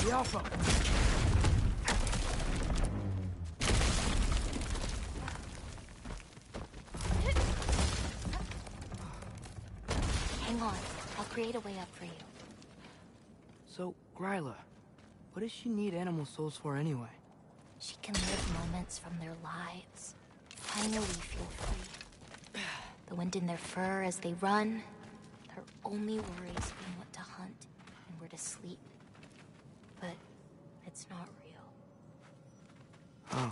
The Alpha! Hang on. I'll create a way up for you. So, Gryla, what does she need animal souls for anyway? She can live moments from their lives. Finally feel free. The wind in their fur as they run. Their only worries being what to hunt and where to sleep. But it's not real. Oh.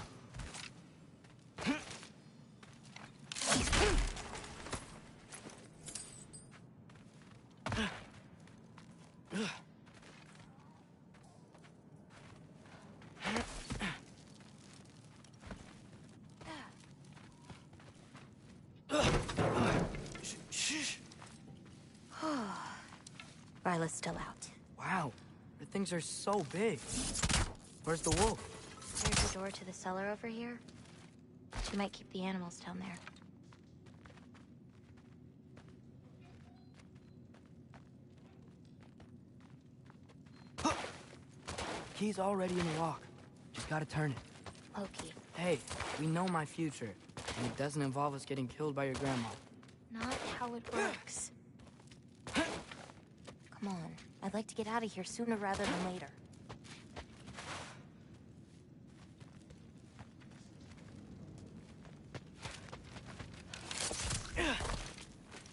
Ryla's still out. Wow, the things are so big. Where's the wolf? There's a door to the cellar over here. She might keep the animals down there. Key's already in the lock. Just gotta turn it. Loki. Hey, we know my future, and it doesn't involve us getting killed by your grandma. Not how it works. Come on. I'd like to get out of here sooner rather than later.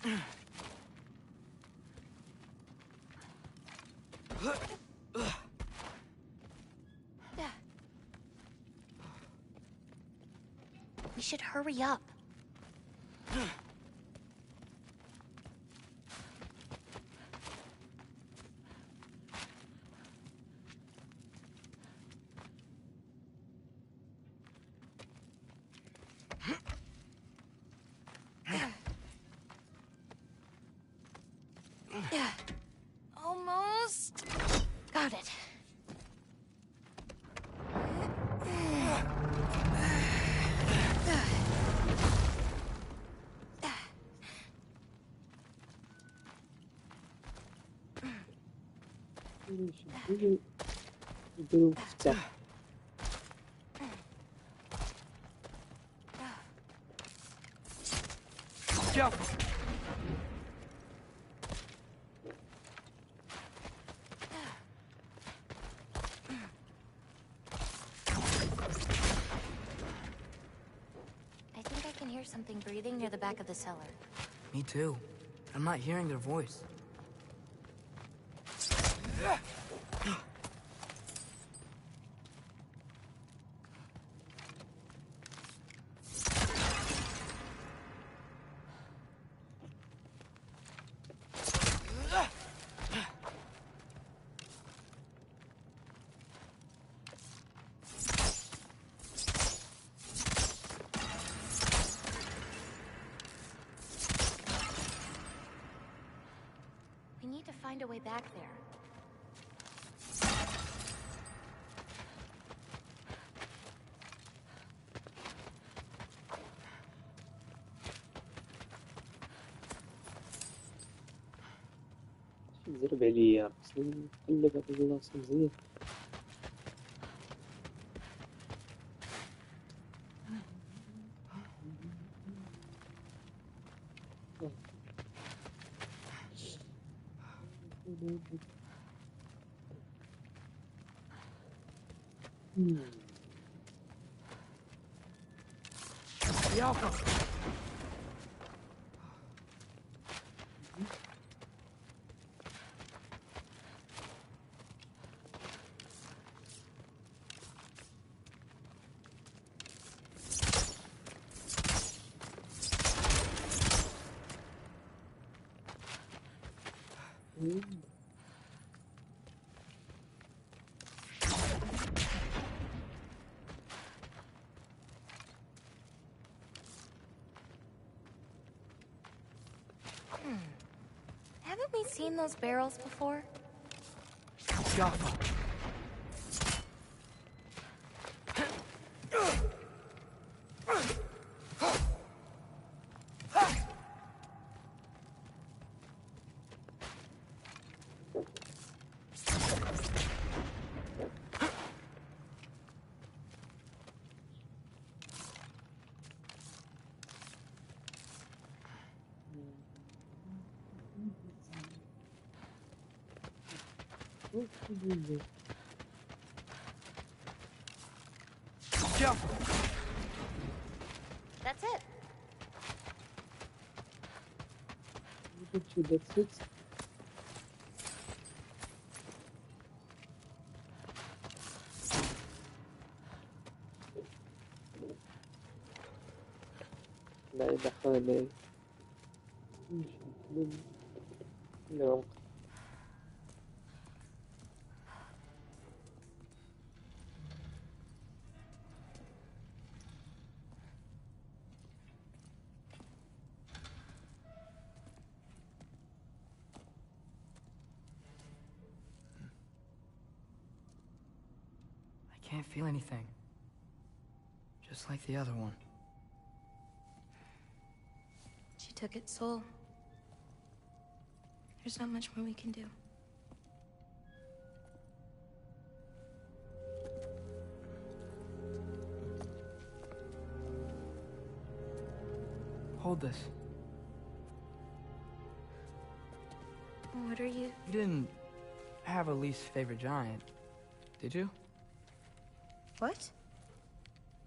We should hurry up. Almost. Got it. 이대로 진짜 Careful. I think I can hear something breathing near the back of the cellar. Me too. I'm not hearing their voice. We need to find a way back there. zero belli arkasını elle bakıcılarsınız iyi. Yoko! Haven't we seen those barrels before? Jaffa. Jaffa. That's it. That's it. لا يدخل No. I can't feel anything. Just like the other one. She took its soul. There's not much more we can do. Hold this. What are you? You didn't have a least favorite giant, did you? What?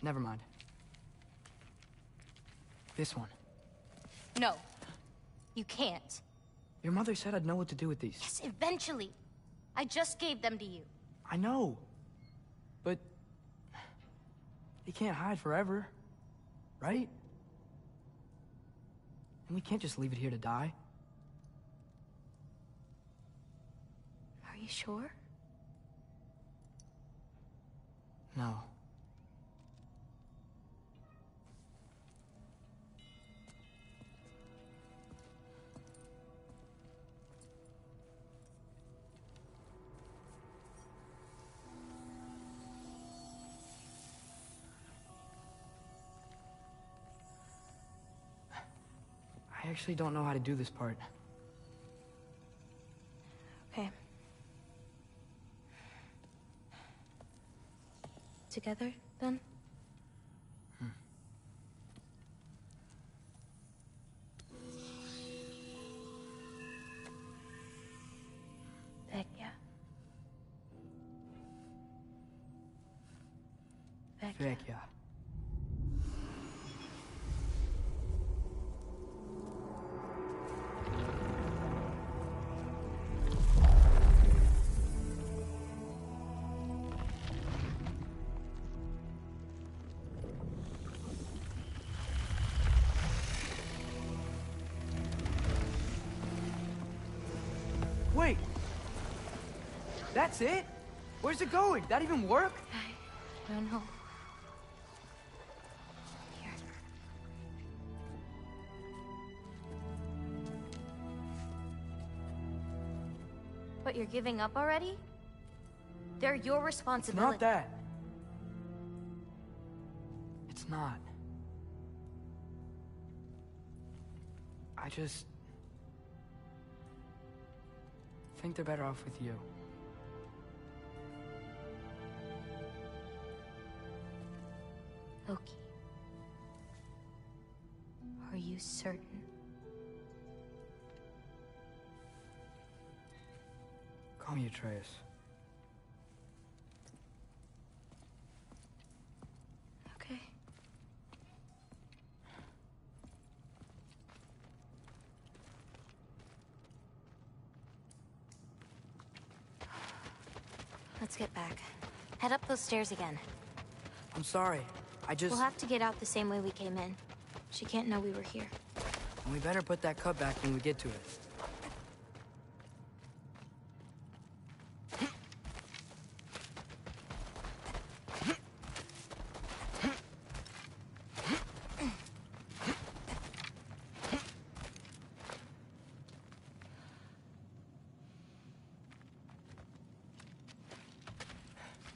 Never mind. This one. No. You can't. Your mother said I'd know what to do with these. Yes, eventually. I just gave them to you. I know. But... you can't hide forever. Right? And we can't just leave it here to die. Are you sure? No. I actually don't know how to do this part. Okay. Together, then? Vecchia. Vecchia. Wait! That's it? Where's it going? That even work? I don't know. Here. But you're giving up already? They're your It's responsibility. not that. It's not. I just... think they're better off with you. Loki. Are you certain? Call me Atreus. Okay. Let's get back. Head up those stairs again. I'm sorry. I just... We'll have to get out the same way we came in. She can't know we were here. We better put that cut back when we get to it.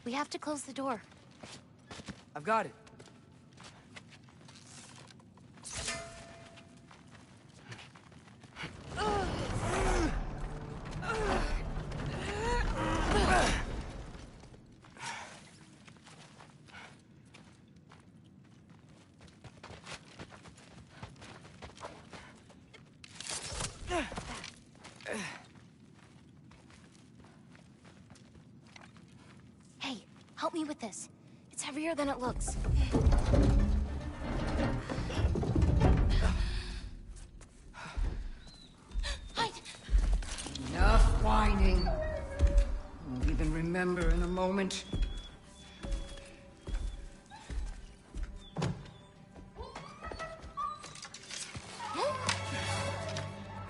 We have to close the door. I've got it. Hey, help me with this. It's heavier than it looks. Hide! Enough whining. Won't even remember in a moment. I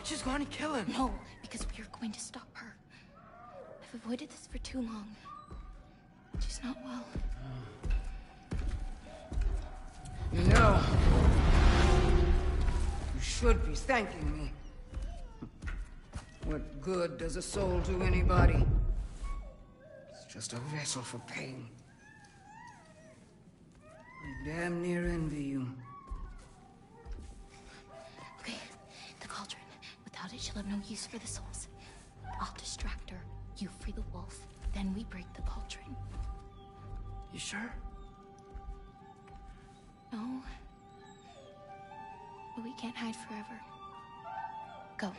just want to kill him. No, because we are going to stop her. I've avoided this for too long. She's not well. You know, you should be thanking me. What good does a soul do anybody? It's just a vessel for pain. I damn near envy you. Okay, the cauldron. Without it, she'll have no use for the souls. I'll distract her. You free the wolf. Then we break the cauldron. You sure? No. But we can't hide forever. Go.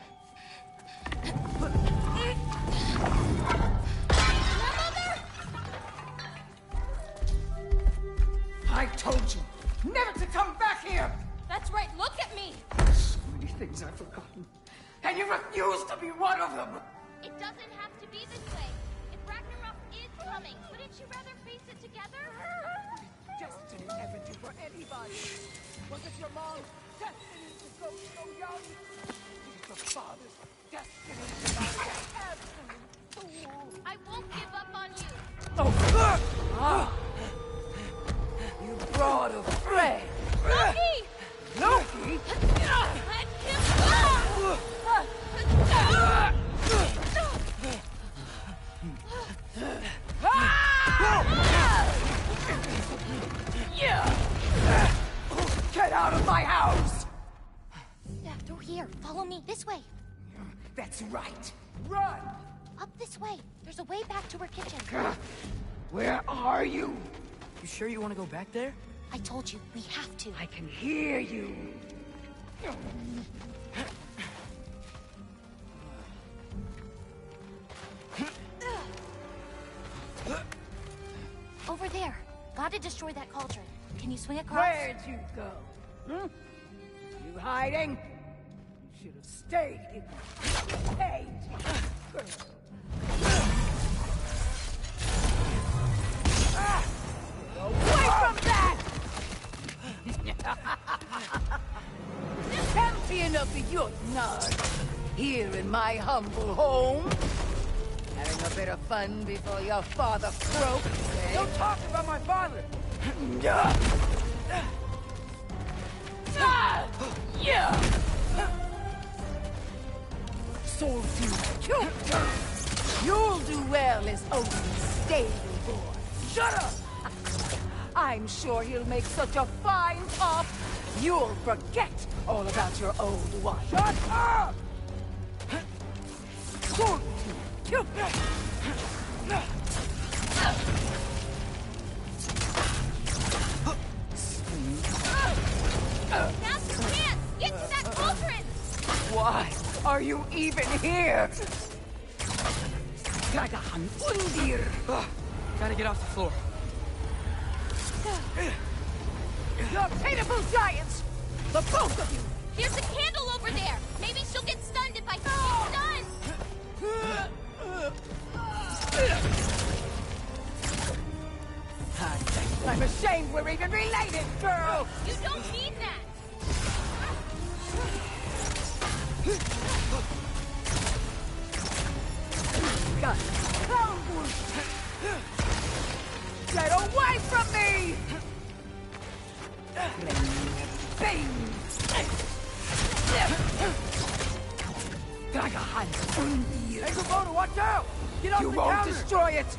I told you never to come back here! That's right, look at me! So many things I've forgotten. and you refuse to be one of them! It doesn't have to be this way. If Ragnarok is coming, wouldn't you rather face it together? Destiny never did for anybody. Was it your mom's destiny to go so young? Was your father's destiny to marry an absolute fool? I won't give up on you. You brought a friend. Loki! Loki? Let him go! Get out of my house! Yeah, through here. Follow me. This way. That's right. Run! Up this way. There's a way back to our kitchen. Where are you? You sure you want to go back there? I told you, we have to. I can hear you. Over there. Gotta destroy that cauldron. Can you swing across? Where'd you go? Hmm? You hiding? You should have stayed in the cage. Away from that! Champion of the Jotnar, here in my humble home. Having a bit of fun before your father croaks, eh? Don't talk about my father! You'll do well as Odin's stable boy. Shut up! I'm sure he'll make such a fine top, you'll forget all about your old wife. Shut up! Now's your chance! Get to that cauldron! Why are you even here? Dragahan Undir! Gotta get off the floor. You're pitiful giants! The both of you! There's a candle over there! Maybe she'll get stunned if I keep stunned! I'm ashamed we're even related, girl! You don't mean that! God, get away from me! Dragahan Undir! Hey, Kubota, watch out! Get off You the won't counter! destroy it!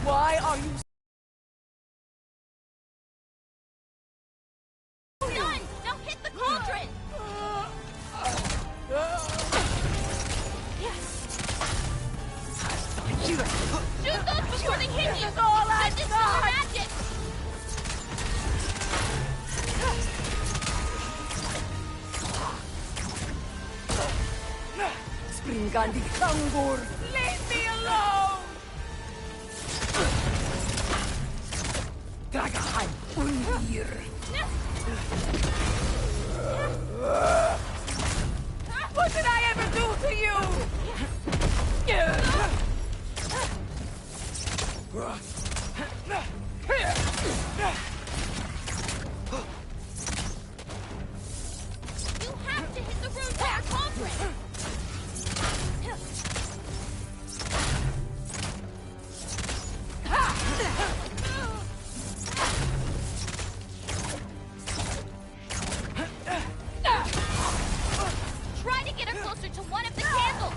Why are you Done! Now hit the cauldron! Shoot those before they hit you! This is all I This is got! magic! Springandi Kangur? Leave me alone! Dragahan Undir! What did I ever do to you? You have to hit the rune there, cauldron! Try to get her closer to one of the candles!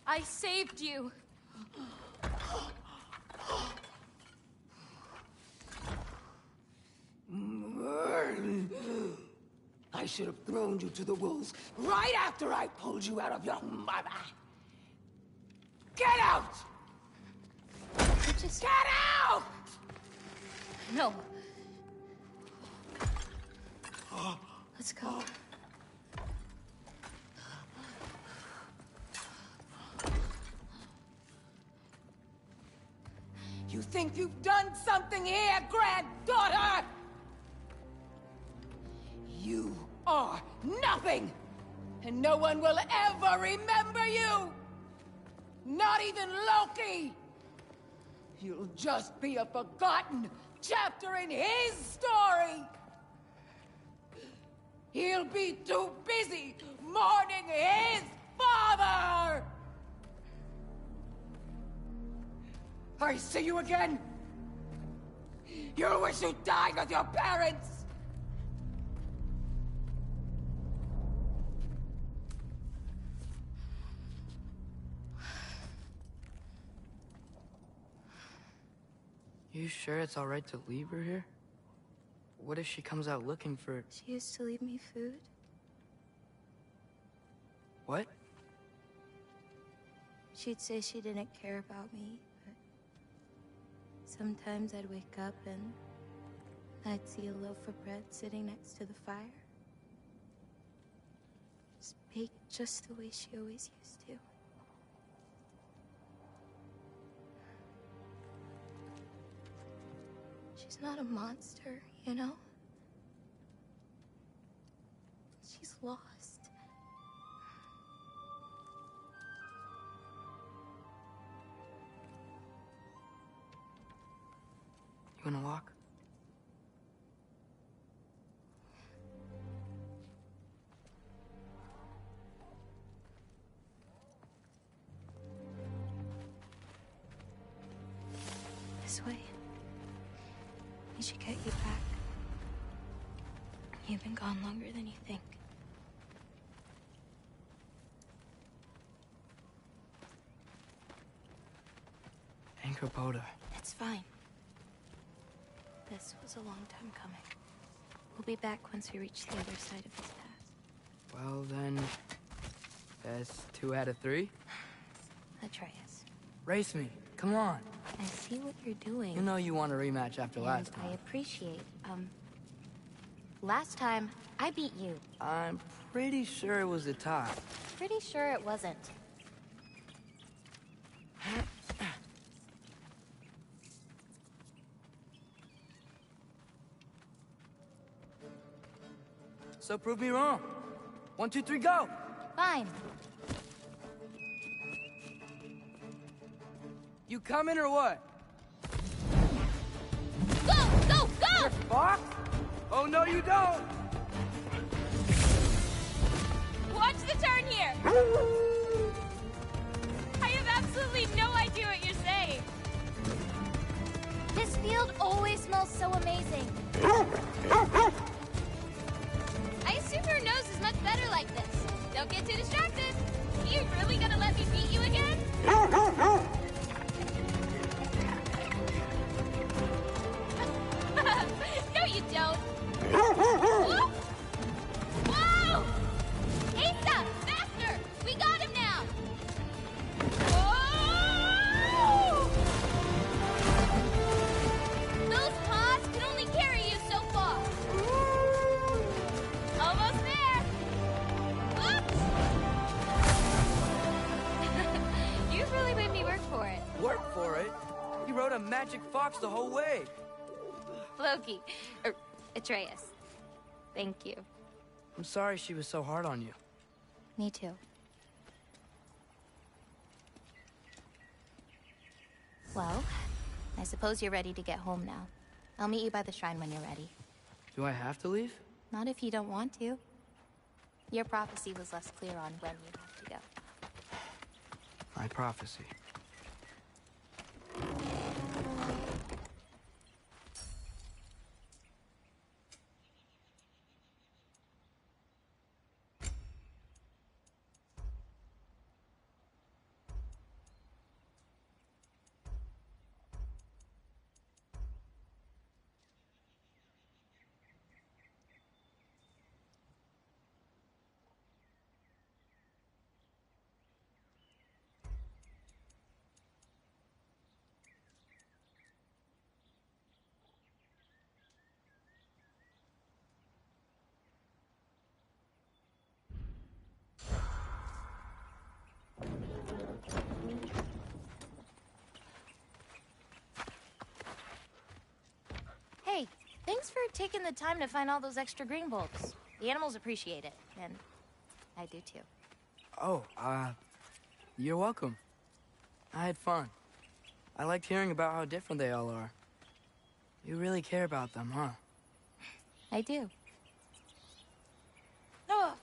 I saved you. I should have thrown you to the wolves right after I pulled you out of your mother. Get out! Just... Get out! No. Let's go. You think you've done something here, granddaughter? You are nothing! And no one will ever remember you! Not even Loki! You'll just be a forgotten chapter in his story! He'll be too busy mourning his father! I see you again! You'll wish you died with your parents! You sure it's all right to leave her here? What if she comes out looking for... She used to leave me food. What? She'd say she didn't care about me, but sometimes I'd wake up and I'd see a loaf of bread sitting next to the fire. Just baked just the way she always used to. She's not a monster, you know? She's lost. You wanna walk? This way. We should get you back. You've been gone longer than you think. Anchorboda. It's fine. This was a long time coming. We'll be back once we reach the other side of this pass. Well then... Best 2 out of 3? Atreus. Race me. Come on. I see what you're doing. You know you want a rematch after last I time. appreciate, last time, I beat you. I'm pretty sure it was a tie. Pretty sure it wasn't. So prove me wrong. 1, 2, 3, go! Fine. You coming or what? Go! Go! Go! Fox? Oh, no, you don't! Watch the turn here! I have absolutely no idea what you're saying. This field always smells so amazing. I assume your nose is much better like this. Don't get too distracted. You really gonna let me beat you again? No, you don't. Whoop! Whoa! Asa, faster! We got him now. Whoa! Those paws can only carry you so far. Almost there. Whoops! You really made me work for it. Work for it? You rode a magic fox the whole way. Loki. Atreus. Thank you. I'm sorry she was so hard on you. Me too. Well, I suppose you're ready to get home now. I'll meet you by the shrine when you're ready. Do I have to leave? Not if you don't want to. Your prophecy was less clear on when you'd have to go. My prophecy. Thanks for taking the time to find all those extra green bulbs. The animals appreciate it, and I do too. Oh, you're welcome. I had fun. I liked hearing about how different they all are. You really care about them, huh? I do. Oh.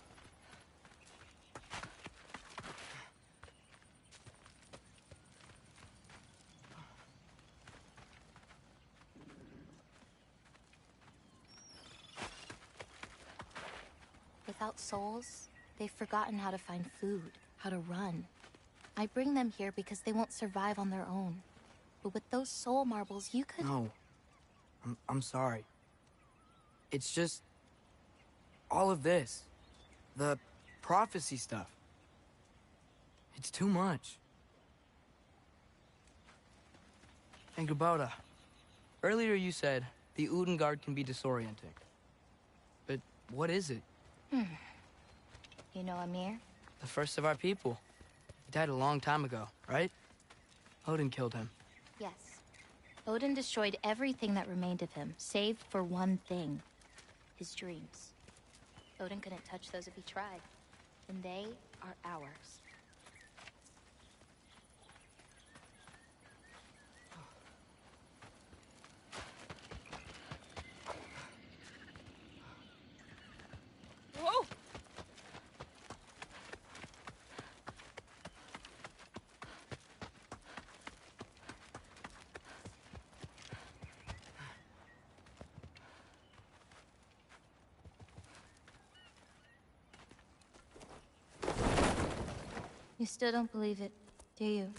Without souls, they've forgotten how to find food, how to run. I bring them here because they won't survive on their own. But with those soul marbles, you could... No. I'm sorry. It's just... all of this. The prophecy stuff. It's too much. And Gabota, earlier you said the Udengard can be disorienting. But what is it? You know Amir? The first of our people. He died a long time ago, right? Odin killed him. Yes. Odin destroyed everything that remained of him, save for one thing. His dreams. Odin couldn't touch those if he tried. And they are ours. Whoa! You still don't believe it, do you?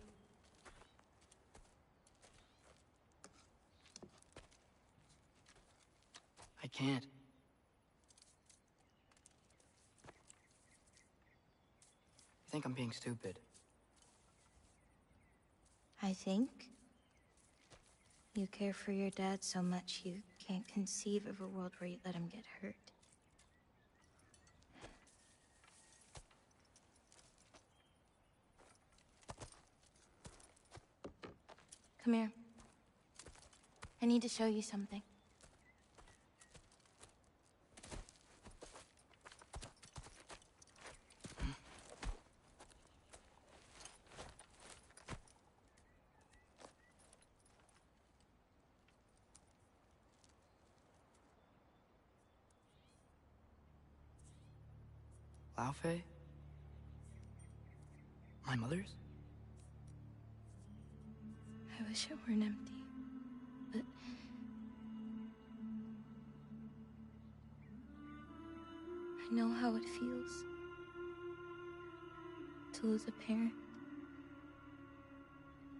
I can't. I think I'm being stupid. I think you care for your dad so much you can't conceive of a world where you let him get hurt. Come here. I need to show you something. Laufey? My mother's? I wish it weren't empty, but... I know how it feels to lose a parent,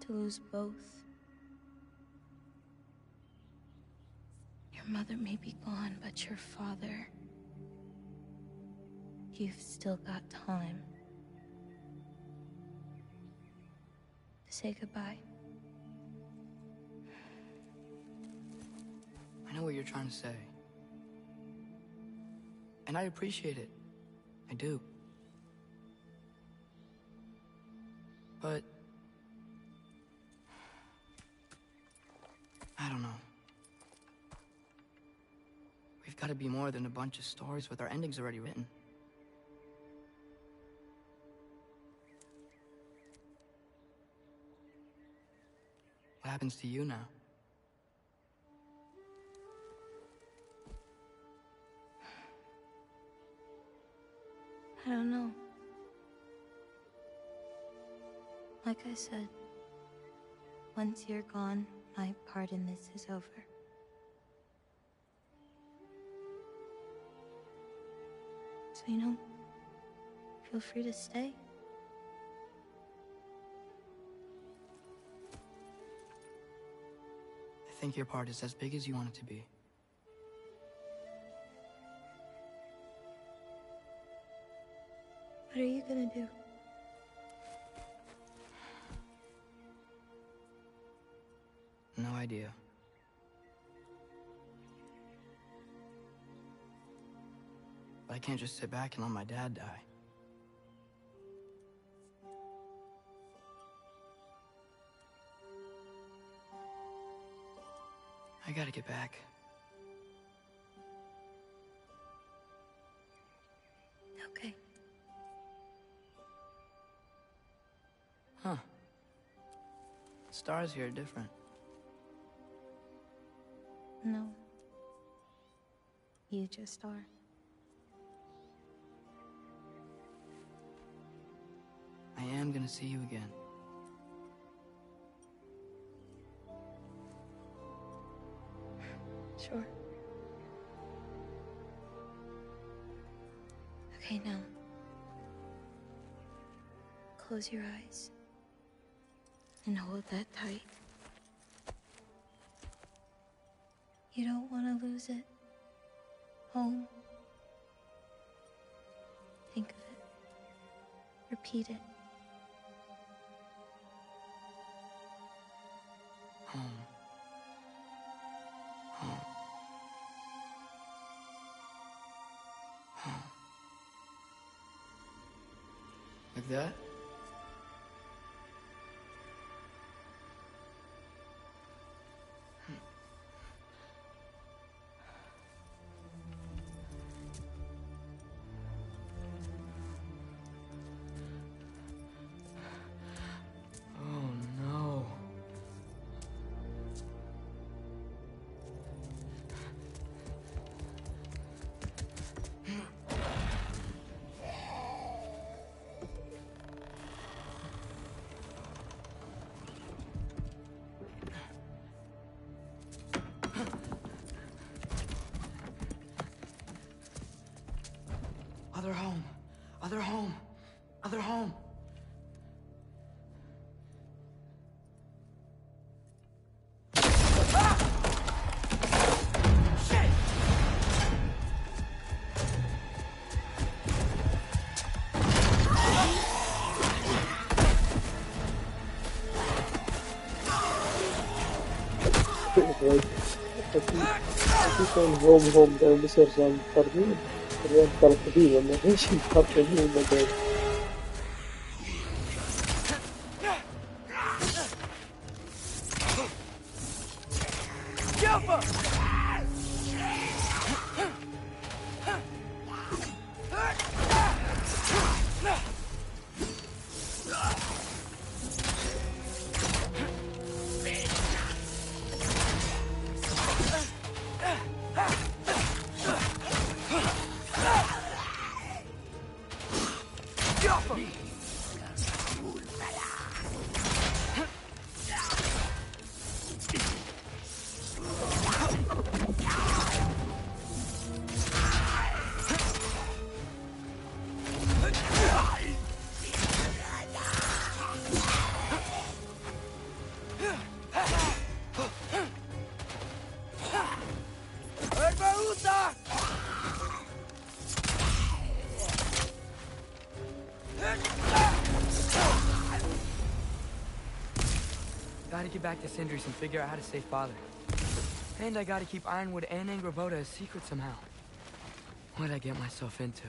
to lose both. Your mother may be gone, but your father... You've still got time to say goodbye. I know what you're trying to say. And I appreciate it. I do. But... I don't know. We've got to be more than a bunch of stories with our endings already written. What happens to you now? I don't know. Like I said, once you're gone, my part in this is over. So, feel free to stay. I think your part is as big as you want it to be. What are you gonna do? No idea. But I can't just sit back and let my dad die. I gotta get back. Huh. Stars here are different. No. You just are. I am gonna see you again. Sure. Okay, now. Close your eyes. And hold that tight. You don't want to lose it. Home. Think of it. Repeat it. Home. Home. Home. Like that? Oh no. Other home. Other home. Other home. Aqui tem um home da uma serção de carne. Queria ficar pedindo, mas nem se está pedindo agora. Gotta get back to Sindri's and figure out how to save Father. And I gotta keep Ironwood and Angrboda a secret somehow. What'd I get myself into?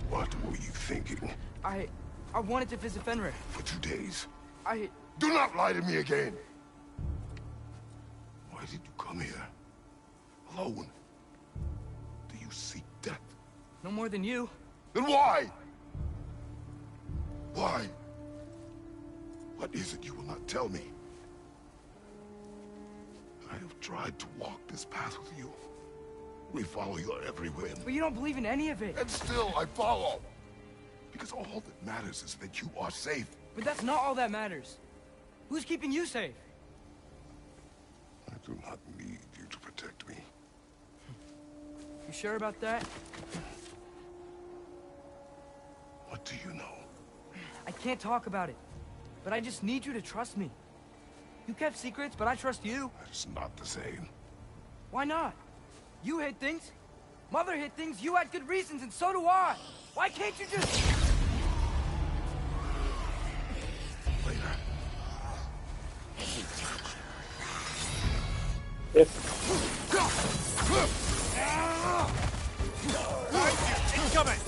What were you thinking? I wanted to visit Fenrir. For 2 days? I... Do not lie to me again! Why did you come here? Alone? Do you seek death? No more than you. Then why? Why? What is it you will not tell me? I have tried to walk this path with you. We follow your every whim. But you don't believe in any of it. And still I follow. Because all that matters is that you are safe. But that's not all that matters. Who's keeping you safe? I do not need you to protect me. You sure about that? What do you know? I can't talk about it. But I just need you to trust me. You kept secrets, but I trust you. It's not the same. Why not? You hid things. Mother hid things. You had good reasons, and so do I. Why can't you just... Later. Yes. Incoming!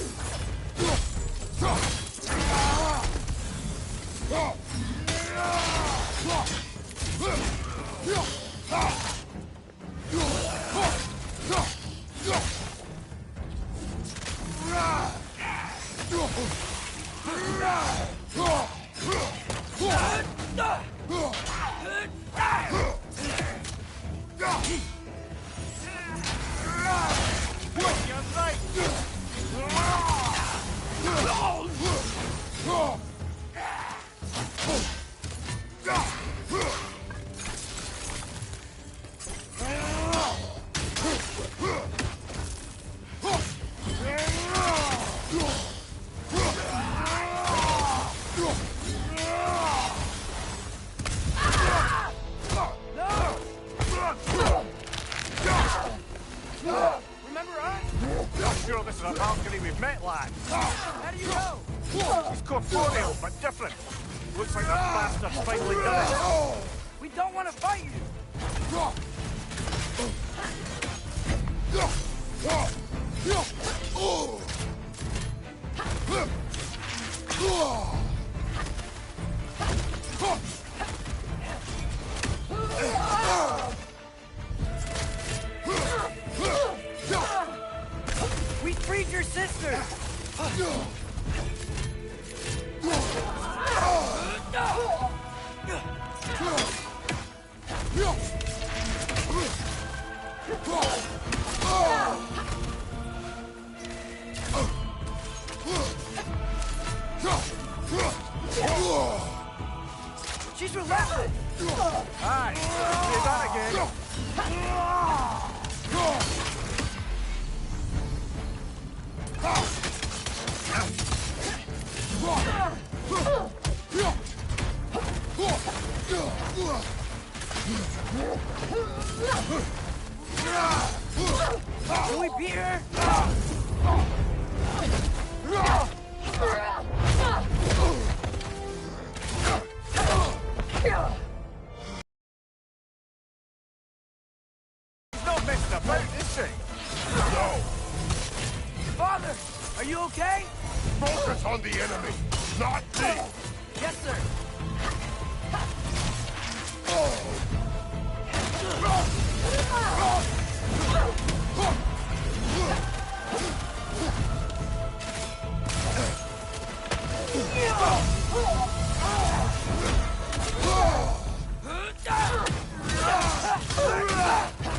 Remember us? Not sure this is a Valkyrie we've met, lad. How do you know? He's corporeal, but different. Looks like that bastard's finally done it. We don't want to fight you. We freed your sister. She's relentless. Aye, say that again. Can we beat her? She's not messing about, is she? No! Father, are you okay? Focus on the enemy, not me! Yes, sir.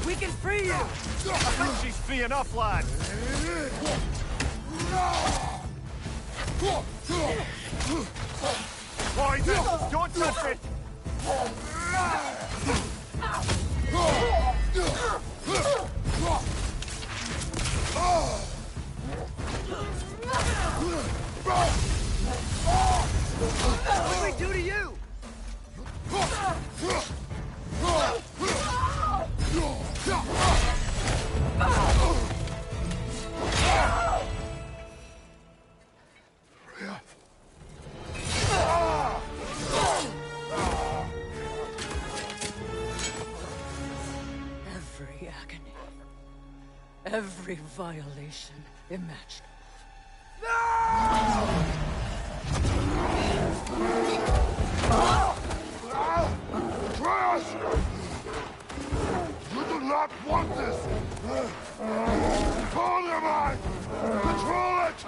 We can free you! I think she's free enough, lad. Poison! Don't touch it! What do we do to you? Every agony, every violation imaginable. Atreus! You do not want this! Control your mind! Control it!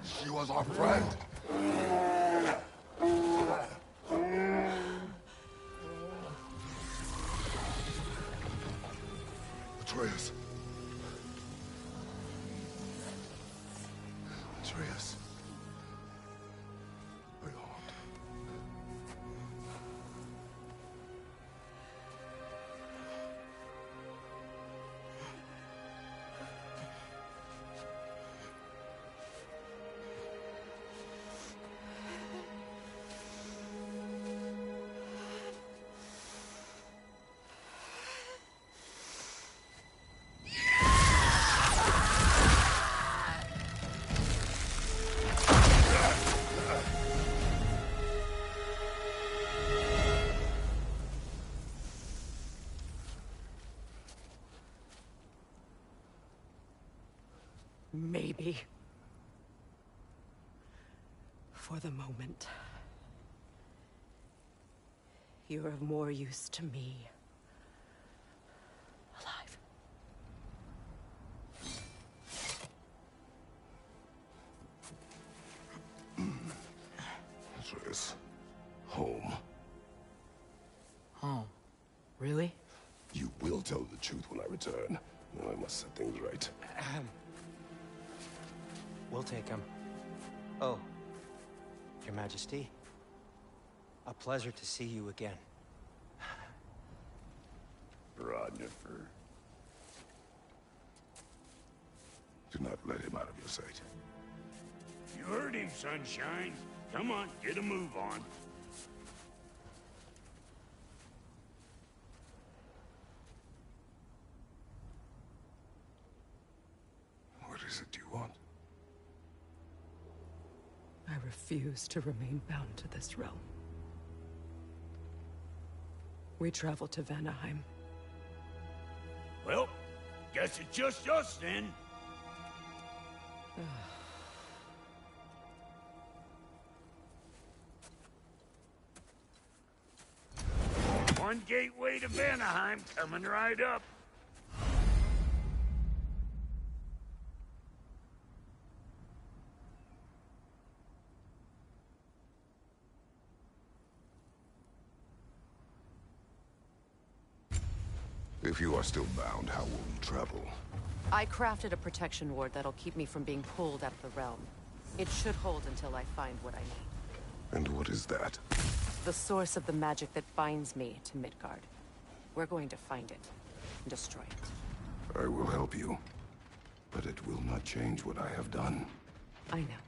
She was our friend. Atreus. Atreus. Are you harmed? For the moment, you're of more use to me alive. Atreus, home. Home. Really? You will tell the truth when I return. Now I must set things right. We'll take him. Oh, Your Majesty. A pleasure to see you again. Rodnifer. Do not let him out of your sight. You heard him, Sunshine. Come on, get a move on. What is it you want? I refuse to remain bound to this realm. We travel to Vanaheim. Well, guess it's just us then. One gateway to Vanaheim coming right up. If you are still bound, how will you travel? I crafted a protection ward that'll keep me from being pulled out of the realm. It should hold until I find what I need. And what is that? The source of the magic that binds me to Midgard. We're going to find it and destroy it. I will help you. But it will not change what I have done. I know.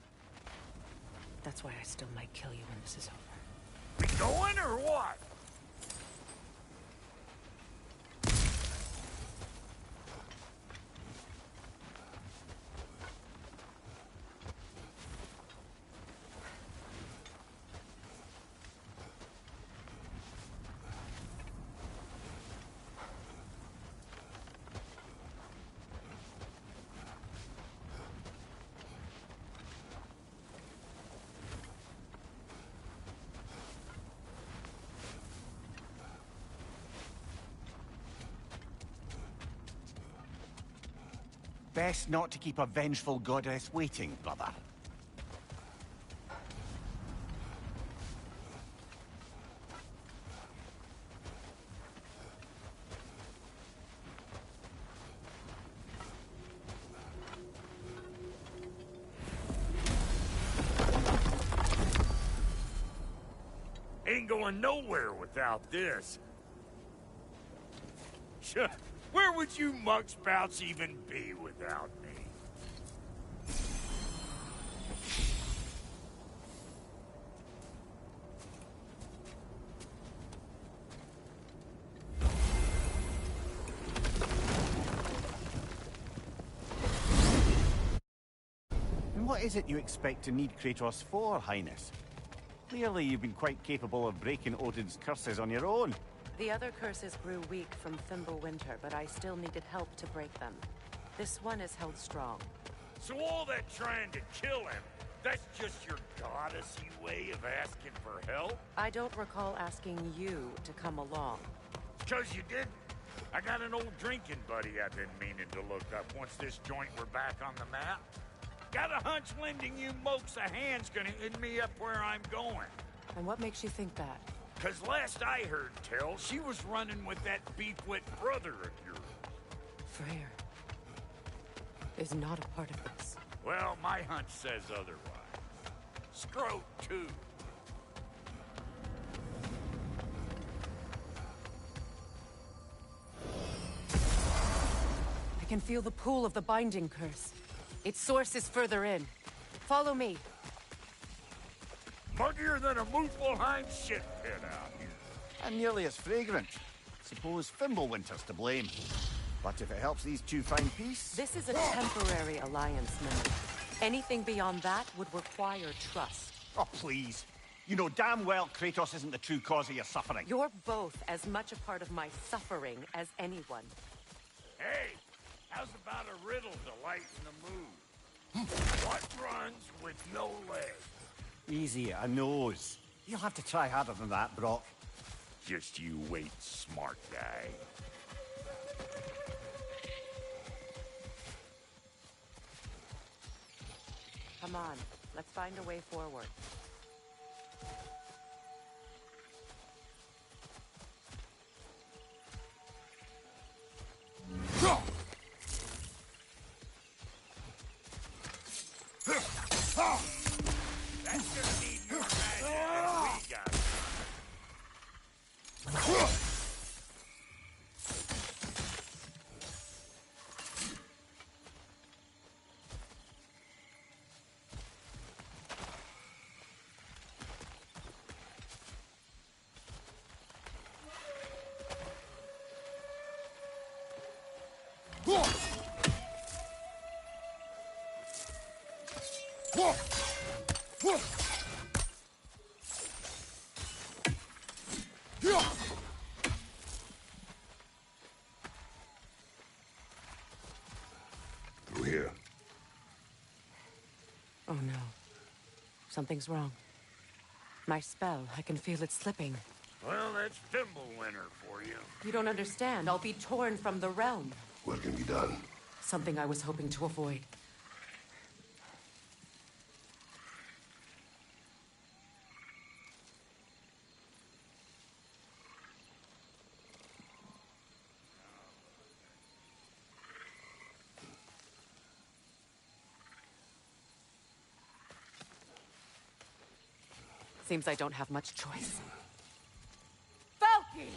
That's why I still might kill you when this is over. We going or what? Best not to keep a vengeful goddess waiting, brother. Ain't going nowhere without this. Where would you muckspouts even be without me? And what is it you expect to need Kratos for, Highness? Clearly you've been quite capable of breaking Odin's curses on your own. The other curses grew weak from Fimbulwinter, but I still needed help to break them. This one is held strong. So all that trying to kill him, that's just your goddessy way of asking for help? I don't recall asking you to come along. 'Cause you did. I got an old drinking buddy I've been meaning to look up once this joint were back on the map. Got a hunch lending you mokes a hand's gonna end me up where I'm going. And what makes you think that? 'Cause last I heard tell, she was running with that beefwit brother of yours. Freyr is not a part of this. Well, my hunch says otherwise. Scroat, too. I can feel the pull of the binding curse. Its source is further in. Follow me. Muggier than a Muspelheim shit pit out here. And nearly as fragrant. Suppose Fimbulwinter's to blame. But if it helps these two find peace... This is a temporary alliance, Mimir. Anything beyond that would require trust. Oh, please. You know damn well Kratos isn't the true cause of your suffering. You're both as much a part of my suffering as anyone. Hey, how's about a riddle to lighten the mood? What runs with no legs? Easy, a nose. You'll have to try harder than that, Brock. Just you wait, smart guy. Come on, let's find a way forward. That's gonna need more magic than we got. Through here. Oh no. Something's wrong. My spell, I can feel it slipping. Well, that's Thimblewinter for you. You don't understand. I'll be torn from the realm. What can be done? Something I was hoping to avoid. Seems I don't have much choice. Falky!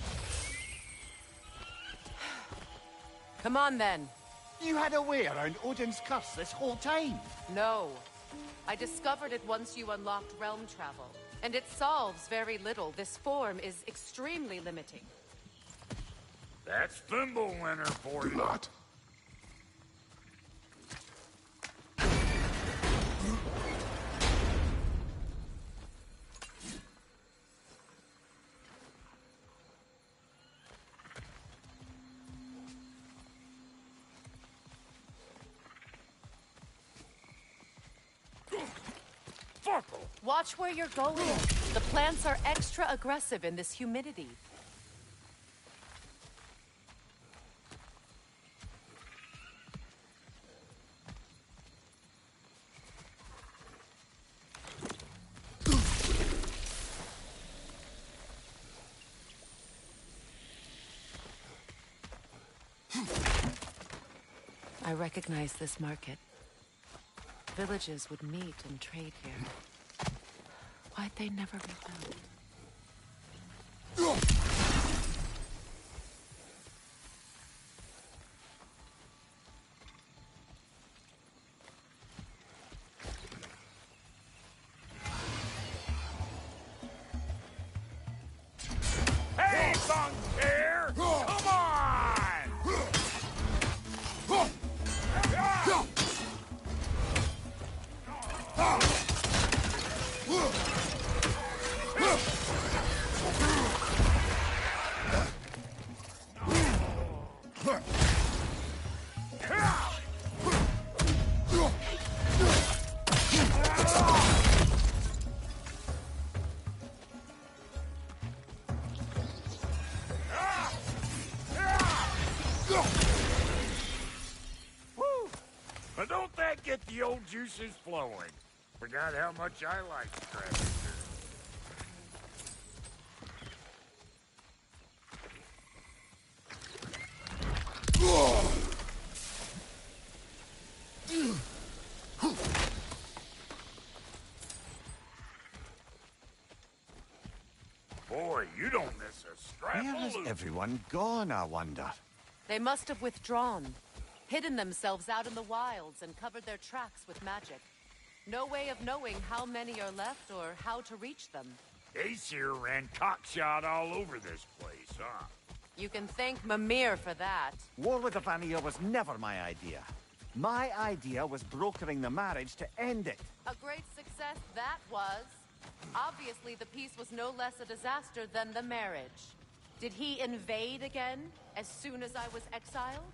Come on, then. You had a way around Odin's curse this whole time. No. I discovered it once you unlocked realm travel. And it solves very little. This form is extremely limiting. That's Thimblewinter for Do you. not. Watch where you're going. The plants are extra aggressive in this humidity. I recognize this market. Villages would meet and trade here. Why'd they never rebuild? Hey, Funkair! Come on! Woo! But don't that get the old juices flowing? Forgot how much I like Travis. Boy, you don't miss a scrap Where of has loot. everyone gone, I wonder? They must have withdrawn, hidden themselves out in the wilds and covered their tracks with magic. No way of knowing how many are left or how to reach them. Aesir ran cockshot all over this place, huh? You can thank Mimir for that. War with the Vanir was never my idea. My idea was brokering the marriage to end it. A great success that was. Obviously, the peace was no less a disaster than the marriage. Did he invade again as soon as I was exiled?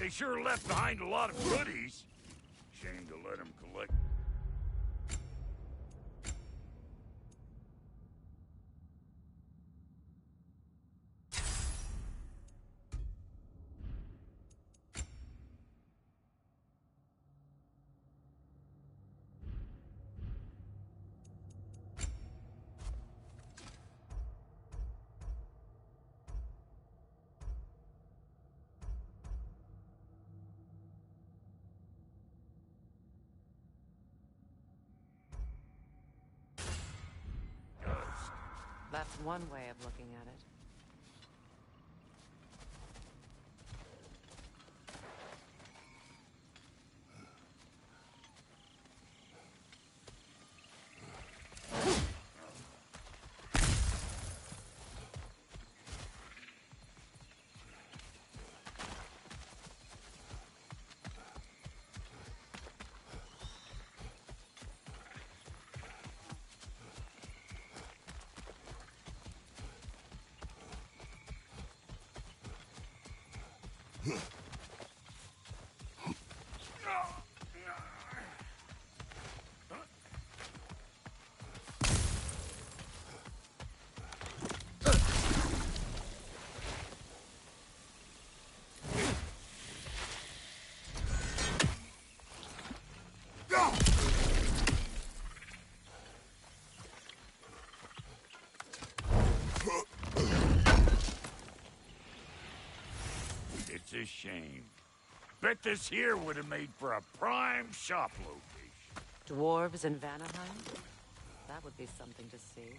They sure left behind a lot of goodies. Shame to let them collect. That's one way of looking at it. It's a shame. Bet this here would have made for a prime shop location. Dwarves in Vanaheim? That would be something to see.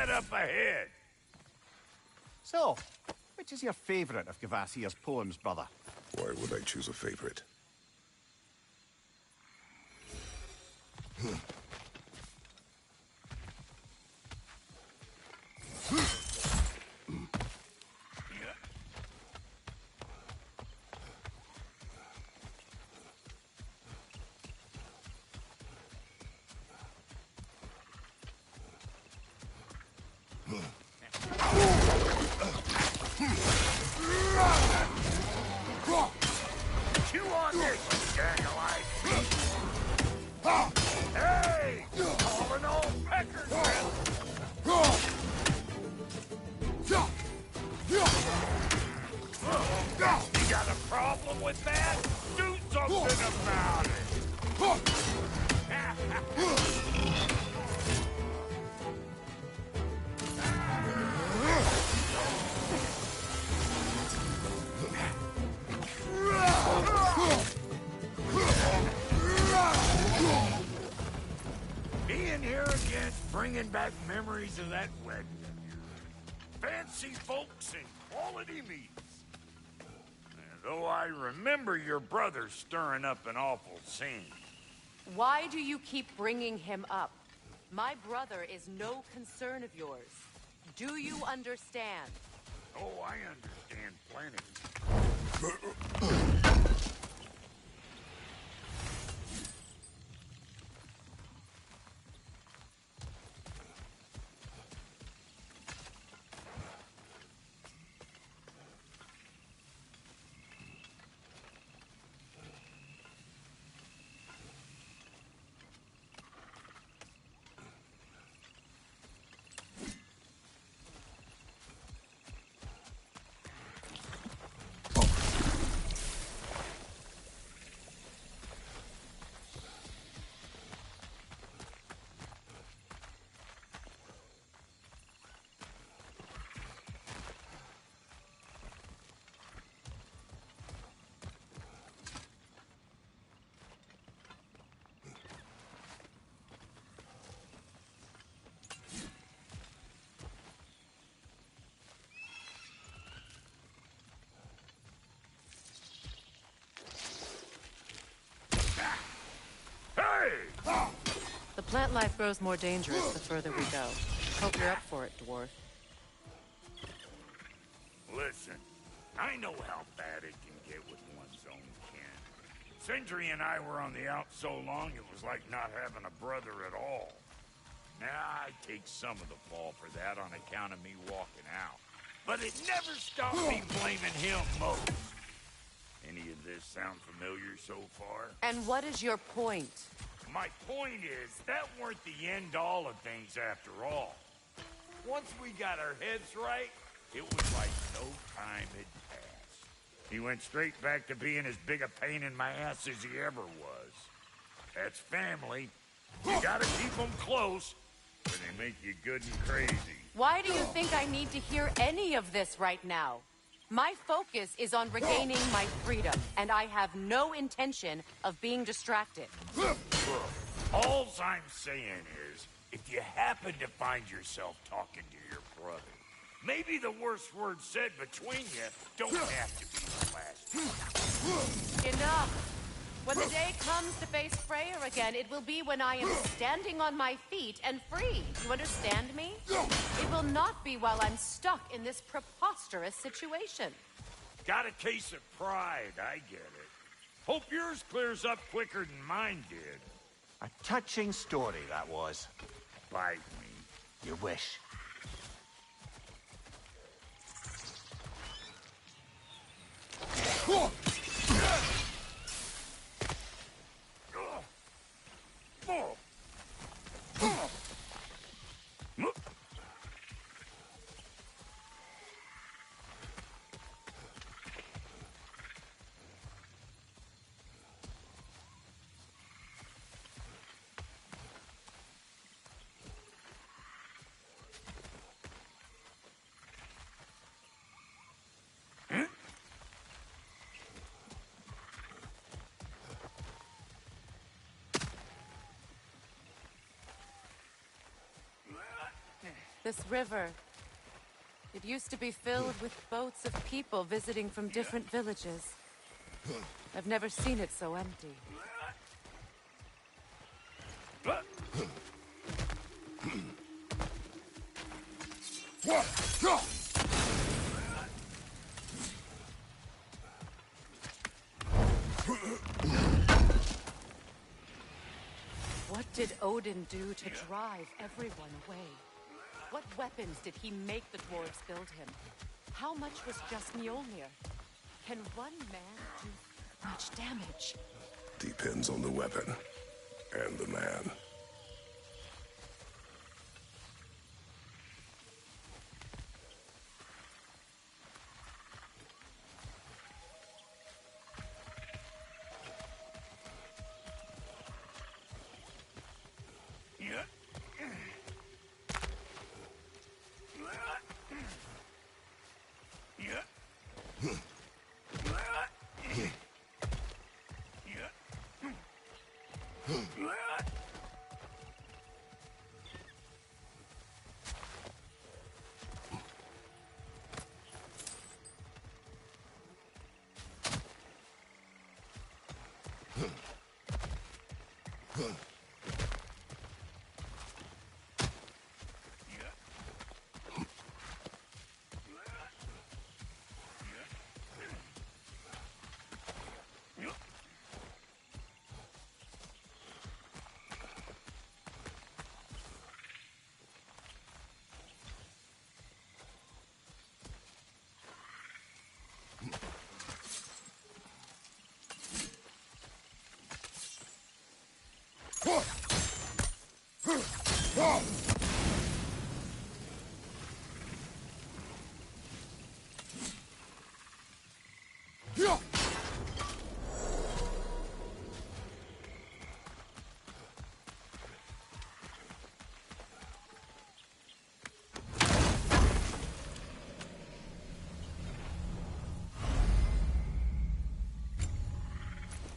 Up ahead. So, which is your favourite of Gavasir's poems, brother? Why would I choose a favorite? Chew on this, gang-alike. Hey! All in all, peckers. You got a problem with that? Do something about it. Being here again, bringing back memories of that wedding. Fancy folks and quality meats. Though I remember your brother stirring up an awful scene. Why do you keep bringing him up? My brother is no concern of yours. Do you understand? Oh, I understand plenty. The plant life grows more dangerous the further we go. Hope you're up for it, dwarf. Listen, I know how bad it can get with one's own kin. Sindri and I were on the out so long it was like not having a brother at all. Now, I take some of the fall for that on account of me walking out. But it never stopped me blaming him most. Any of this sound familiar so far? And what is your point? My point is, that weren't the end-all of things after all. Once we got our heads right, it was like no time had passed. He went straight back to being as big a pain in my ass as he ever was. That's family. You gotta keep them close, or they make you good and crazy. Why do you think I need to hear any of this right now? My focus is on regaining my freedom, and I have no intention of being distracted. Look, all I'm saying is, if you happen to find yourself talking to your brother, maybe the worst words said between you don't have to be the last. Enough! When the day comes to face Freyr again, it will be when I am standing on my feet and free. You understand me? It will not be while I'm stuck in this preposterous situation. Got a case of pride, I get it. Hope yours clears up quicker than mine did. A touching story, that was. Bite me. You wish. This river, it used to be filled with boats of people visiting from different villages. I've never seen it so empty. What did Odin do to drive everyone away? What weapons did he make the dwarves build him? How much was just Mjolnir? Can one man do much damage? Depends on the weapon and the man.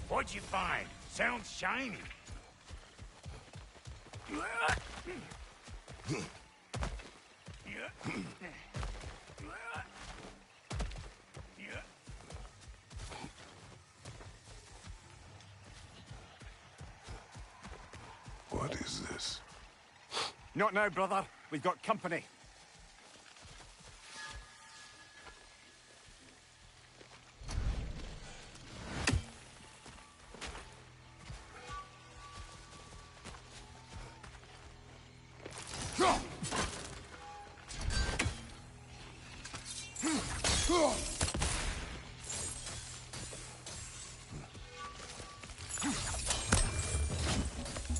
What'd you find? Sounds shiny. Not now, brother. We've got company.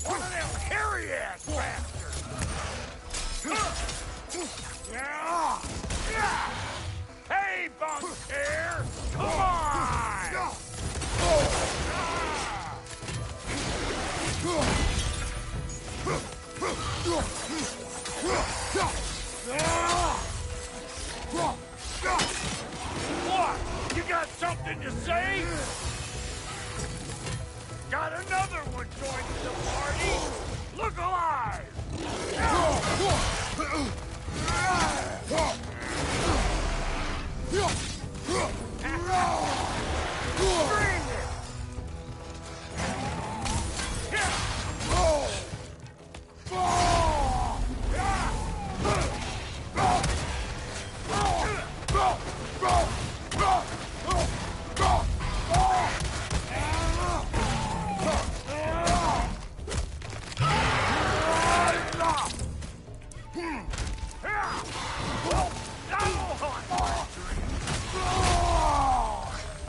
One of them hairy-ass bastards! Hey, Bunktair! Come on! What? You got something to say? Got another one joining the party! Look alive! Bring it!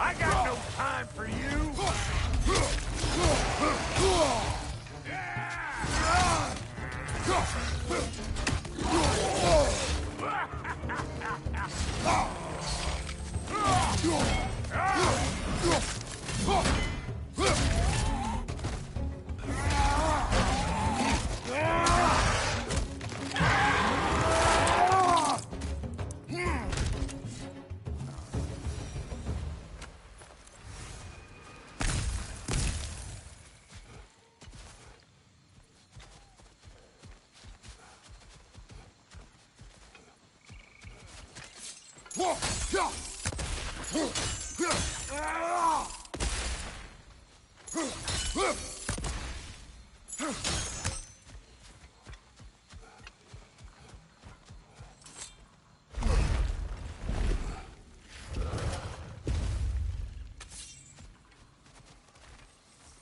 I got no time for you!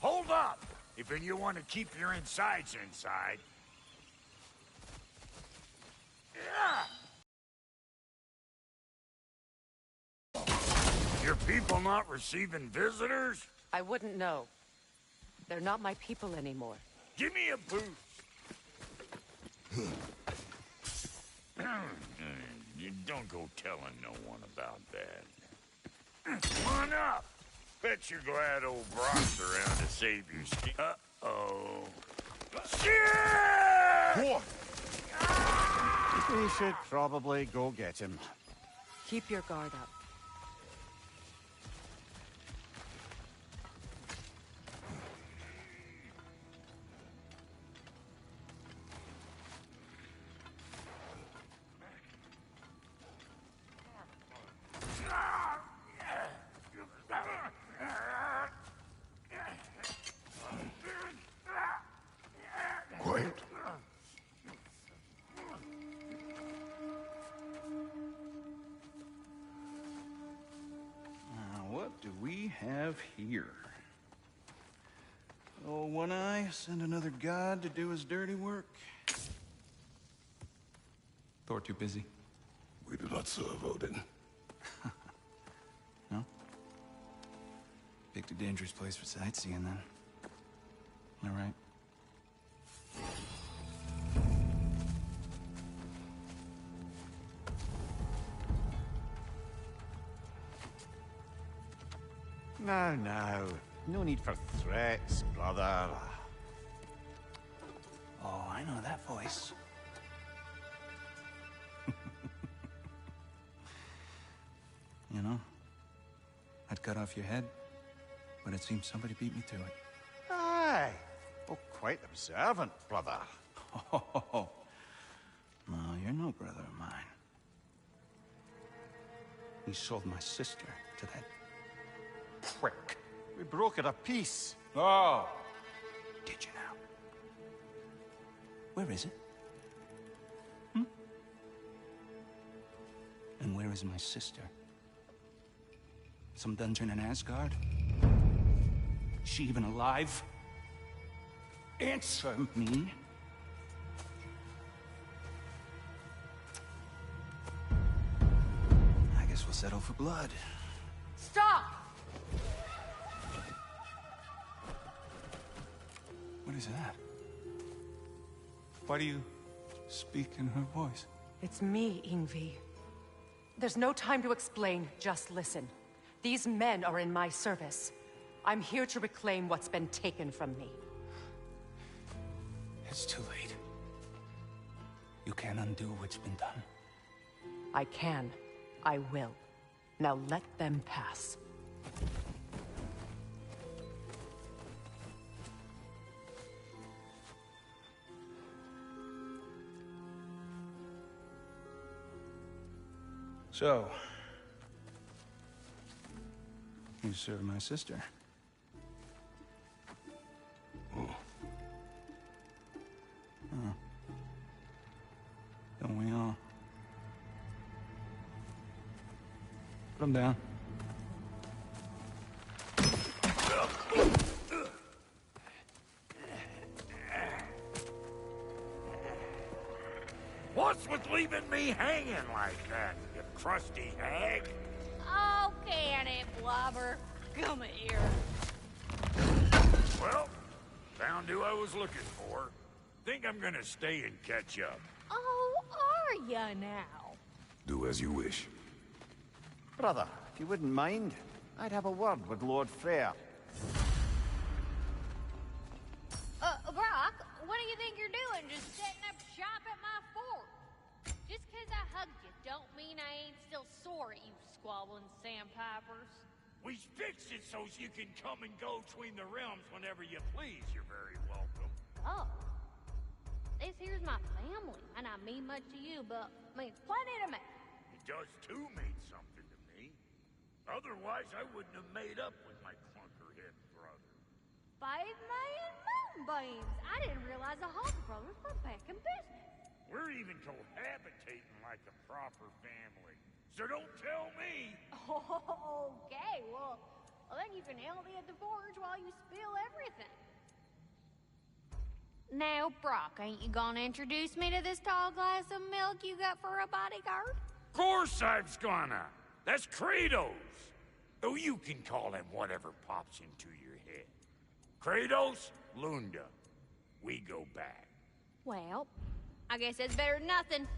Hold up! If you want to keep your insides inside. Your people not receiving visitors? I wouldn't know. They're not my people anymore. Give me a boost. You don't go telling no one about that. Come on up. Bet you're glad old Brock's around to save your skin. Uh-oh. Shit! What? We should probably go get him. Keep your guard up. Quiet. What do we have here? Oh, One Eye, send another god to do his dirty work. Thor too busy? We do not serve Odin. No? Picked a dangerous place for sightseeing, then. All right. Now. No need for threats, brother. Oh, I know that voice. You know, I'd cut off your head, but it seems somebody beat me to it. Aye. Oh, quite observant, brother. Oh, no, you're no brother of mine. You sold my sister to that prick. We broke it a piece. Oh! Did you now? Where is it? where is my sister? Some dungeon in Asgard? Is she even alive? Answer me. I guess we'll settle for blood. Stop! What is that? Why do you speak in her voice? It's me, Ingvi. There's no time to explain, just listen. These men are in my service. I'm here to reclaim what's been taken from me. It's too late. You can't undo what's been done. I can. I will. Now let them pass. So, you serve my sister. Oh. Huh. Don't we all? Put him down. What's with leaving me hanging like that, you crusty hag? Oh, can it, Blobber? Come here. Well, found who I was looking for. Think I'm gonna stay and catch up. Oh, are ya now? Do as you wish. Brother, if you wouldn't mind, I'd have a word with Lord Freyr. Brock, what do you think you're doing just setting up shop at my fort? Just 'cause I hugged you don't mean I ain't still sore at you squabbling sandpipers. We fixed it so you can come and go between the realms whenever you please. You're very welcome. Oh. This here's my family, and I mean much to you, but means plenty to me. It does too mean something to me. Otherwise, I wouldn't have made up with my clunkerhead brother. 5 million moonbeams! I didn't realize the Hawk brothers were back in business. We're even cohabitating like a proper family. So don't tell me! Okay, well, then you can help me at the forge while you spill everything. Now, Brock, ain't you gonna introduce me to this tall glass of milk you got for a bodyguard? Of course I'm gonna! That's Kratos! Though you can call him whatever pops into your head. Kratos, Lunda. We go back. Well, I guess that's better than nothing.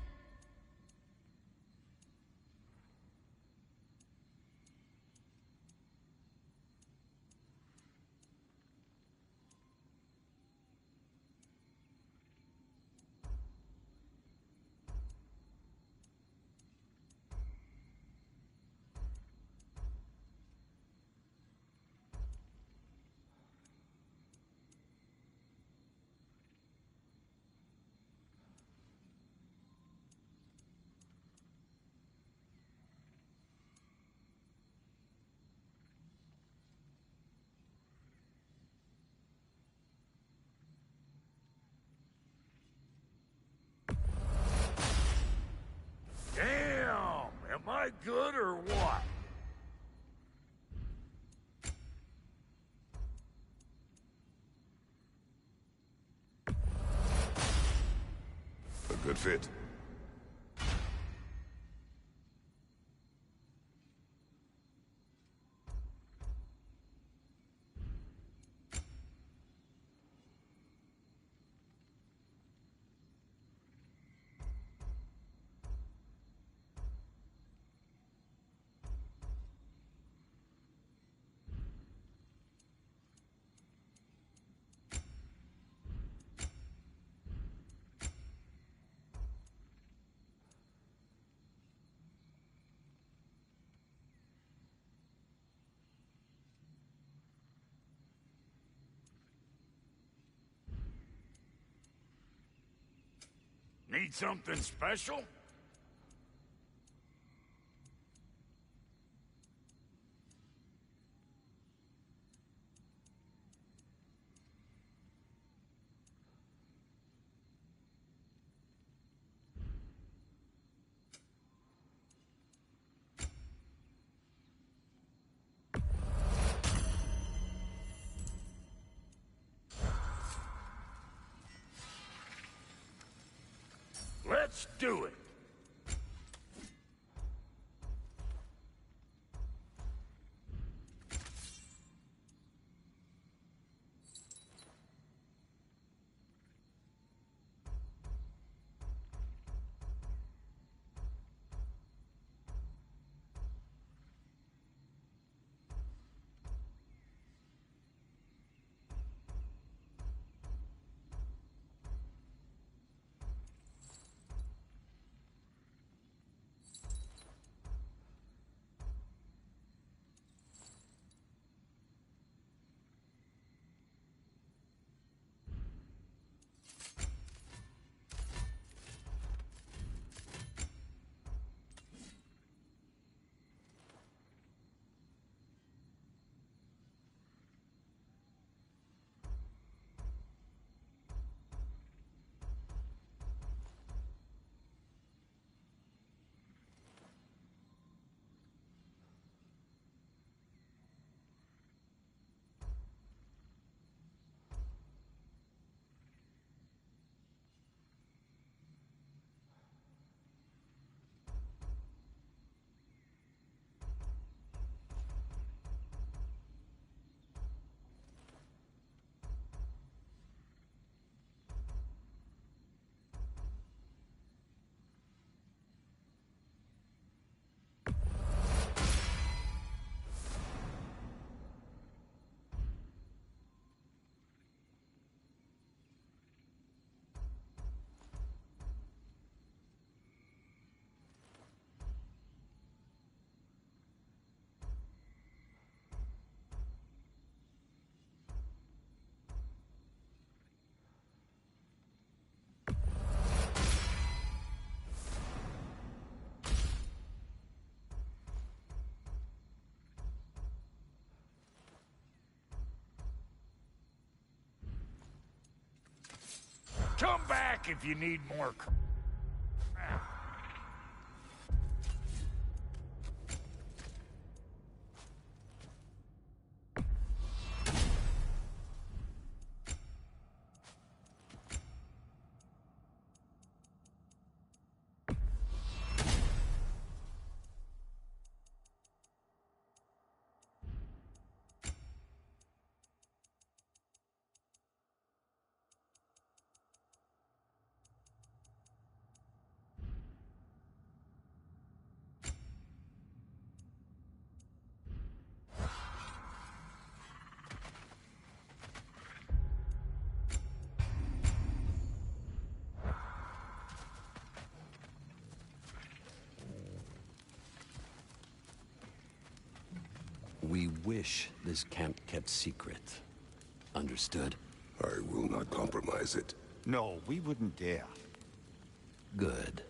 Damn! Am I good or what? A good fit. Need something special? Let's do it. Come back if you need more. We wish this camp kept secret. Understood? I will not compromise it. No, we wouldn't dare. Good.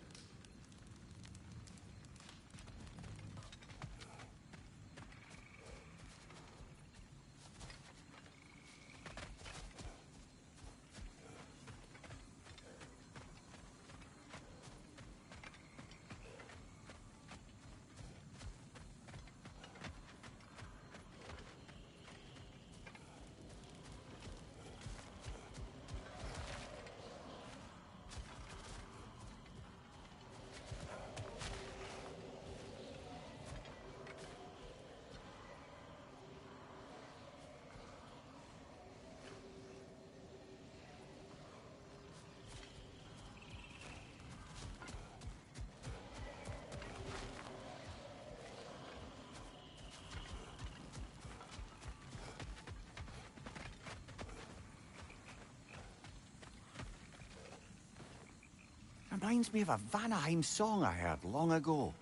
Reminds me of a Vanaheim song I heard long ago.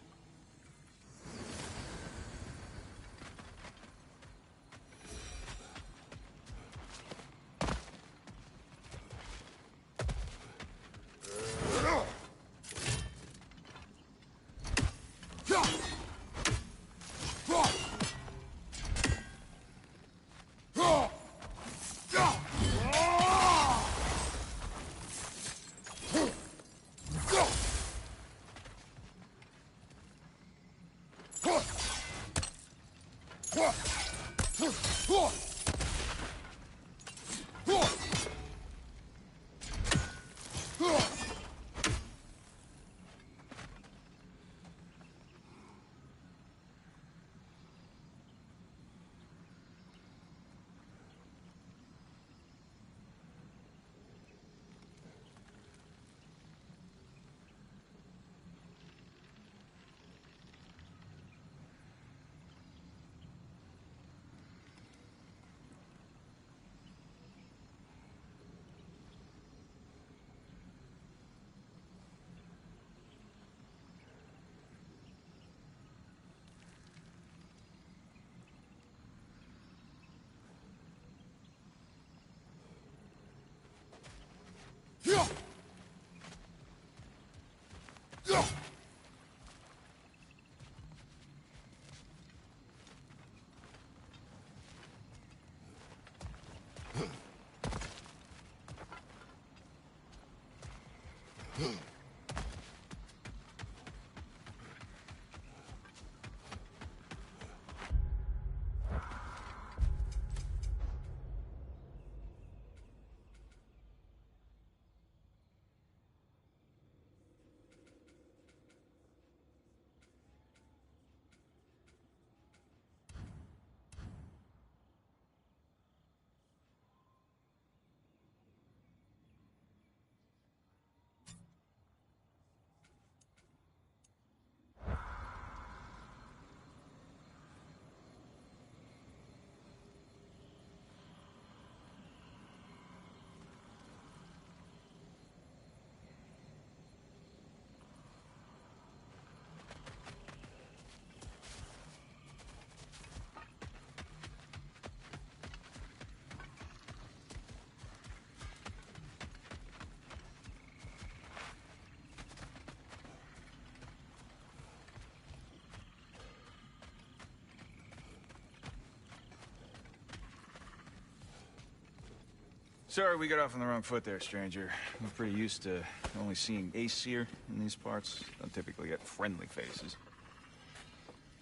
Sorry we got off on the wrong foot there, stranger. We're pretty used to only seeing Aesir in these parts. Don't typically get friendly faces.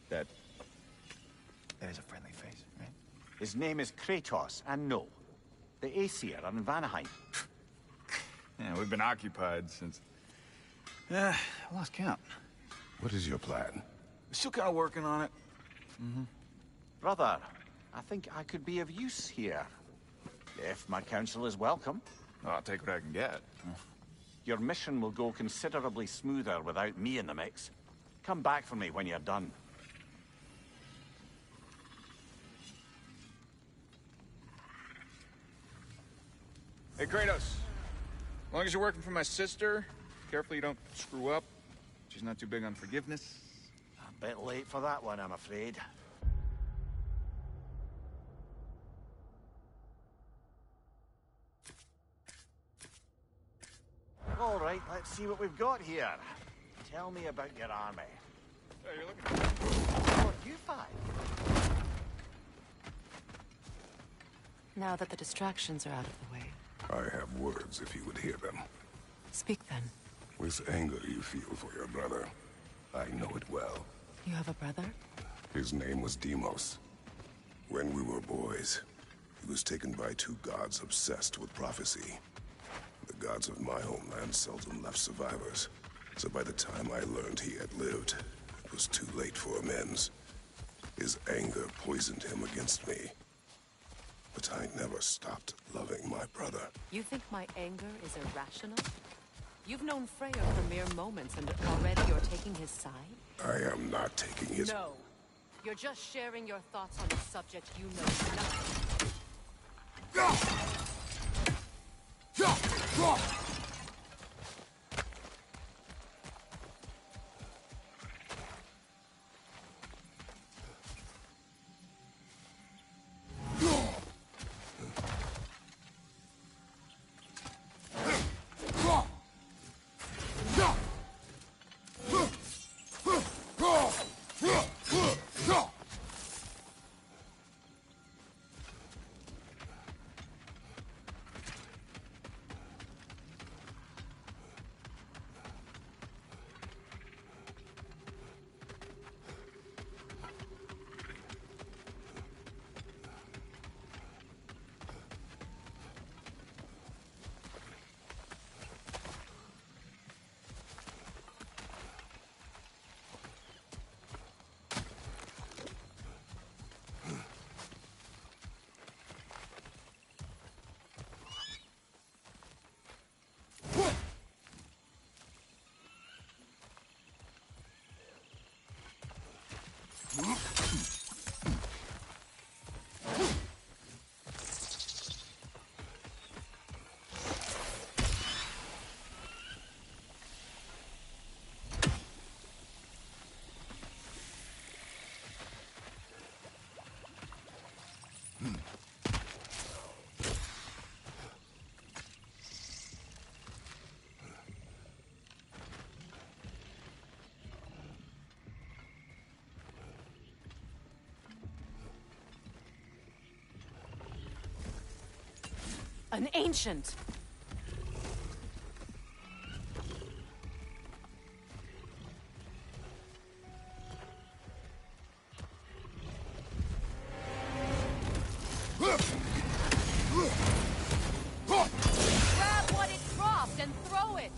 That is a friendly face, right? His name is Kratos, and no. The Aesir are in Vanaheim. Yeah, we've been occupied since... I lost count. What is your plan? Still kind of working on it. Brother, I think I could be of use here. If my counsel is welcome. Oh, I'll take what I can get. Your mission will go considerably smoother without me in the mix. Come back for me when you're done. Hey, Kratos. As long as you're working for my sister, careful you don't screw up. She's not too big on forgiveness. A bit late for that one, I'm afraid. All right, let's see what we've got here. Tell me about your army. Hey, you're looking at... Oh, you five. Now that the distractions are out of the way, I have words if you would hear them. speak then. With anger you feel for your brother. I know it well. You have a brother? His name was Deimos. When we were boys, he was taken by two gods obsessed with prophecy. The gods of my homeland seldom left survivors, so by the time I learned he had lived, it was too late for amends. His anger poisoned him against me. But I never stopped loving my brother. You think my anger is irrational? You've known Freya for mere moments, and already you're taking his side? I am not taking his... No. You're just sharing your thoughts on a subject you know nothing. An ancient! Grab what it dropped and throw it!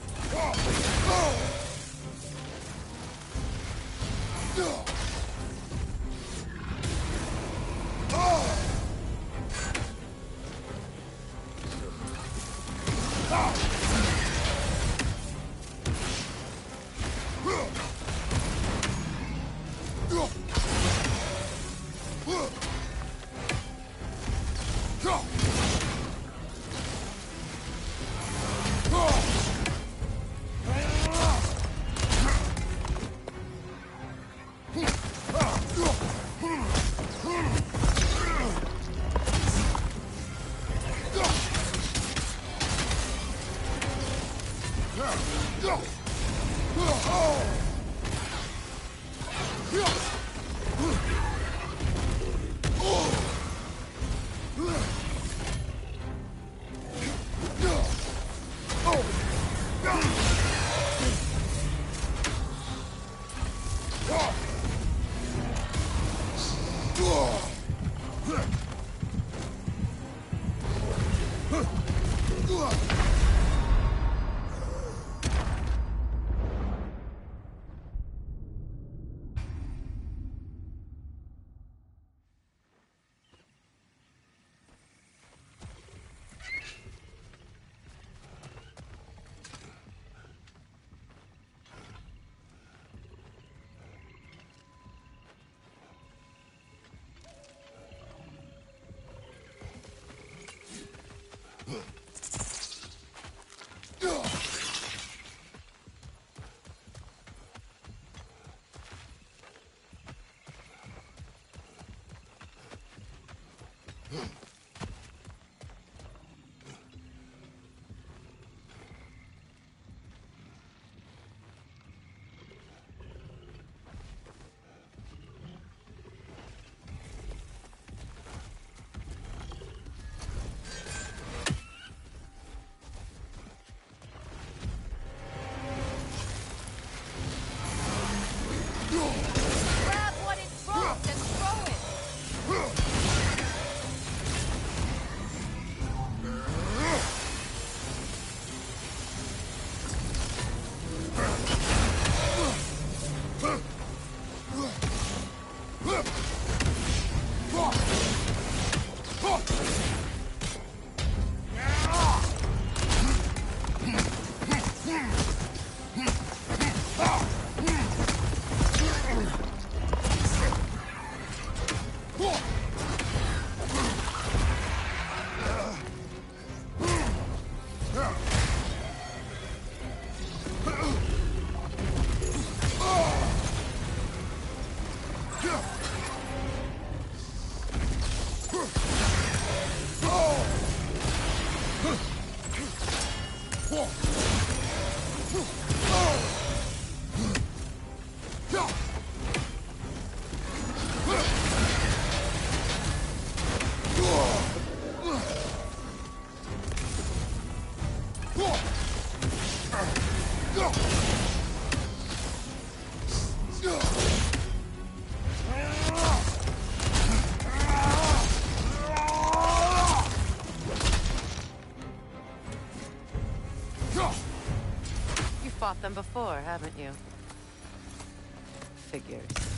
Grab what it dropped and throw it! You've fought them before, haven't you? Figures.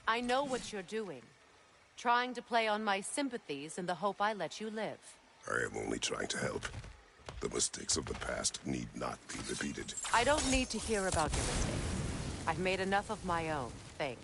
I know what you're doing. Trying to play on my sympathies in the hope I let you live. I am only trying to help. The mistakes of the past need not be repeated. I don't need to hear about your mistakes. I've made enough of my own, thanks.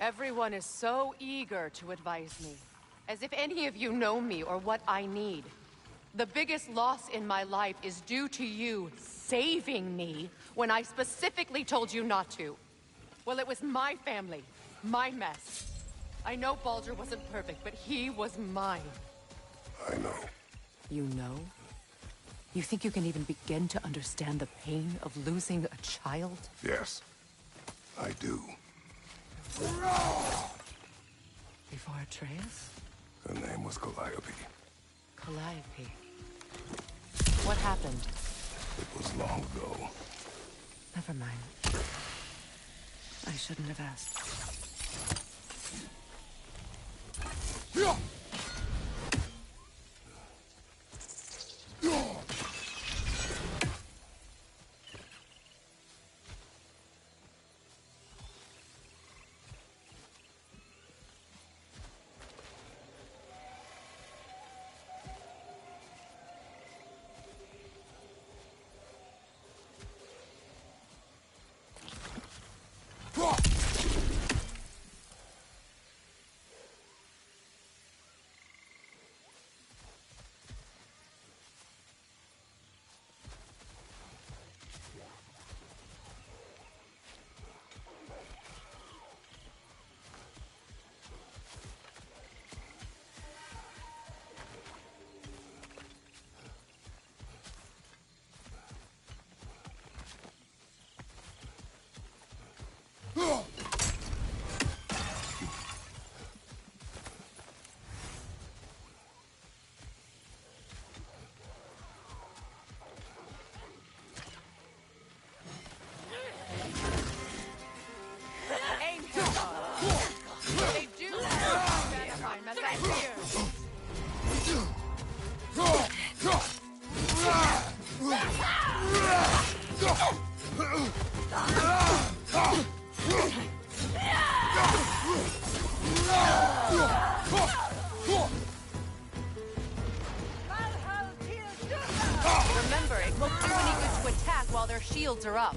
Everyone is so eager to advise me, as if any of you know me or what I need. The biggest loss in my life is due to you saving me when I specifically told you not to. Well, it was my family, my mess. I know Baldur wasn't perfect, but he was mine. I know. You know? You think you can even begin to understand the pain of losing a child? Yes, I do. Before Atreus? Her name was Calliope. Calliope. What happened? It was long ago. Never mind. I shouldn't have asked. Remember, it won't do any good to attack while their shields are up.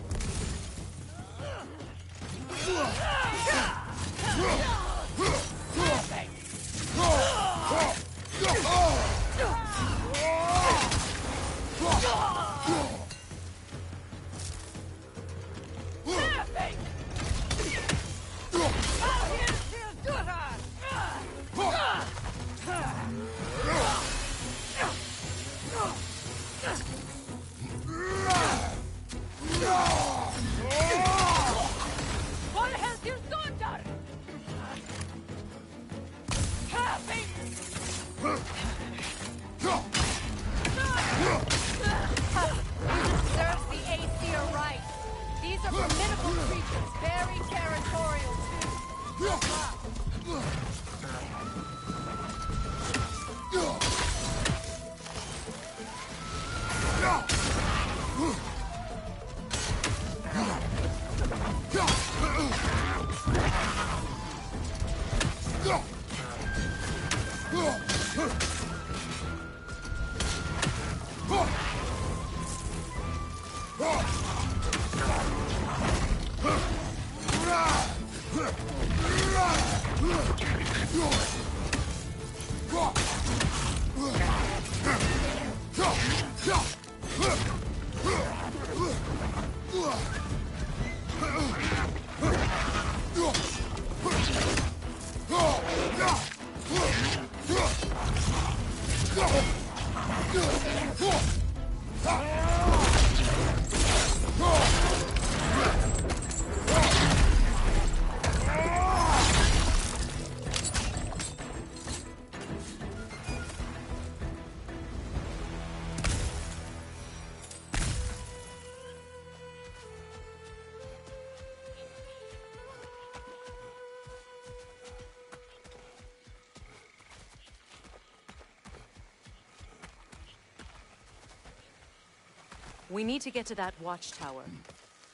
We need to get to that watchtower.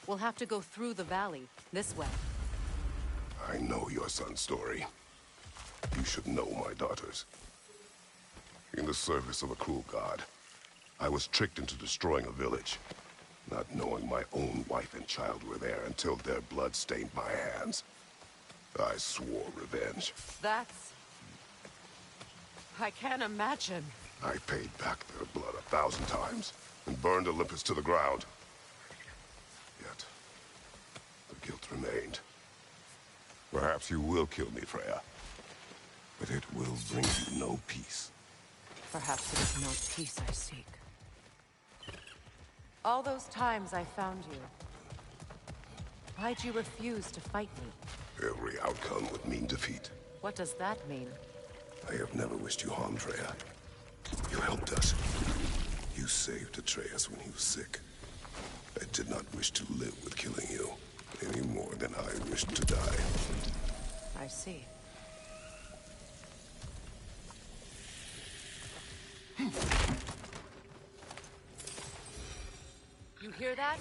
We'll have to go through the valley, this way. I know your son's story. You should know my daughter's. In the service of a cruel god, I was tricked into destroying a village, not knowing my own wife and child were there until their blood stained my hands. I swore revenge. That's... I can't imagine. I paid back their blood 1,000 times and burned Olympus to the ground. Yet, the guilt remained. Perhaps you will kill me, Freya, but it will bring you no peace. Perhaps it is not peace I seek. All those times I found you, why'd you refuse to fight me? Every outcome would mean defeat. What does that mean? I have never wished you harm, Freya. You helped us. You saved Atreus when he was sick. I did not wish to live with killing you, any more than I wished to die. I see. You hear that?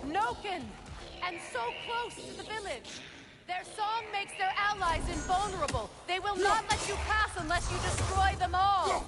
Noken! And so close to the village! Their song makes their allies invulnerable! They will not let you pass unless you destroy them all!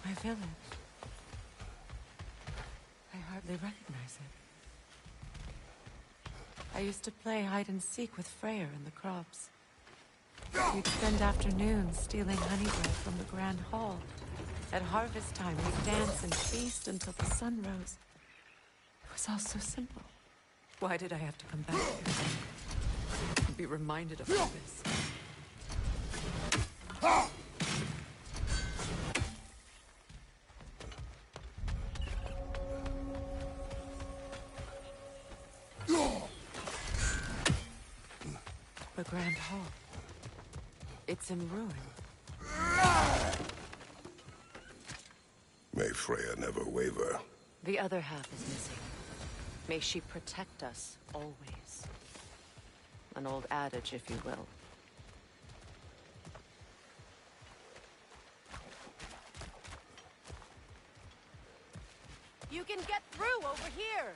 My village. I hardly recognize it. I used to play hide and seek with Freyr in the crops. We'd spend afternoons stealing honey bread from the Grand Hall. At harvest time, we'd dance and feast until the sun rose. It was all so simple. Why did I have to come back here? And be reminded of all this? The Grand Hall. It's in ruin. May Freya never waver. The other half is missing. May she protect us always. An old adage, if you will. You can get through over here!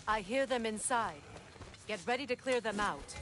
I hear them inside. Get ready to clear them out.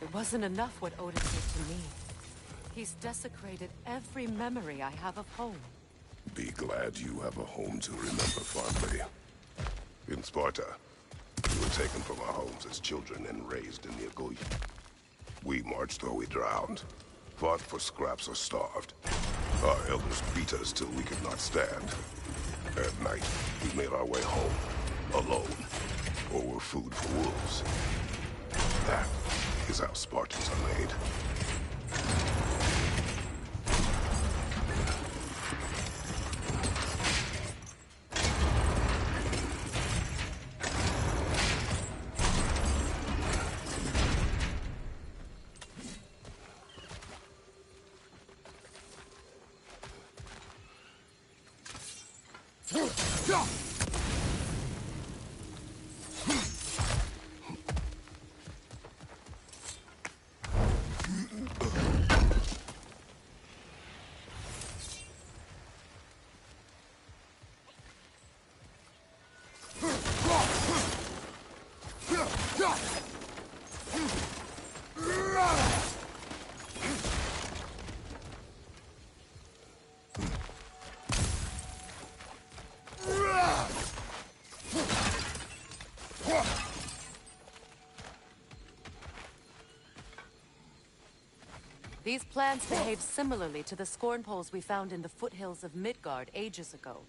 It wasn't enough what Odin did to me. He's desecrated every memory I have of home. Be glad you have a home to remember fondly. In Sparta, we were taken from our homes as children and raised in the Agoge. We marched or we drowned, fought for scraps or starved. Our elders beat us till we could not stand. At night, we made our way home, alone, or were food for wolves. That is how Spartans are made. These plants behave similarly to the scorn poles we found in the foothills of Midgard ages ago.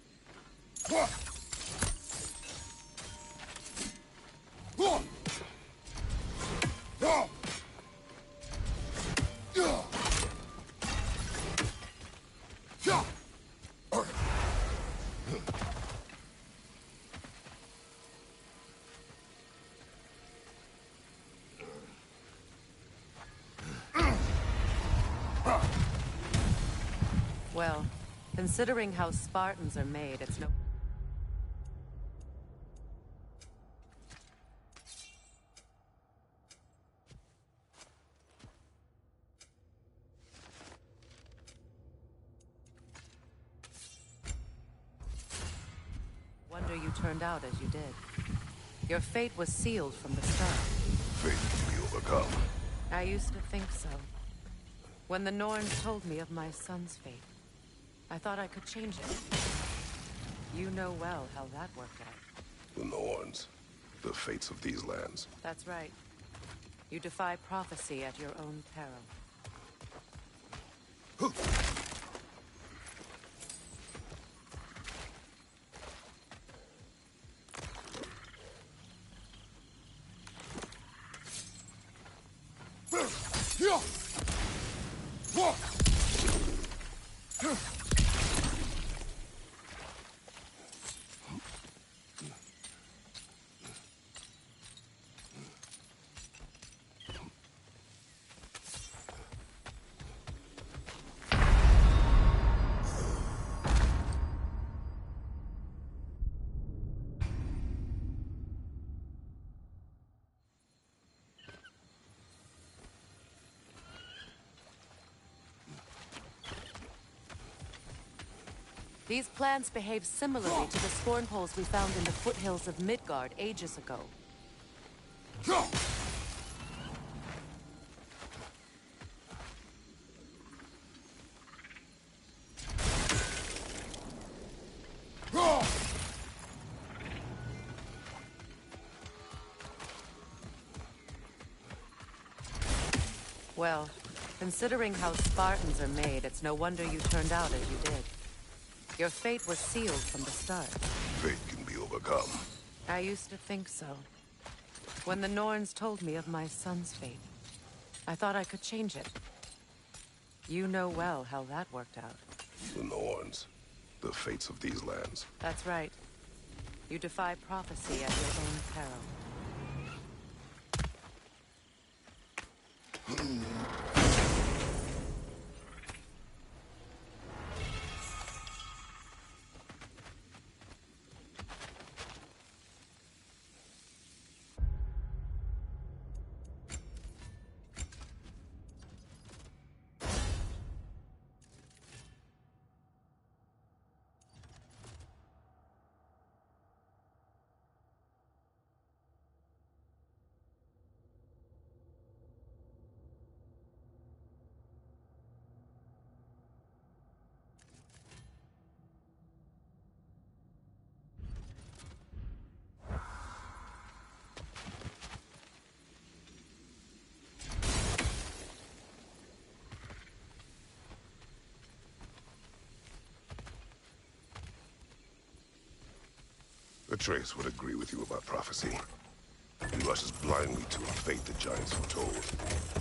Well, considering how Spartans are made, it's no... Wonder you turned out as you did. Your fate was sealed from the start. Fate can be overcome. I used to think so. When the Norns told me of my son's fate, I thought I could change it. You know well how that worked out. The Norns. The fates of these lands. That's right. You defy prophecy at your own peril. These plants behave similarly to the scorn poles we found in the foothills of Midgard ages ago. Well, considering how Spartans are made, it's no wonder you turned out as you did. Your fate was sealed from the start. Fate can be overcome. I used to think so. When the Norns told me of my son's fate, I thought I could change it. You know well how that worked out. The Norns. The fates of these lands. That's right. You defy prophecy at your own peril. Atreus would agree with you about prophecy. He rushes blindly to a fate the Giants foretold.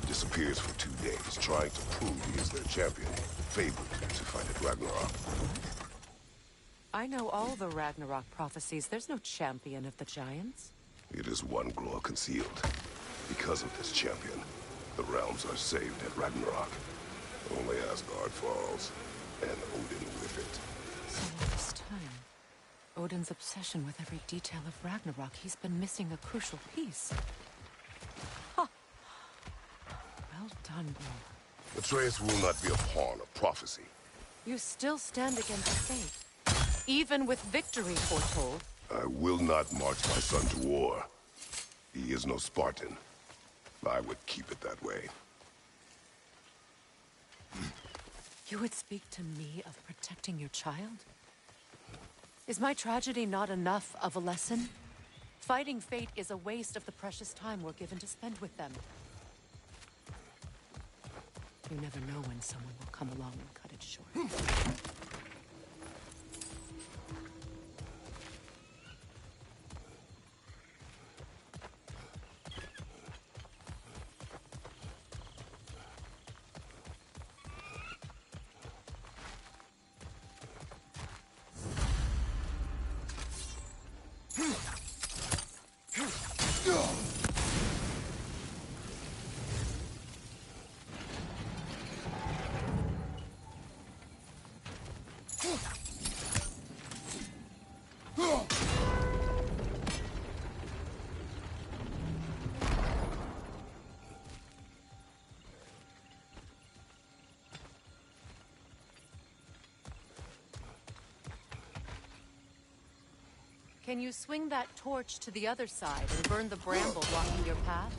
Disappears for 2 days, trying to prove he is their champion, favored to fight at Ragnarok. I know all the Ragnarok prophecies. There's no champion of the Giants. It is one glow concealed. Because of this champion, the realms are saved at Ragnarok. Only Asgard falls, and Odin with it. So all this time, Odin's obsession with every detail of Ragnarok, he's been missing a crucial piece. Huh. Well done, Bro. Atreus will not be a pawn of prophecy. You still stand against fate, even with victory foretold. I will not march my son to war. He is no Spartan. I would keep it that way. You would speak to me of protecting your child? Is my tragedy not enough of a lesson? Fighting fate is a waste of the precious time we're given to spend with them. You never know when someone will come along and cut it short. Can you swing that torch to the other side and burn the bramble blocking your path?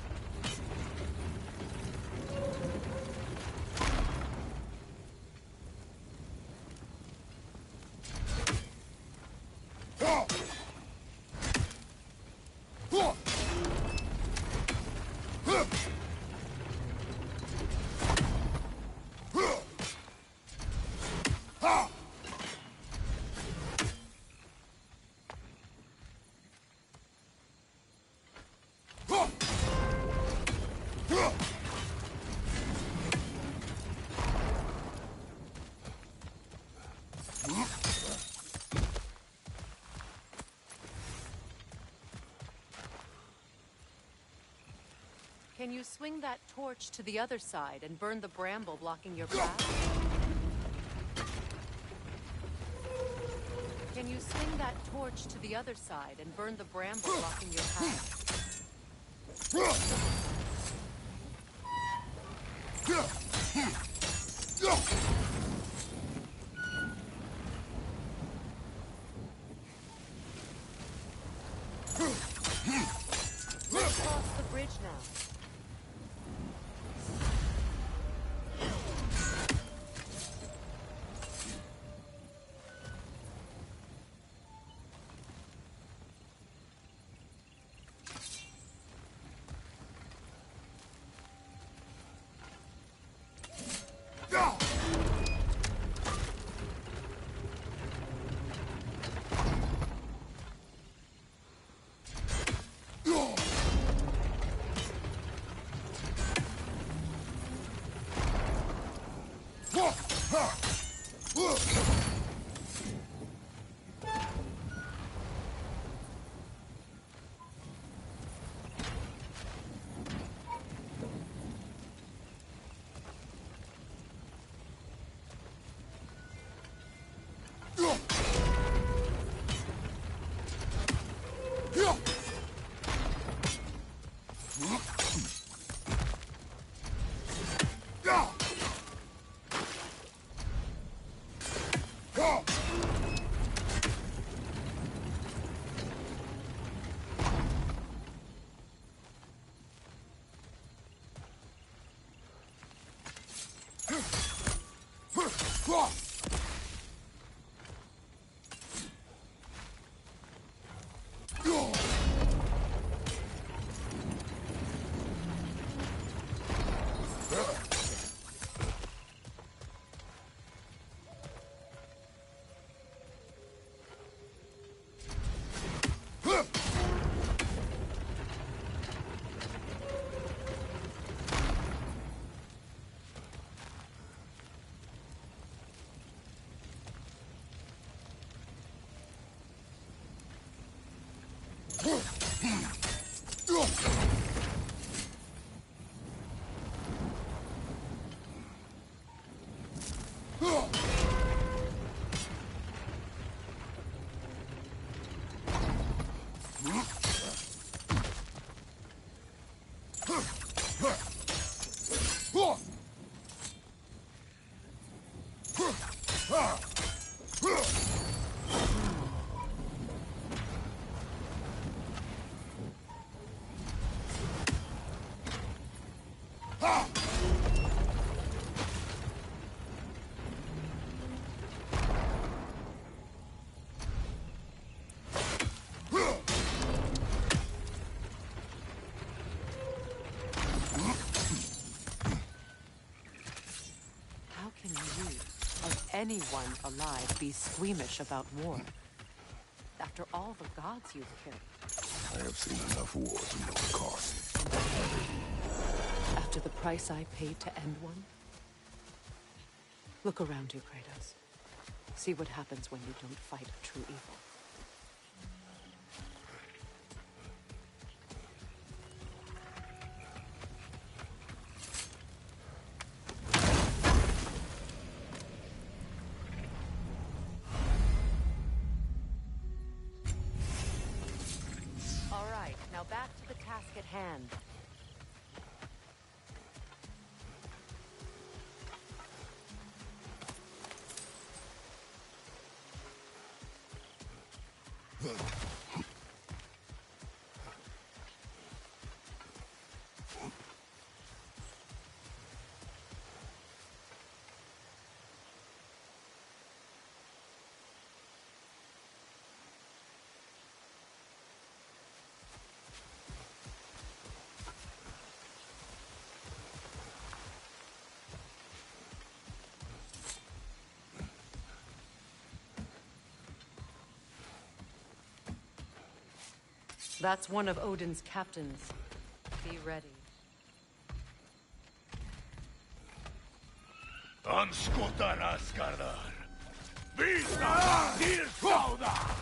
Can you swing that torch to the other side and burn the bramble blocking your path? Can you swing that torch to the other side and burn the bramble blocking your path? Let's cross the bridge now. Anyone alive be squeamish about war? After all the gods you've killed. I have seen enough wars to know the cost. After the price I paid to end one? Look around you, Kratos. See what happens when you don't fight a true evil. Now back to the task at hand. That's one of Odin's captains. Be ready. Anskutar Asgardar. Vista dir sauda.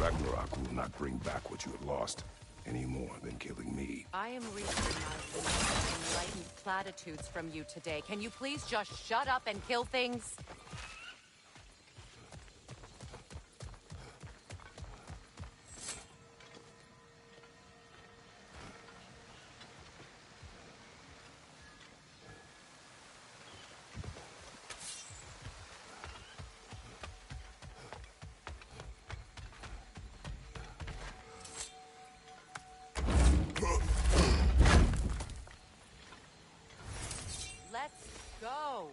Ragnarok will not bring back what you have lost, any more than killing me. I am reading my enlightened platitudes from you today. Can you please just shut up and kill things? Let's go!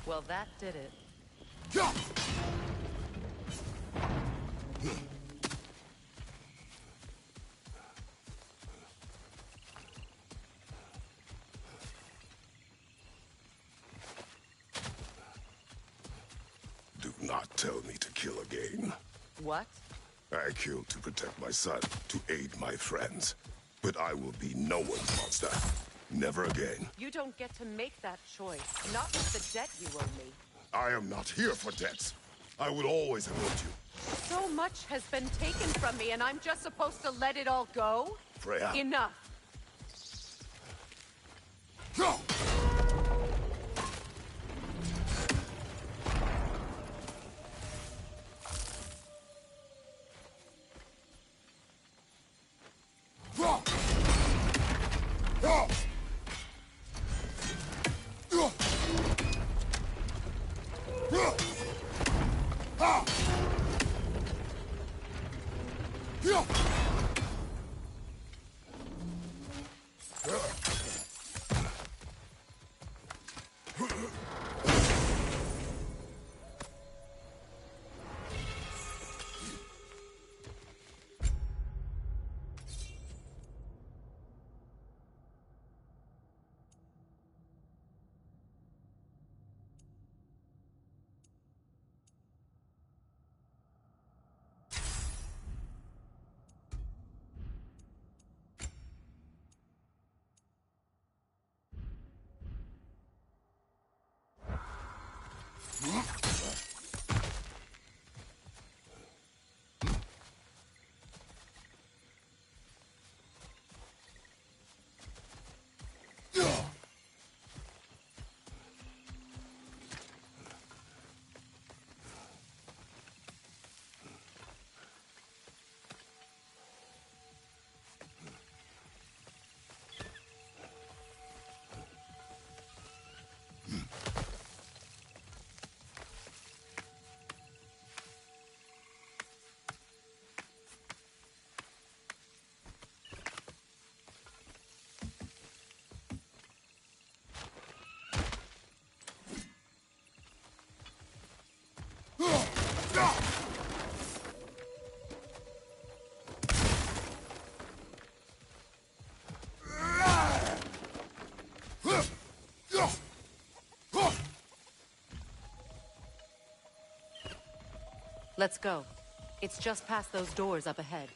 Well, that did it. Do not tell me to kill again. What? I killed to protect my son, to aid my friends. But I will be no one's monster. Never again. You don't get to make that choice. Not with the debt you owe me. I am not here for debts. I would always have owed you. So much has been taken from me, and I'm just supposed to let it all go? Freya. Enough. Go! Let's go. It's just past those doors up ahead.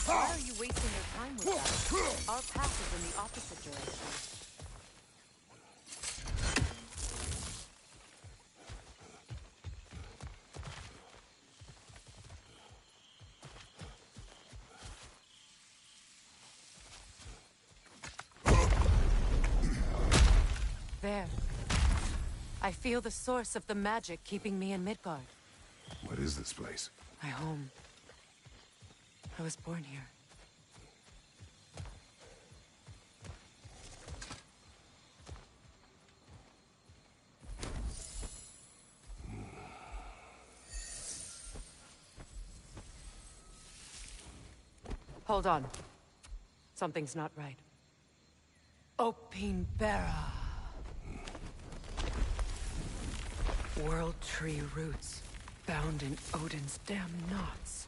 Why are you wasting your time with that? Our path is the opposite direction. There. I feel the source of the magic keeping me in Midgard. What is this place? My home. I was born here. Hold on. Something's not right. Opinbera. World Tree roots, bound in Odin's damn knots.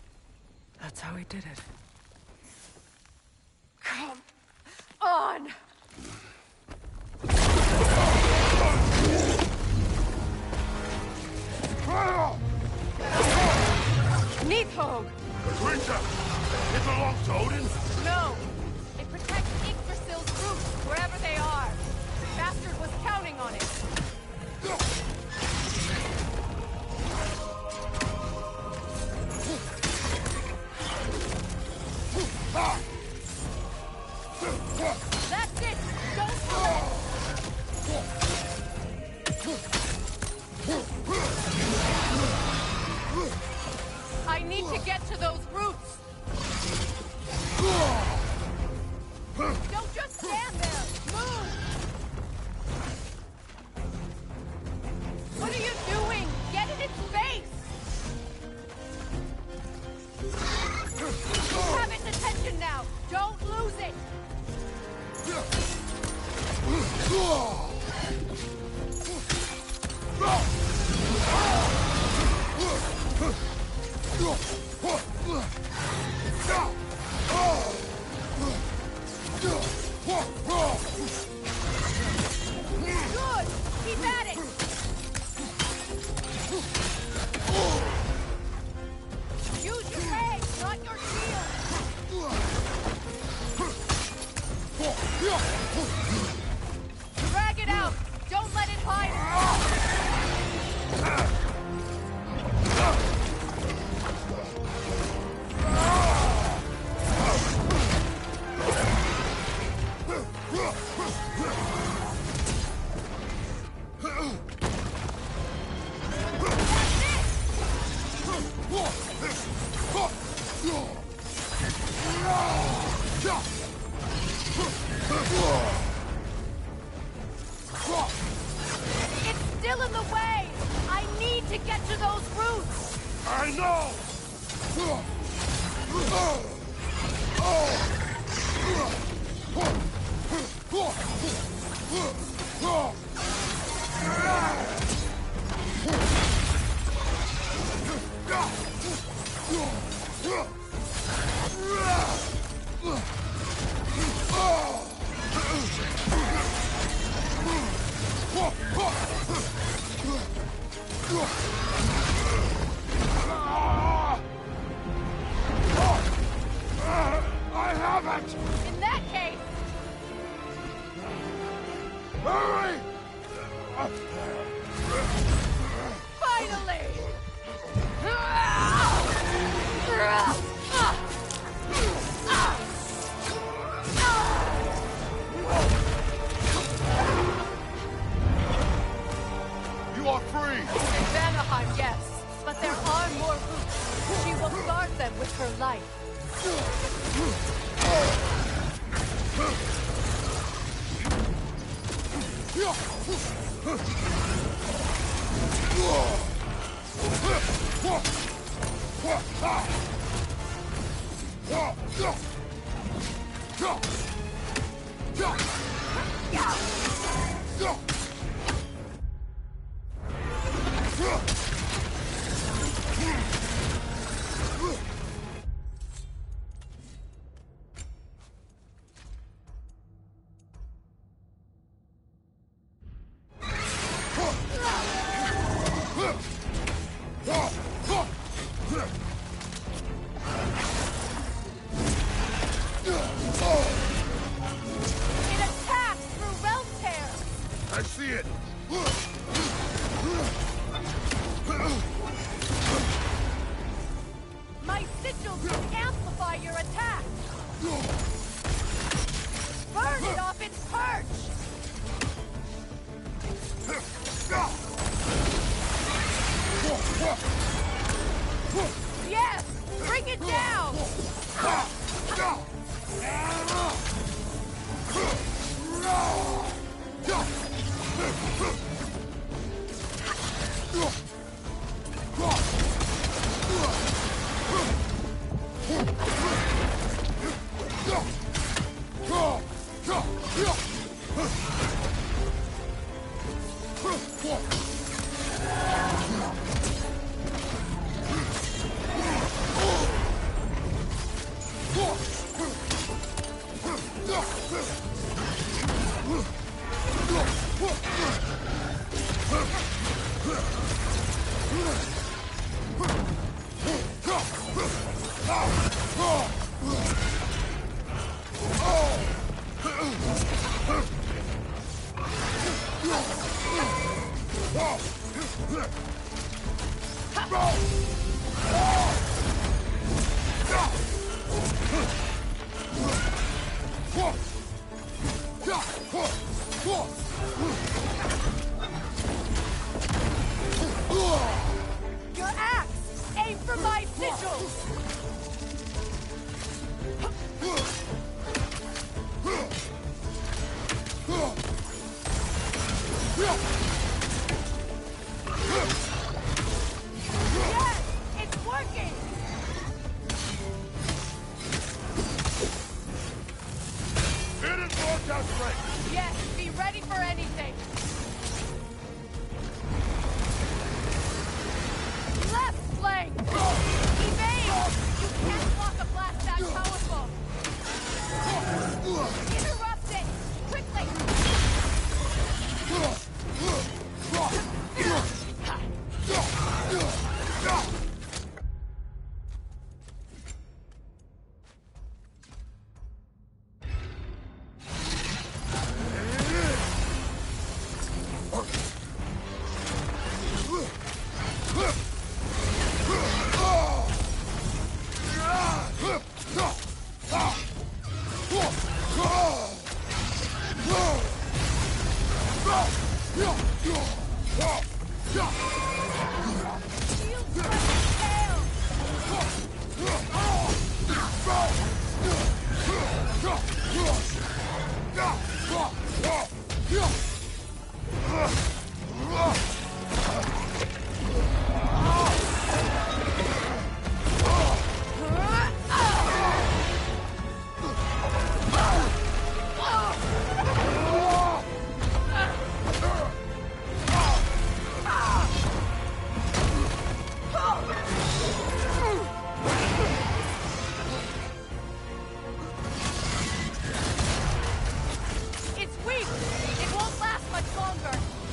That's how he did it. Come on! Nidhogg! Grinta! It belongs to Odin? No! It protects Yggdrasil's roots, wherever they are. The bastard was counting on it. That's it! Don't I need to get to those roots! Don't just stand there! Move! What are you doing? Get in its face! You have its attention now! Don't lose it! Good! Keep at it! Use your legs, not your shield! Drag it out! Don't let it hide! It's still in the way! I need to get to those roots! I know! I haven't! In that case... Hurry! Finally! You are free! In Vanaheim, yes. But there are more roots. She will guard them with her life. Ugh! see it! My sigils will amplify your attack! Burn it off its perch! Yes! Bring it down! Your axe! Aim for my sigils! Yes! It's working! It is more just right! Yes, be ready for anything! Left flank! Evade! You can't block a blast that powerful! Interrupt it! Quickly!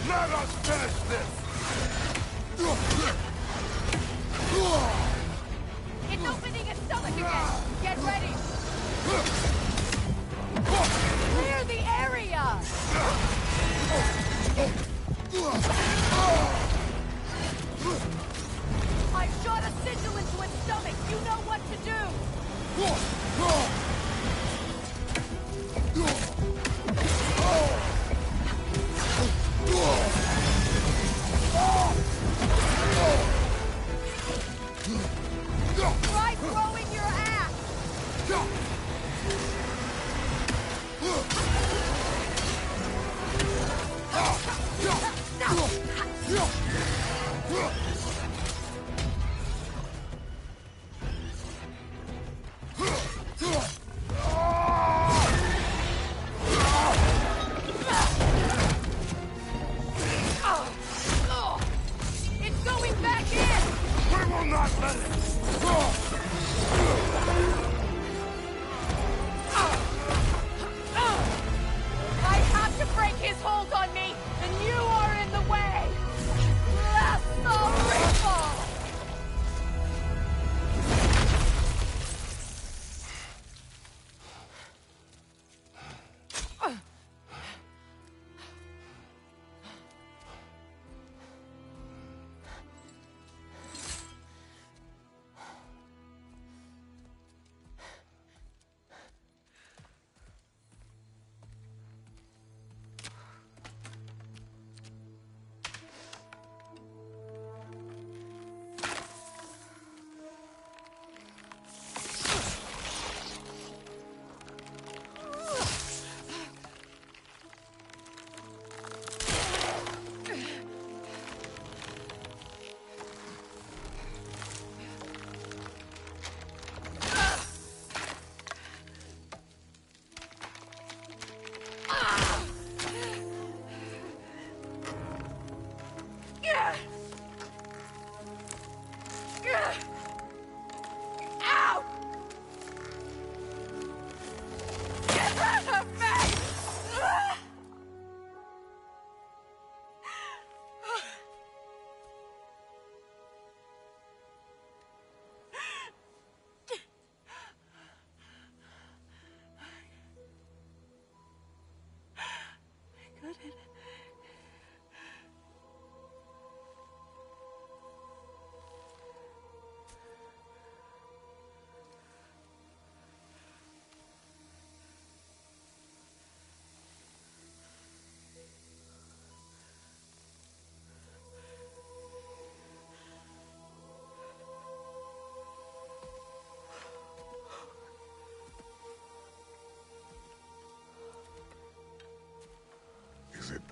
Let us finish this! It's opening its stomach again! Get ready! Clear the area! I shot a sigil into its stomach! You know what to do! Try throwing your axe! It's going back in! We will not let it!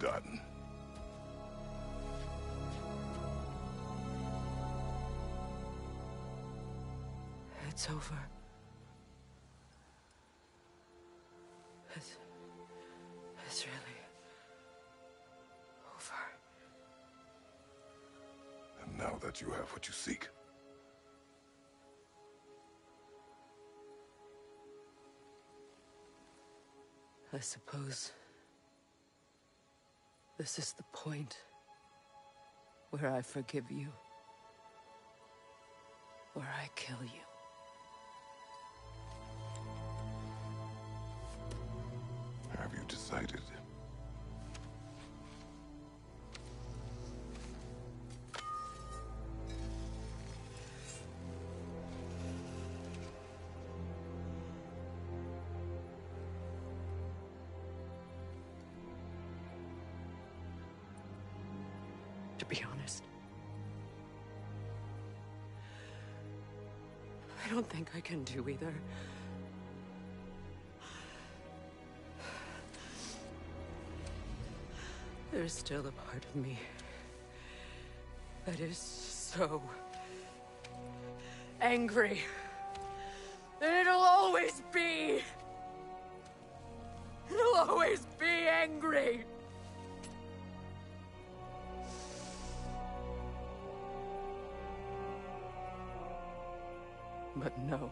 done. It's over. It's really over. And now that you have what you seek, I suppose this is the point where I forgive you, or I kill you. have you decided? To be honest, I don't think I can do either. There's still a part of me that is so angry. And it'll always be. It'll always be angry. But no.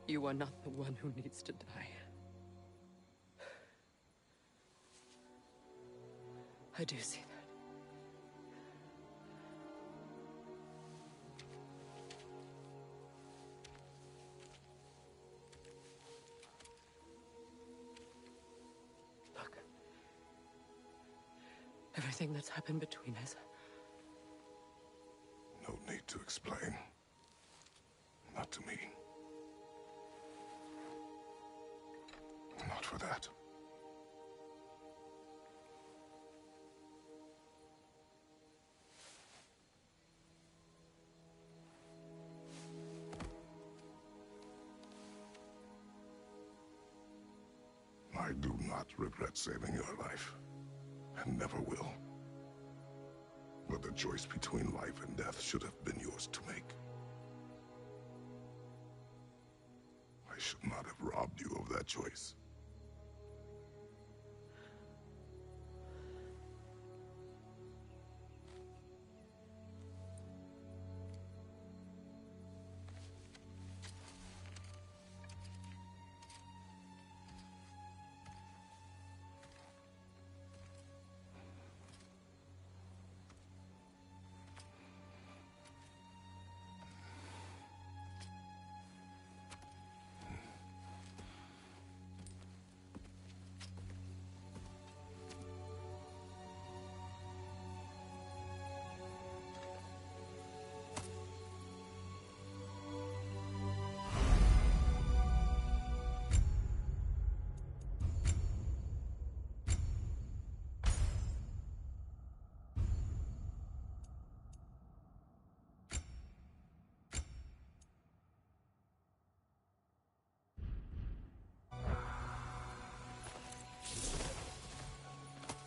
You are not the one who needs to die. I do see that. Look. Everything that's happened between us. No need to explain. Not to me. Not for that. I do not regret saving your life, and never will. But the choice between life and death should have been yours to make. I should not have robbed you of that choice.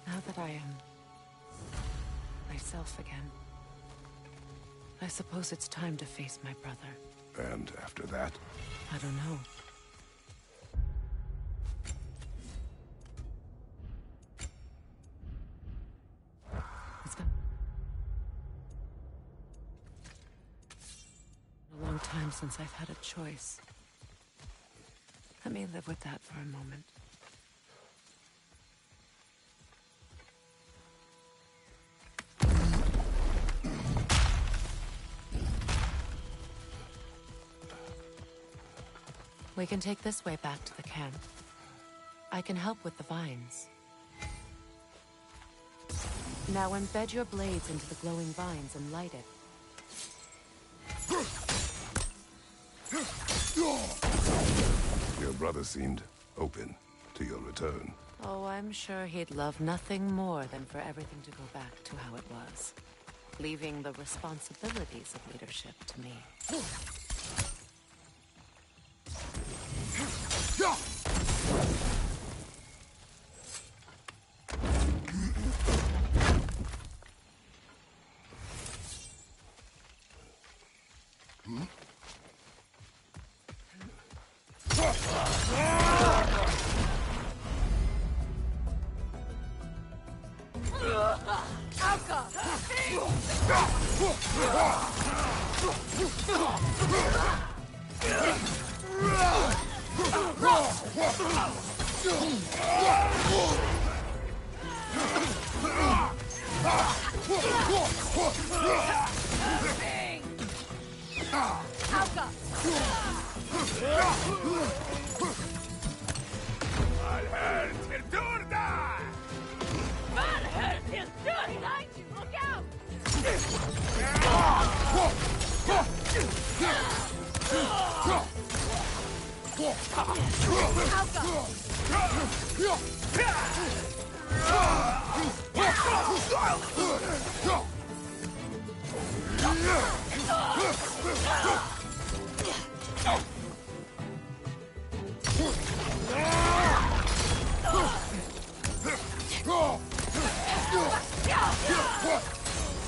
Now that I am myself again, I suppose it's time to face my brother. And after that? I don't know. It's been a long time since I've had a choice. Let me live with that for a moment. We can take this way back to the camp. I can help with the vines. Now embed your blades into the glowing vines and light it. Your brother seemed open to your return. Oh, I'm sure he'd love nothing more than for everything to go back to how it was, leaving the responsibilities of leadership to me.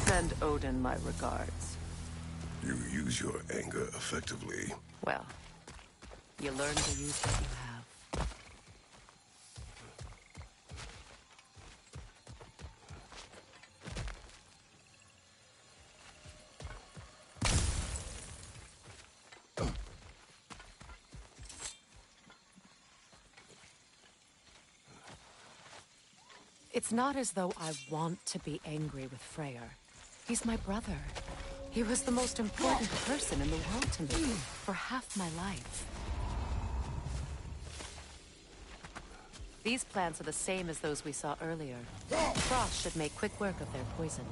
Send Odin my regards. You use your anger effectively. Well, you learn to use what you have. It's not as though I want to be angry with Freyr. He's my brother. He was the most important person in the world to me for half my life. These plants are the same as those we saw earlier. Frost should make quick work of their poison.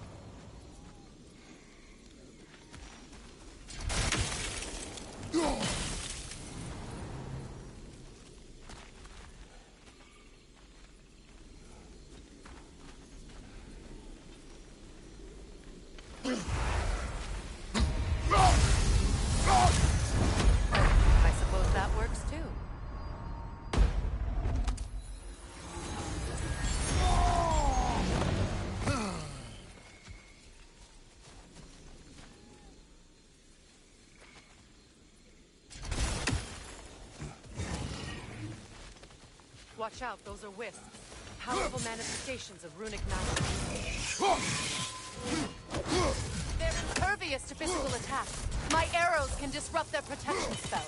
I suppose that works too. Watch out, those are wisps. Powerful manifestations of runic magic. They're impervious to physical attack. My arrows can disrupt their protection spell.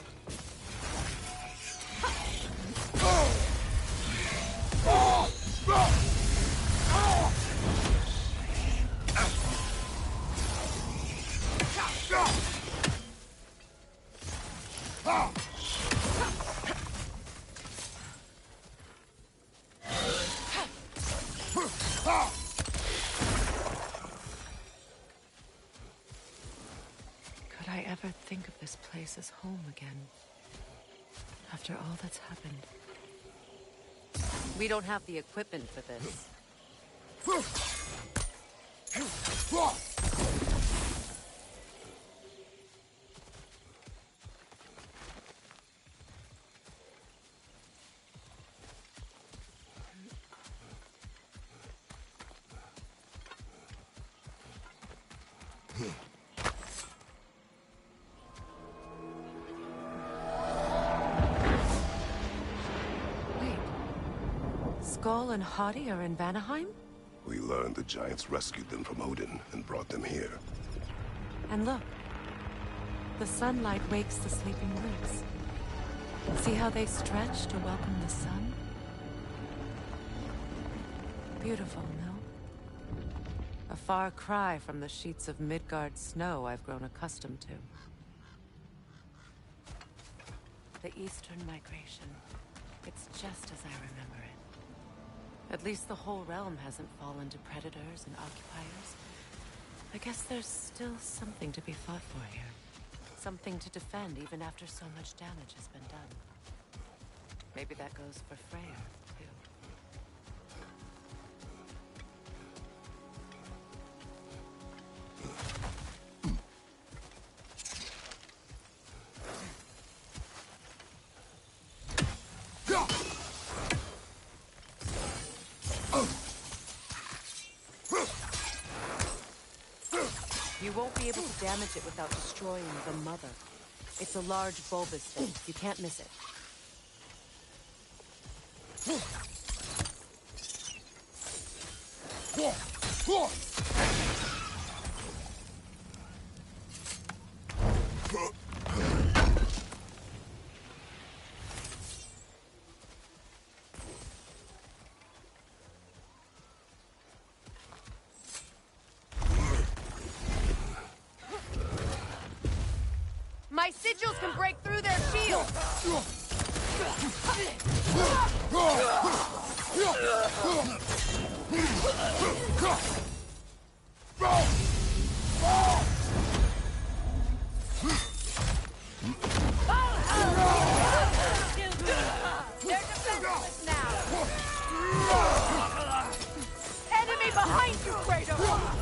Could I ever think of this place as home again? After all that's happened. We don't have the equipment for this. Skoll and Hati are in Vanaheim? We learned the giants rescued them from Odin and brought them here. And look. The sunlight wakes the sleeping roots. See how they stretch to welcome the sun? Beautiful, no? A far cry from the sheets of Midgard snow I've grown accustomed to. The Eastern Migration. It's just as I remember it. At least the whole realm hasn't fallen to predators and occupiers. I guess there's still something to be fought for here. Something to defend even after so much damage has been done. Maybe that goes for Freyr, too. You won't be able to damage it without destroying the mother. It's a large bulbous thing. You can't miss it. My sigils can break through their shields! They're defenseless now! Enemy behind you, Kratos!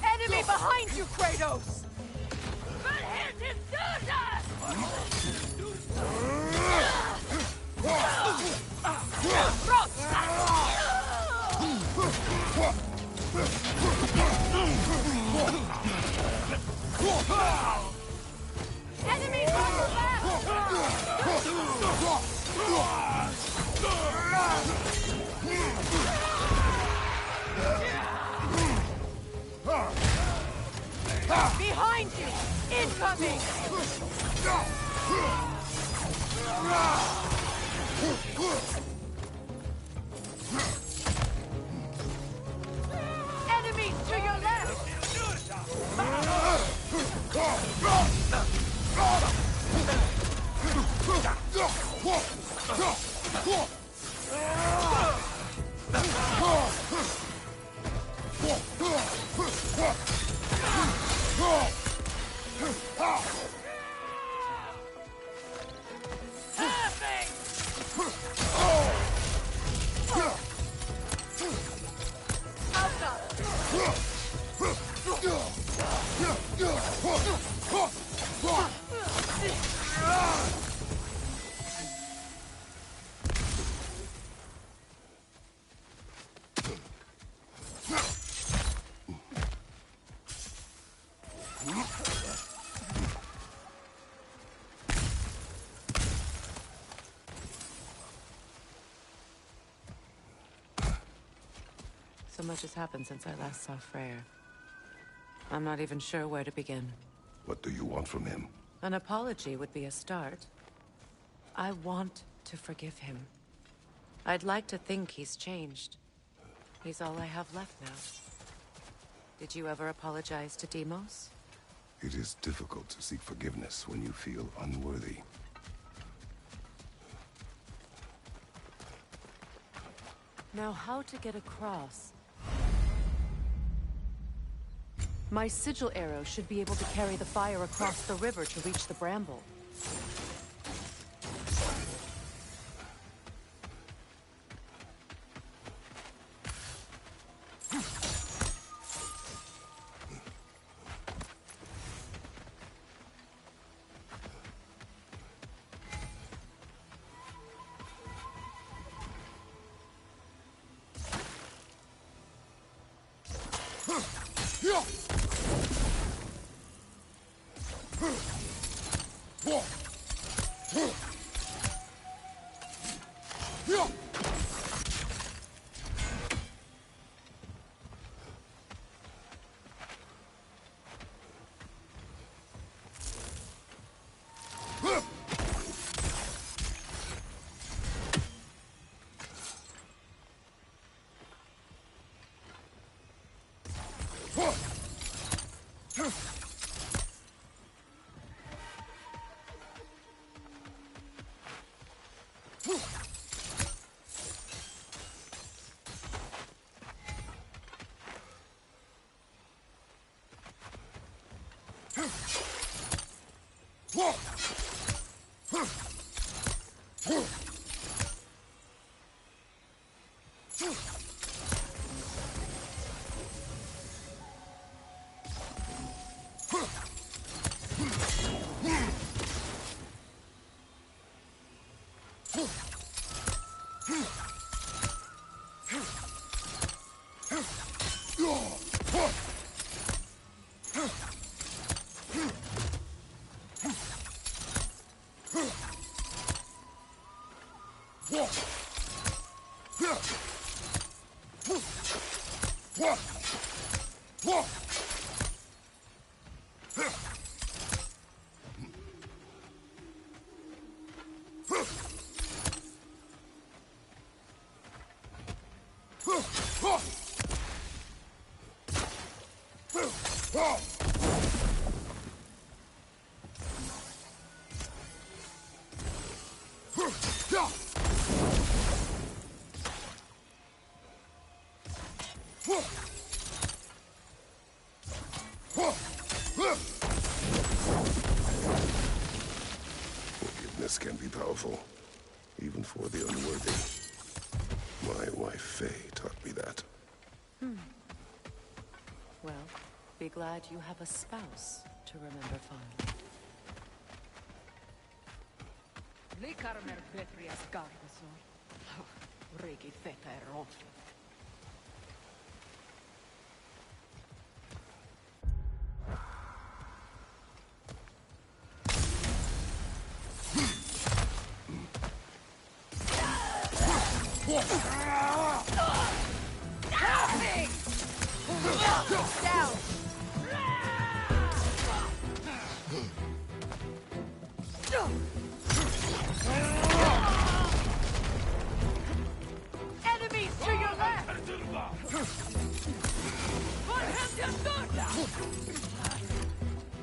Enemy behind you, Kratos! But hit his Enemy on the left! Behind you! Incoming! Enemies to your left! So much has happened since I last saw Freyr. I'm not even sure where to begin. What do you want from him? An apology would be a start. I want to forgive him. I'd like to think he's changed. He's all I have left now. Did you ever apologize to Deimos? It is difficult to seek forgiveness when you feel unworthy. Now, how to get across? My sigil arrow should be able to carry the fire across the river to reach the bramble. Forgiveness can be powerful, even for the unworthy. My wife, Faye, taught me that. Well, be glad you have a spouse to remember fondly. Likarmer Petrias Gargasor. Regi Feta Eronfi. Down! Enemies to your left!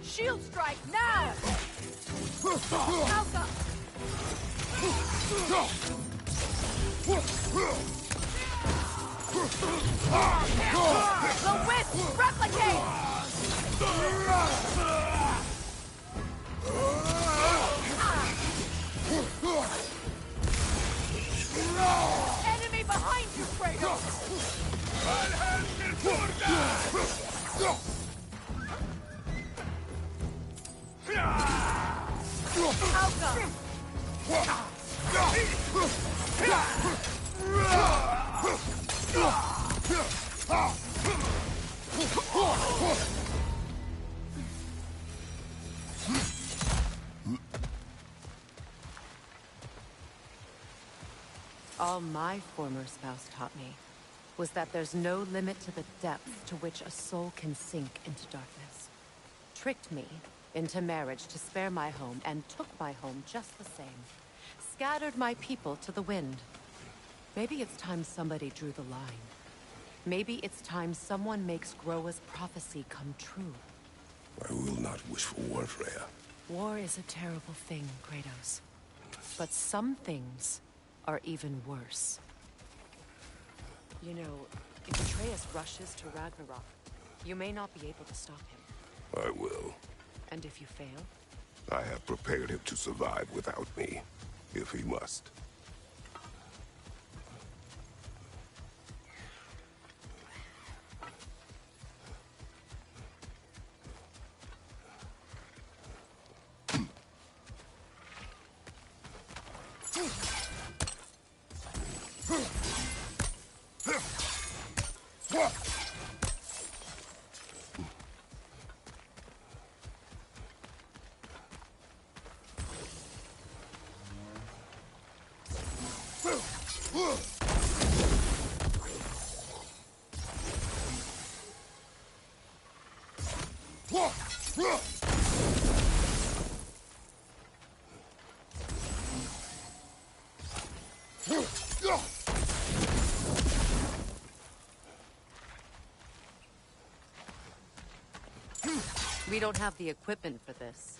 Shield strike now! Alpha! The wisp replicate! Enemy behind you, Kratos! All my former spouse taught me was that there's no limit to the depth to which a soul can sink into darkness. Tricked me into marriage to spare my home, and took my home just the same. Scattered my people to the wind. Maybe it's time somebody drew the line. Maybe it's time someone makes Groa's prophecy come true. I will not wish for war, Freya. War is a terrible thing, Kratos. But some things are even worse. You know, if Atreus rushes to Ragnarok, you may not be able to stop him. I will. And if you fail? I have prepared him to survive without me, if he must. We don't have the equipment for this.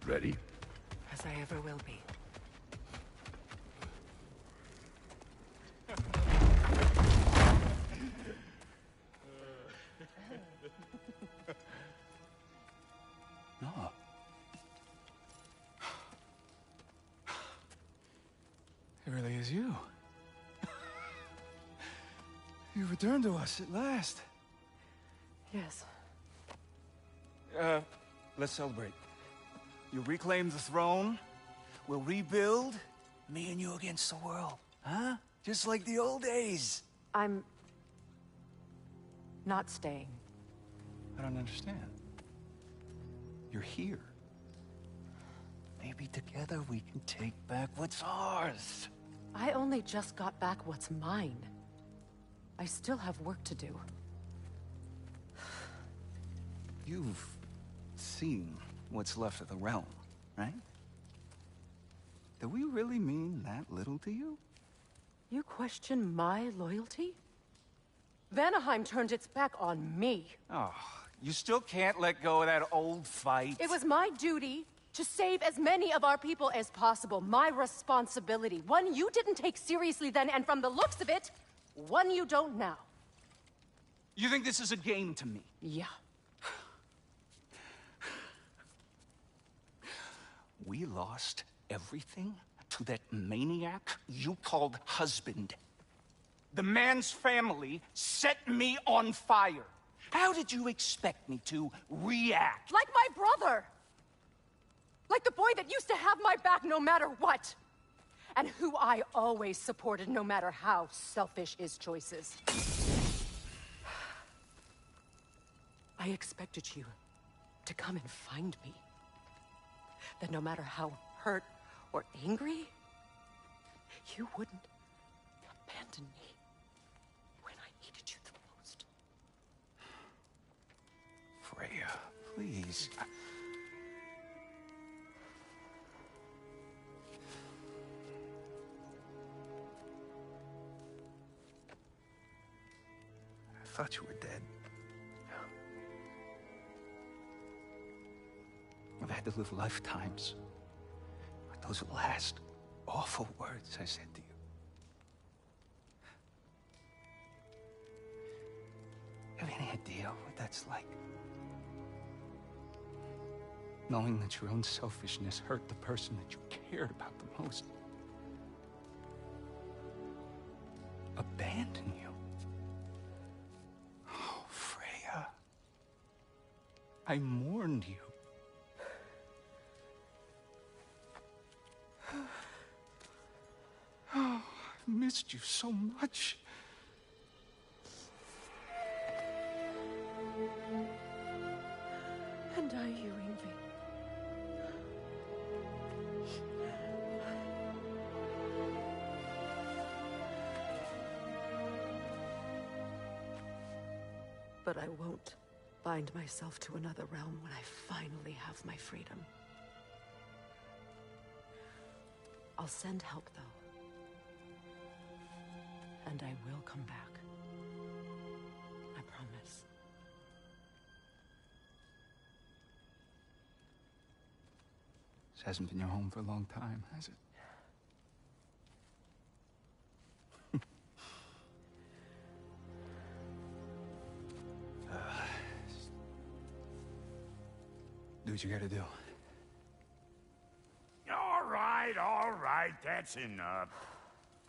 Ready? As I ever will be. No. is you. You returned to us at last. Yes. Let's celebrate. You reclaim the throne. We'll rebuild. Me and you against the world. Huh? Just like the old days. I'm... not staying. I don't understand. You're here. Maybe together we can take back what's ours. I only just got back what's mine. I still have work to do. You've seen what's left of the realm, right? Do we really mean that little to you? You question my loyalty? Vanaheim turned its back on me. Oh, you still can't let go of that old fight? It was my duty to save as many of our people as possible. My responsibility. One you didn't take seriously then, and from the looks of it, one you don't now. You think this is a game to me? Yeah. We lost everything to that maniac you called husband. The man's family set me on fire. How did you expect me to react? Like my brother! Like the boy that used to have my back no matter what! And who I always supported no matter how selfish his choices. I expected you to come and find me. That no matter how hurt or angry, you wouldn't abandon me when I needed you the most. Freya, please. I thought you were dead. I've had to live lifetimes with those last awful words I said to you. Have any idea what that's like? Knowing that your own selfishness hurt the person that you cared about the most. Abandon you. Oh, Freya. I mourned you. Oh, I missed you so much. And I, you, Ingvi. But I won't bind myself to another realm when I finally have my freedom. I'll send help, though. And I will come back. I promise. This hasn't been your home for a long time, has it? Do what you gotta do. All right, that's enough.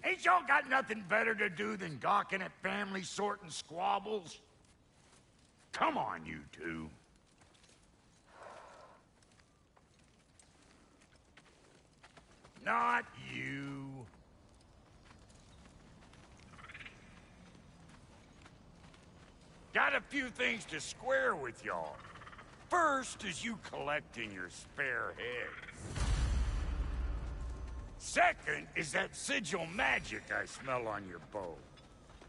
Ain't y'all got nothing better to do than gawking at family sorting squabbles? Come on, you two. Not you. Got a few things to square with y'all. First is you collecting your spare heads. Second is that sigil magic I smell on your bow.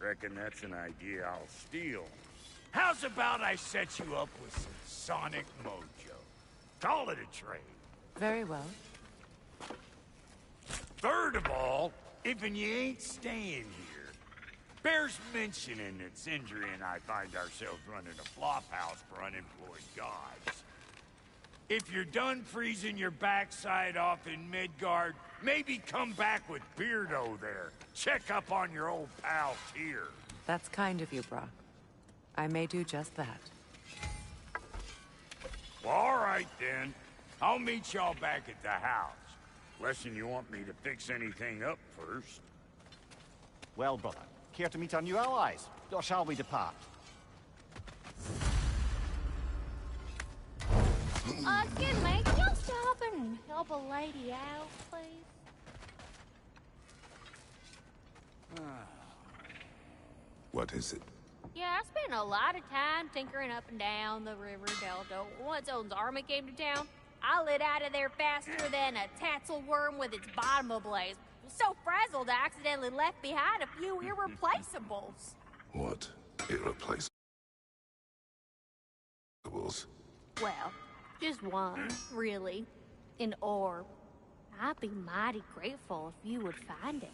Reckon that's an idea I'll steal. How's about I set you up with some sonic mojo? Call it a trade. Very well. Third of all, if you ain't staying here, bears mentioning that Sindri and I find ourselves running a flop house for unemployed gods. If you're done freezing your backside off in Midgard, maybe come back with Beardo there. Check up on your old pal Tyr. That's kind of you, Brock. I may do just that. Well, all right then. I'll meet y'all back at the house. Unless you want me to fix anything up first. Well, brother, care to meet our new allies? Or shall we depart? Excuse me, can you stop and help a lady out, please? What is it? Yeah, I spent a lot of time tinkering up and down the river delta. Once Odin's army came to town, I lit out of there faster than a tassel worm with its bottom ablaze. So frazzled, I accidentally left behind a few irreplaceables. What? Irreplaceables? Well, just one, really. An orb. I'd be mighty grateful if you would find it.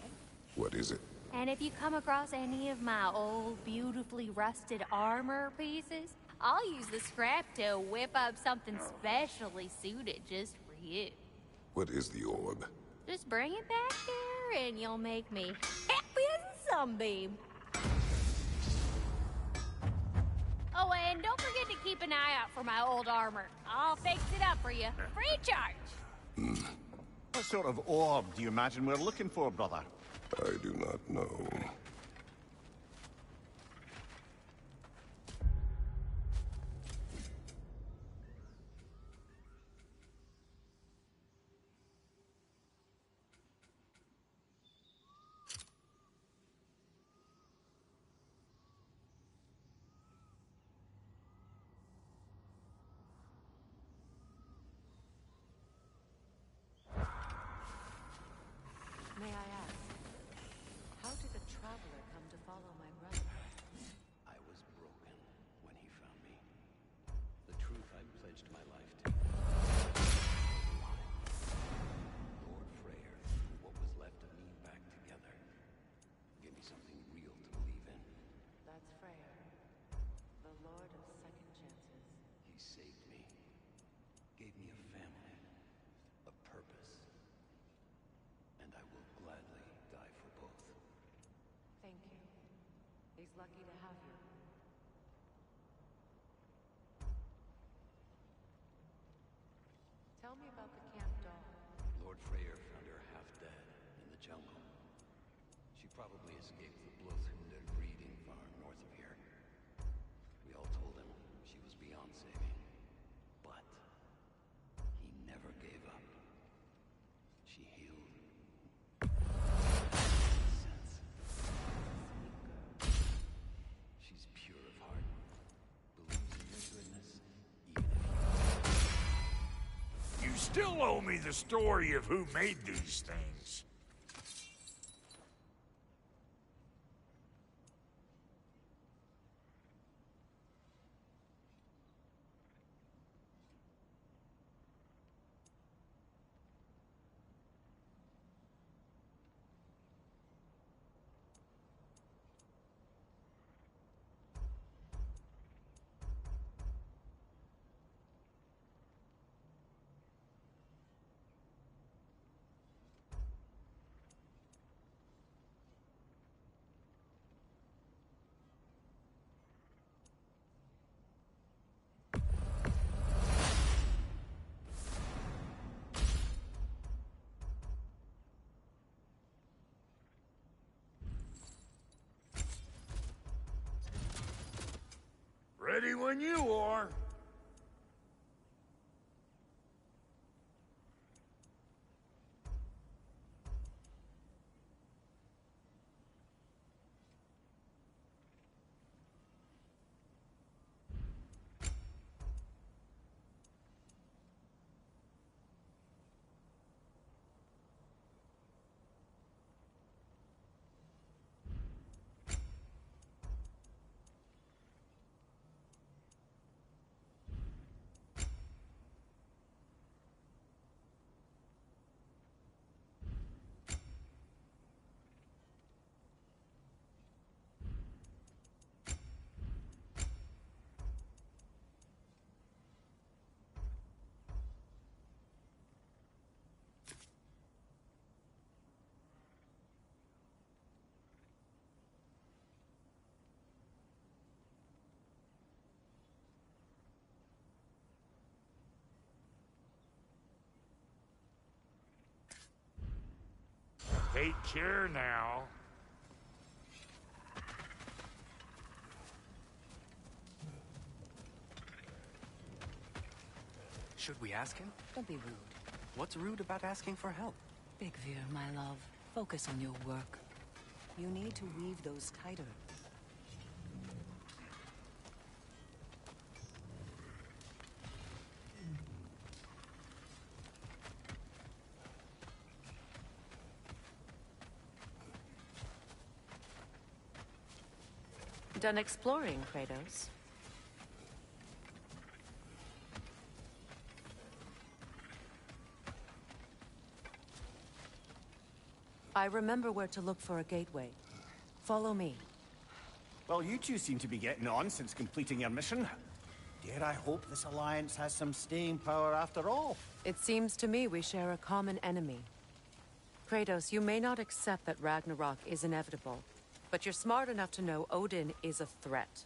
What is it? And if you come across any of my old, beautifully rusted armor pieces, I'll use the scrap to whip up something specially suited just for you. What is the orb? Just bring it back here and you'll make me happy as a sunbeam. Oh, and don't forget to keep an eye out for my old armor. I'll fix it up for you, free of charge. What sort of orb do you imagine we're looking for, brother? I do not know. May I ask, how did a traveler come to follow my brother? I was broken when he found me. The truth I pledged my life to. Lord Freyr threw what was left of me back together. Gave me something real to believe in. That's Freyr, the Lord of Second Chances. He saved me. Gave me a family. A purpose. And I will gladly die for both. Thank you. He's lucky to have you. Tell me about the camp dog. Lord Freyr found her half dead in the jungle. She probably escaped the Blothunde breeding farm north of here. We all told him she was beyond saving. But he never gave up. She healed. Sense. She's pure of heart. Believes in your goodness, even if You still owe me the story of who made these things. Ready when you are. Take care now. Should we ask him? Don't be rude. What's rude about asking for help? Big Veer, my love, focus on your work. You need to weave those tighter. Done exploring, Kratos? I remember where to look for a gateway. Follow me. Well, you two seem to be getting on since completing your mission. Dare I hope this alliance has some staying power after all? It seems to me we share a common enemy. Kratos, you may not accept that Ragnarok is inevitable, but you're smart enough to know Odin is a threat.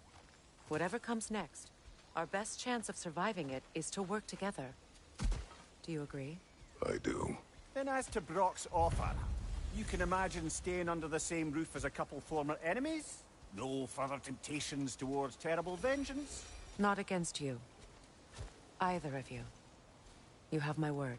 Whatever comes next, our best chance of surviving it is to work together. Do you agree? I do. Then as to Brock's offer, you can imagine staying under the same roof as a couple former enemies? No further temptations towards terrible vengeance? Not against you. Either of you. You have my word.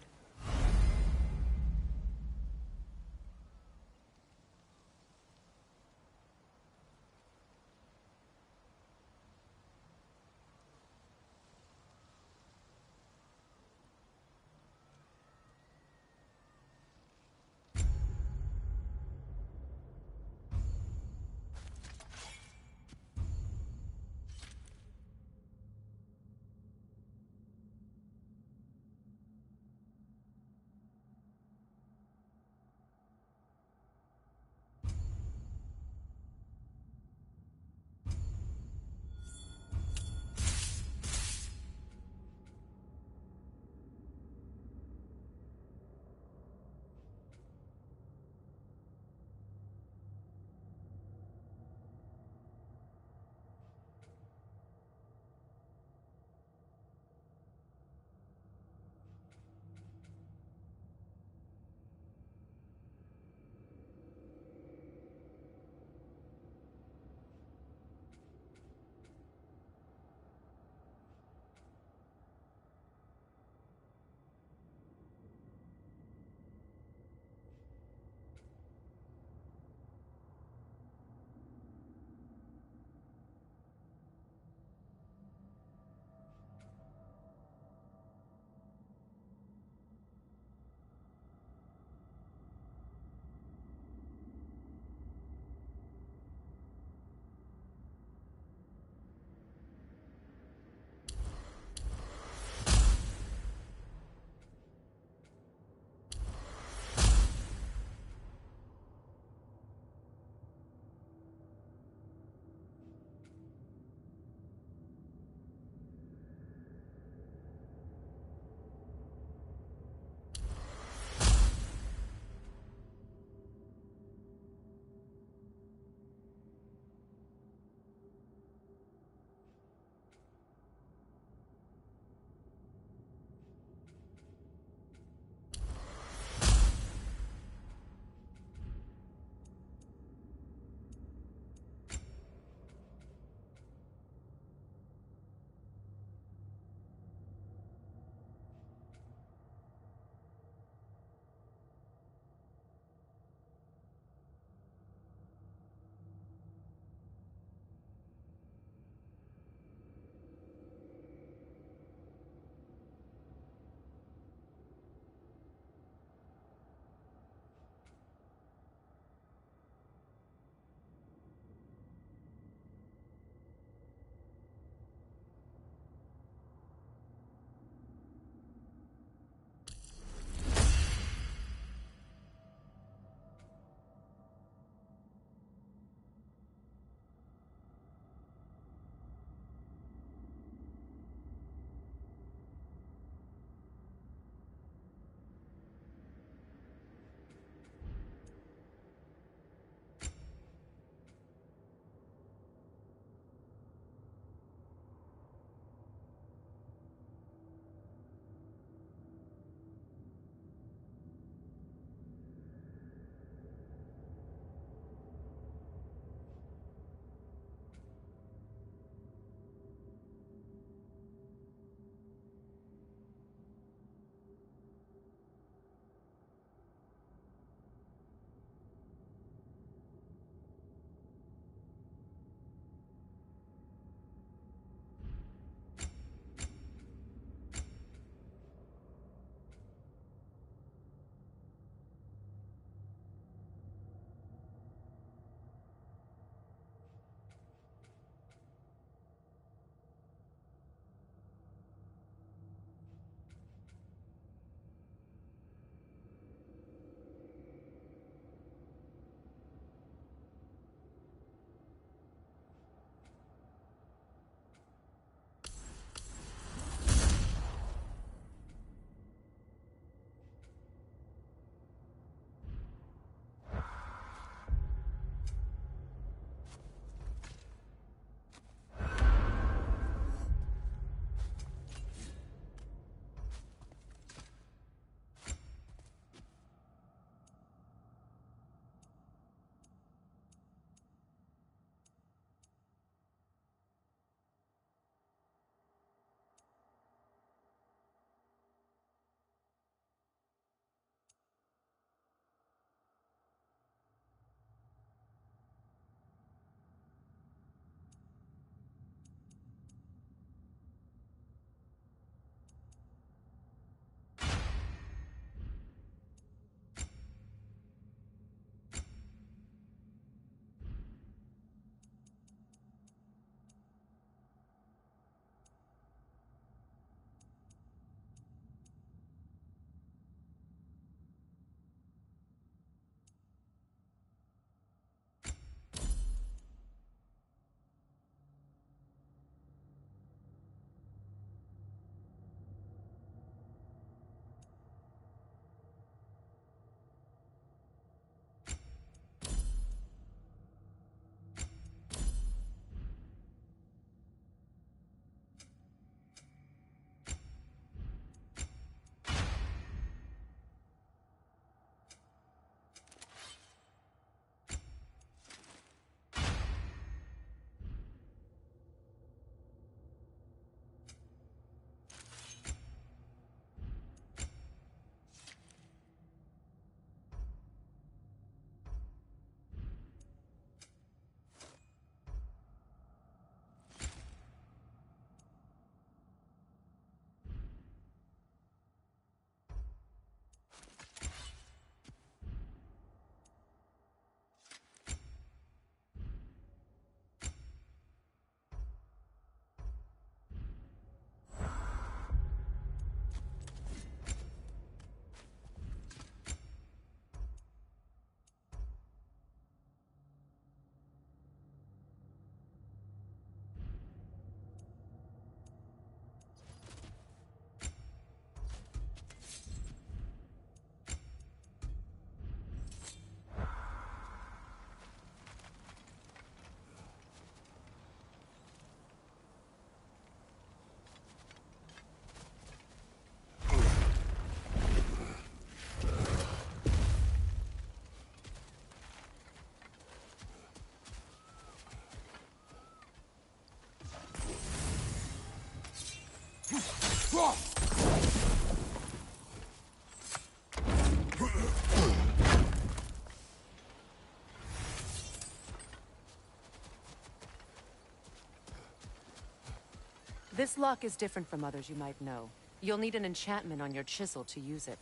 This lock is different from others you might know. You'll need an enchantment on your chisel to use it.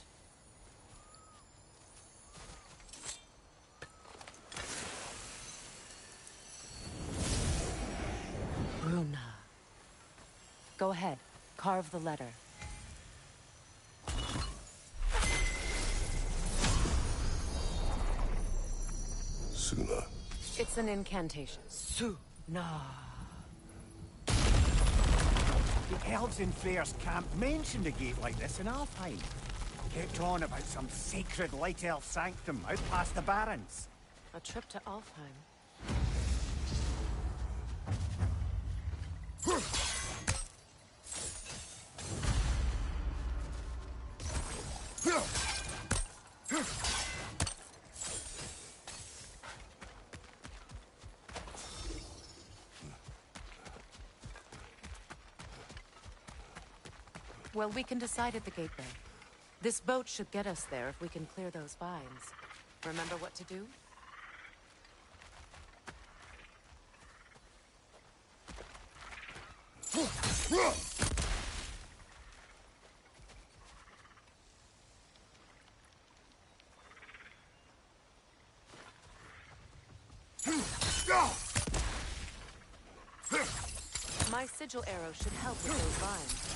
Runa. Go ahead. Carve the letter. Suna. It's an incantation. Suna. The elves in Freyr's camp mentioned a gate like this in Alfheim. Kept on about some sacred light elf sanctum out past the Barrens. A trip to Alfheim. Well, we can decide at the gateway. This boat should get us there if we can clear those vines. Remember what to do? My sigil arrow should help with those vines.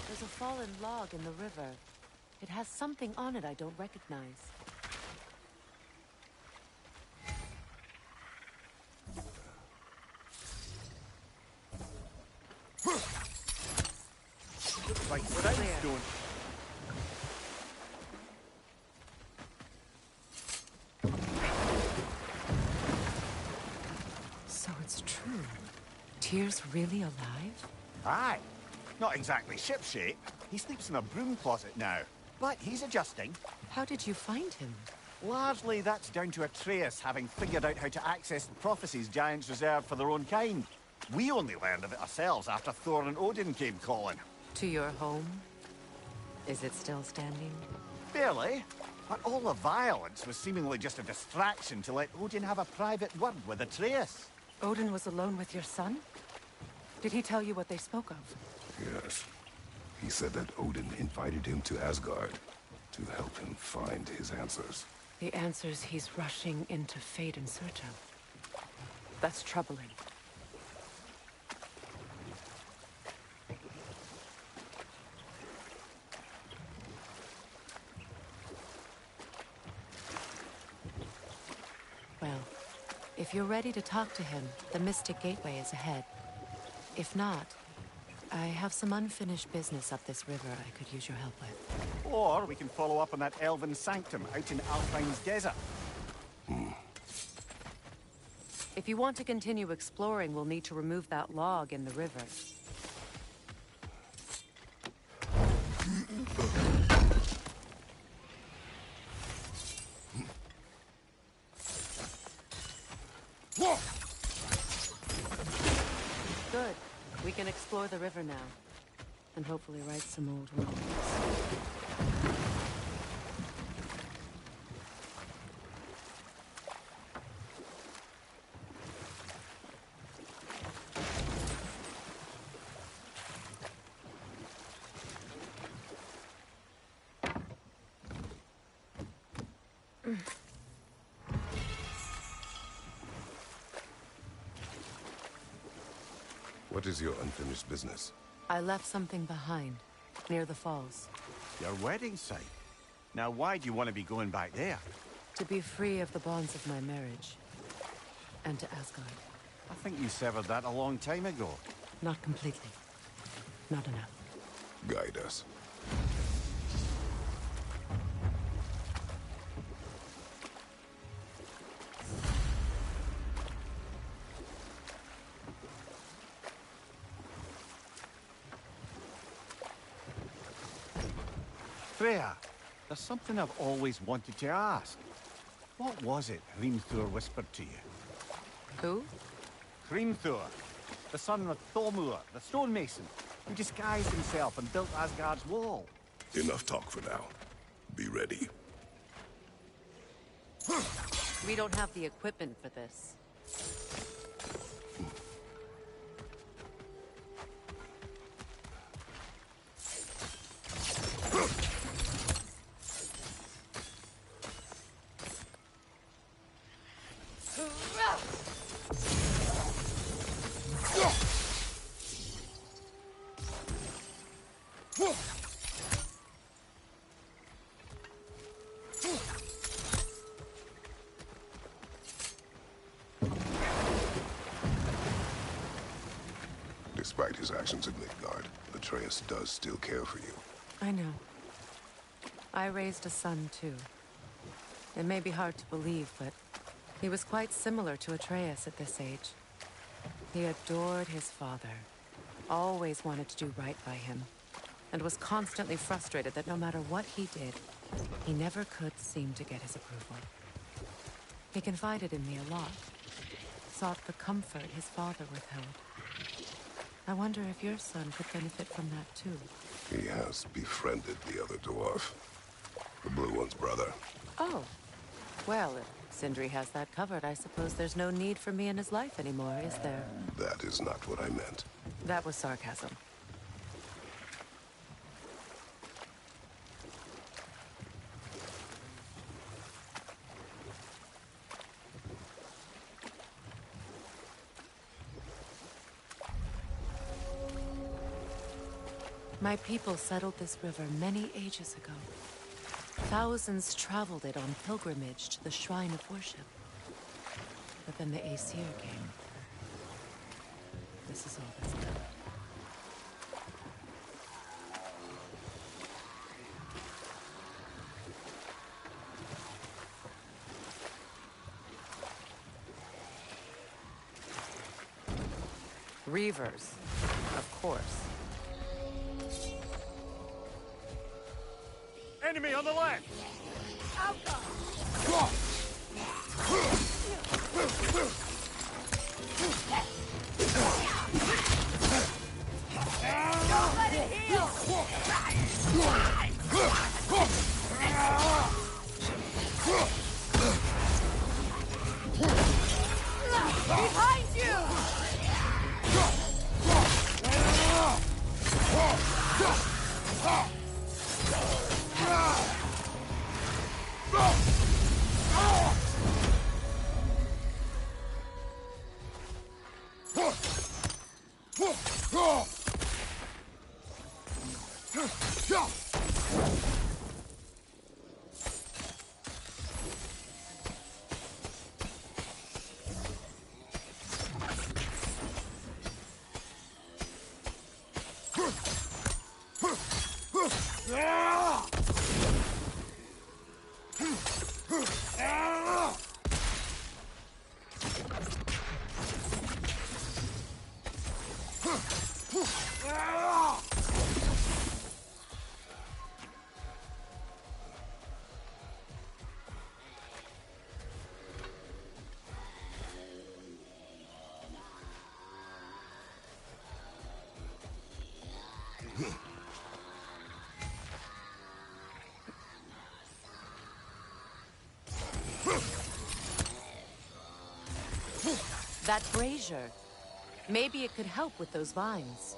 There's a fallen log in the river. It has something on it I don't recognize. Looks like stone. So it's true. Tyr's really alive? Aye. Not exactly shipshape. He sleeps in a broom closet now. But he's adjusting. How did you find him? Largely, that's down to Atreus having figured out how to access the prophecies giants reserved for their own kind. We only learned of it ourselves after Thor and Odin came calling. To your home? Is it still standing? Barely. But all the violence was seemingly just a distraction to let Odin have a private word with Atreus. Odin was alone with your son? Did he tell you what they spoke of? Yes. He said that Odin invited him to Asgard to help him find his answers. The answers he's rushing into fate in search of. That's troubling. Well, if you're ready to talk to him, the Mystic Gateway is ahead. If not, I have some unfinished business up this river I could use your help with. Or we can follow up on that elven sanctum out in Alfheim's desert. If you want to continue exploring, we'll need to remove that log in the river. Good. We can explore the river now. And hopefully right some old wrongs. What is your unfinished business? I left something behind, near the falls. Your wedding site. Now why do you want to be going back there? To be free of the bonds of my marriage. And to Asgard. I think you severed that a long time ago. Not completely. Not enough. Guide us. Freya, there's something I've always wanted to ask. What was it Hrimthur whispered to you? Who? Hrimthur, the son of Thormur, the stonemason, who disguised himself and built Asgard's wall. Enough talk for now. Be ready. We don't have the equipment for this. Despite his actions at Midgard, Atreus does still care for you. I know. I raised a son, too. It may be hard to believe, but he was quite similar to Atreus at this age. He adored his father, always wanted to do right by him, and was constantly frustrated that no matter what he did, he never could seem to get his approval. He confided in me a lot, sought the comfort his father withheld. I wonder if your son could benefit from that too. He has befriended the other dwarf. The blue one's brother. Oh. Well, if Sindri has that covered, I suppose there's no need for me in his life anymore, is there? That is not what I meant. That was sarcasm. My people settled this river many ages ago. Thousands traveled it on pilgrimage to the shrine of worship. But then the Aesir came. This is all that's left. Reavers, of course. Enemy on the left! Don't let it heal! Behind you! That brazier. Maybe it could help with those vines.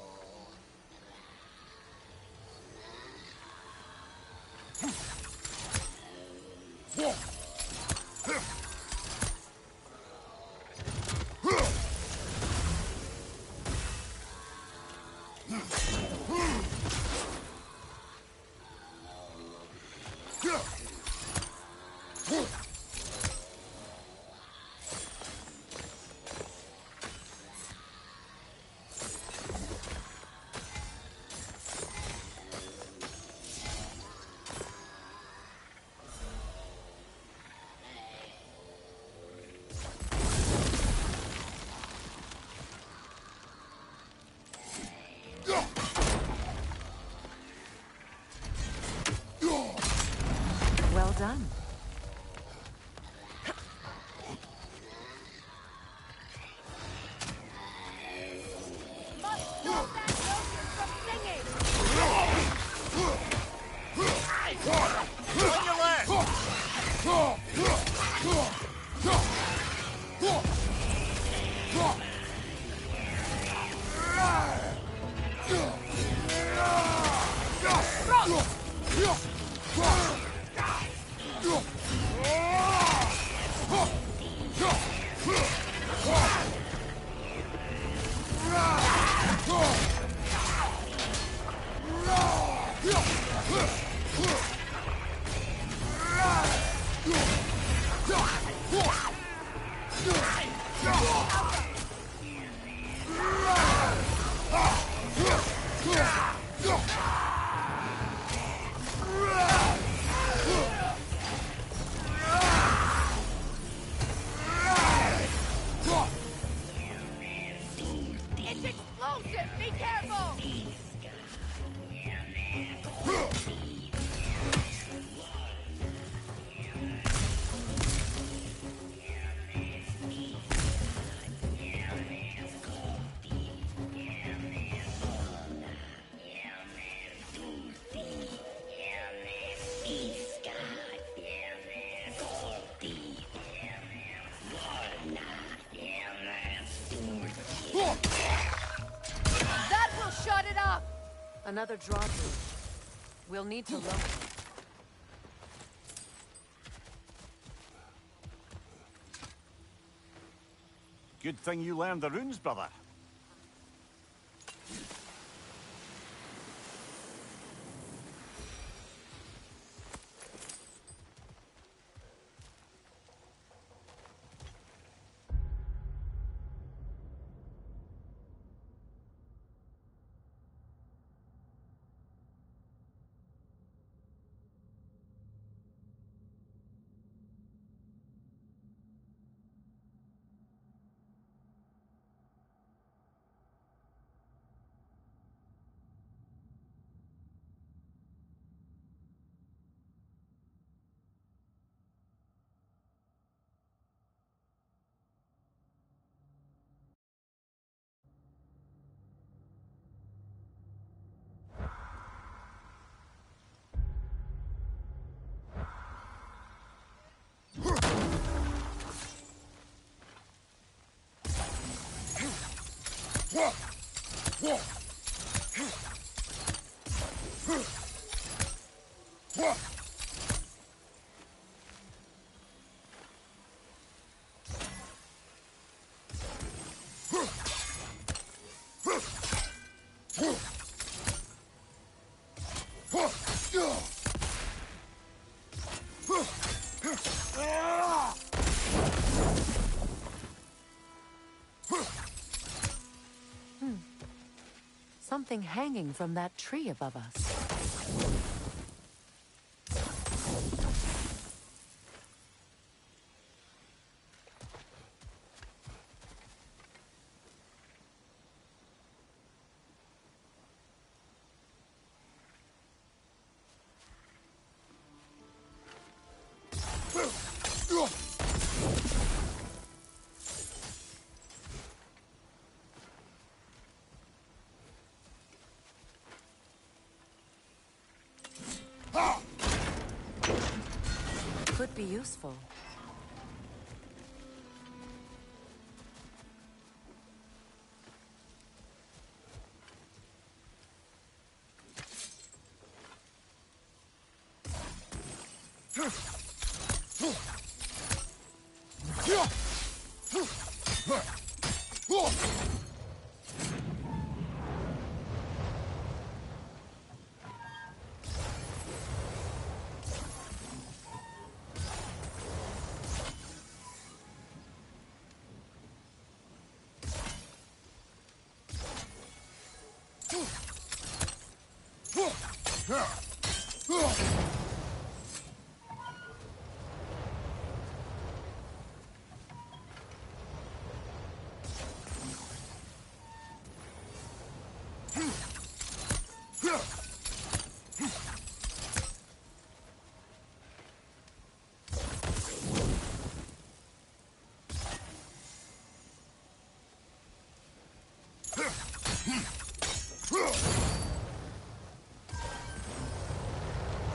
Well done. It's explosive! Be careful! That will shut it up! Another drawbridge. We'll need to lower it. Good thing you learned the runes, brother. Something hanging from that tree above us. Could be useful.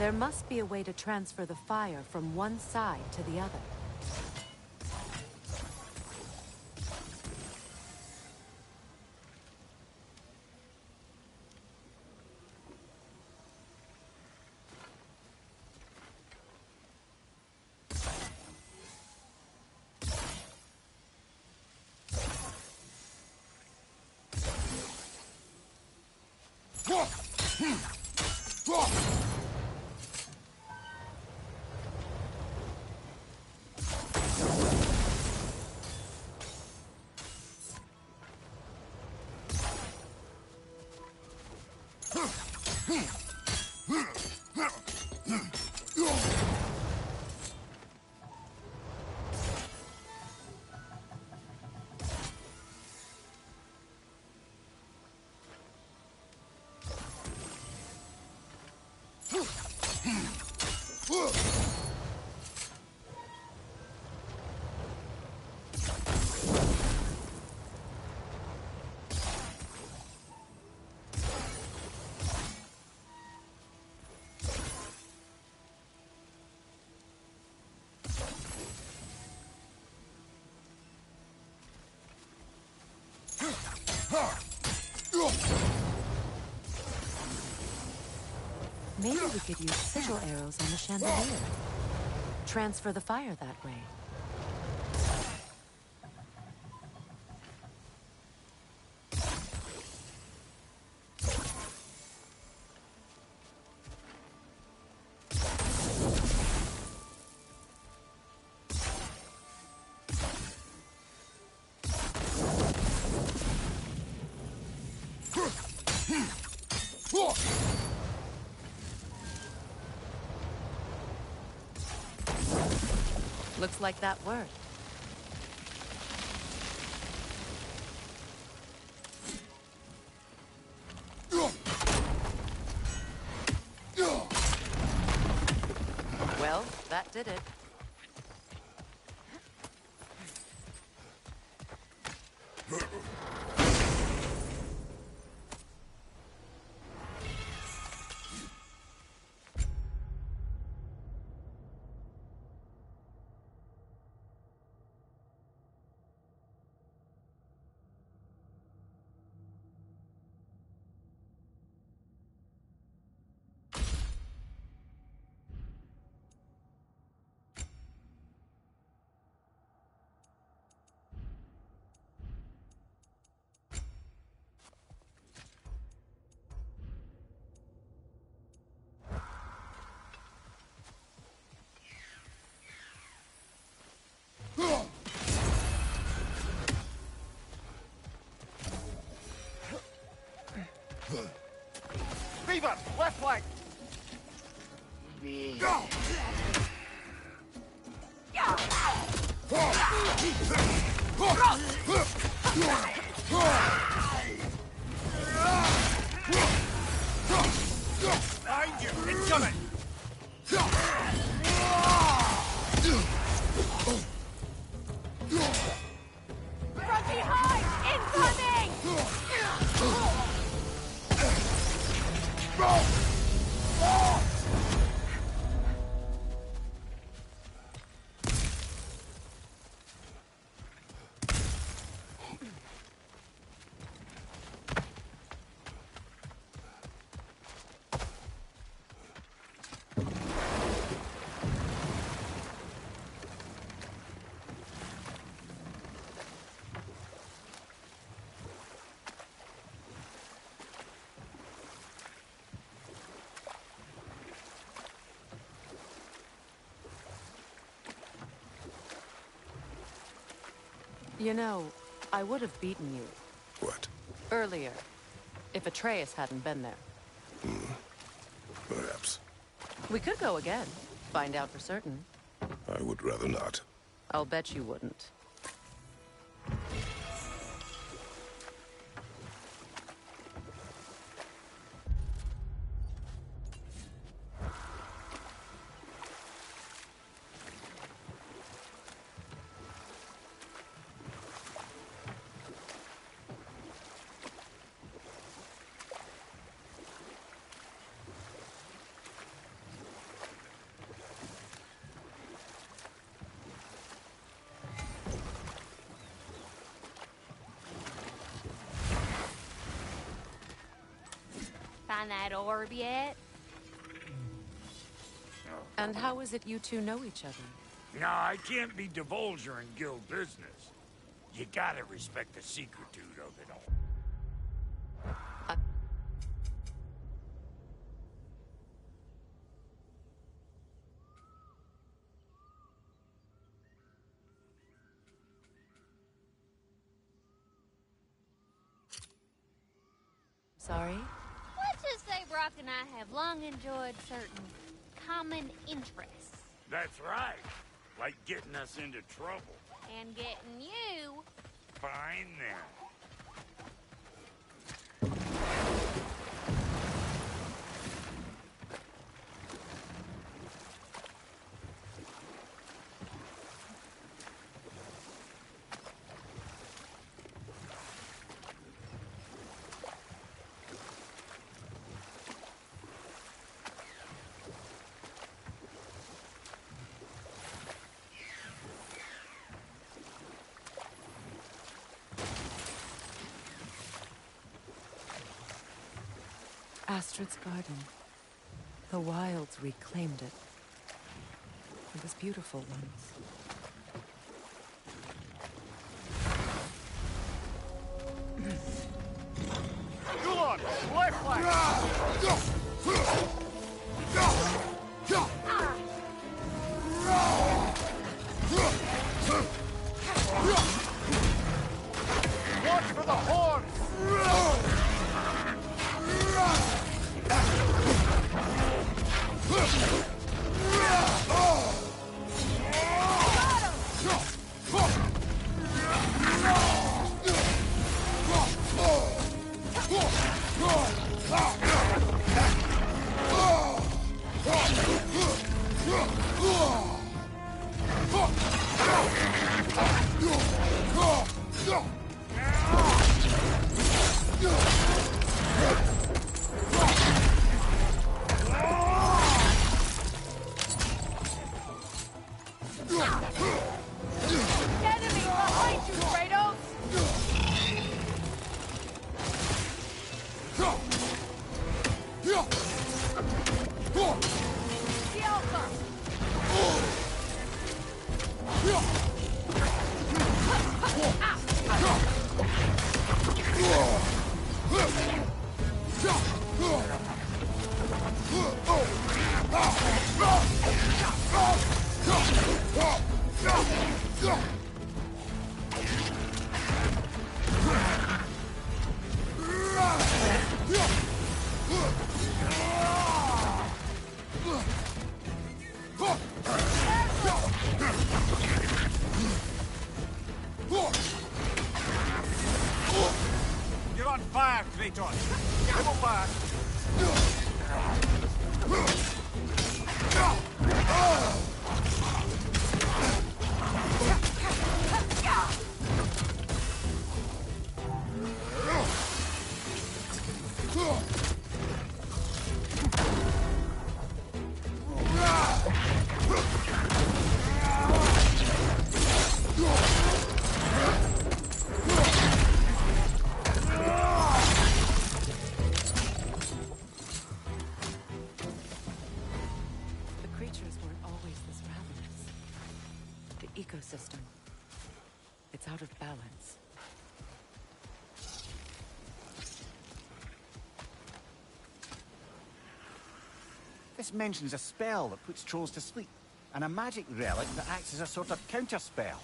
There must be a way to transfer the fire from one side to the other. Maybe we could use sigil arrows on the chandelier. Transfer the fire that way. Looks like that worked. Well, that did it. Beaver, left flank! Go! Behind you! It's coming! From behind! Incoming! You know, I would have beaten you. What? Earlier, if Atreus hadn't been there. Perhaps. We could go again. Find out for certain. I would rather not. I'll bet you wouldn't. find that orb yet? And how is it you two know each other? No, I can't be divulger in guild business. You gotta respect the secretude of it all. Sorry? Let's just say Brock and I have long enjoyed certain common interests. That's right. Like getting us into trouble. And getting you... Fine then. Astrid's garden. The wilds reclaimed it. It was beautiful once. Go on! Left Watch for the horns! Enemy behind you, Kratos! The Alpha! You're on fire, Kratos! Double back! The creatures weren't always this ravenous. The ecosystem. It's out of balance. This mentions a spell that puts trolls to sleep, and a magic relic that acts as a sort of counter-spell.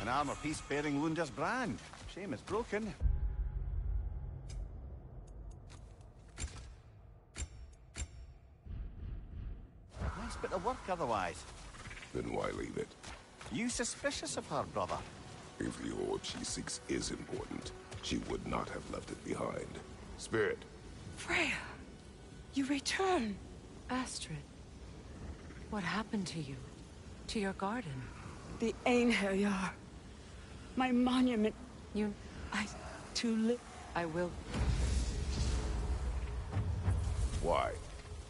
An armor piece bearing Lunda's brand. Shame it's broken. Nice bit of work otherwise. Then why leave it? You suspicious of her, brother? If the orb she seeks is important, she would not have left it behind. Spirit. Freya! You return! Astrid. What happened to you? To your garden? The Einherjar. My monument. Too late. I will. Why?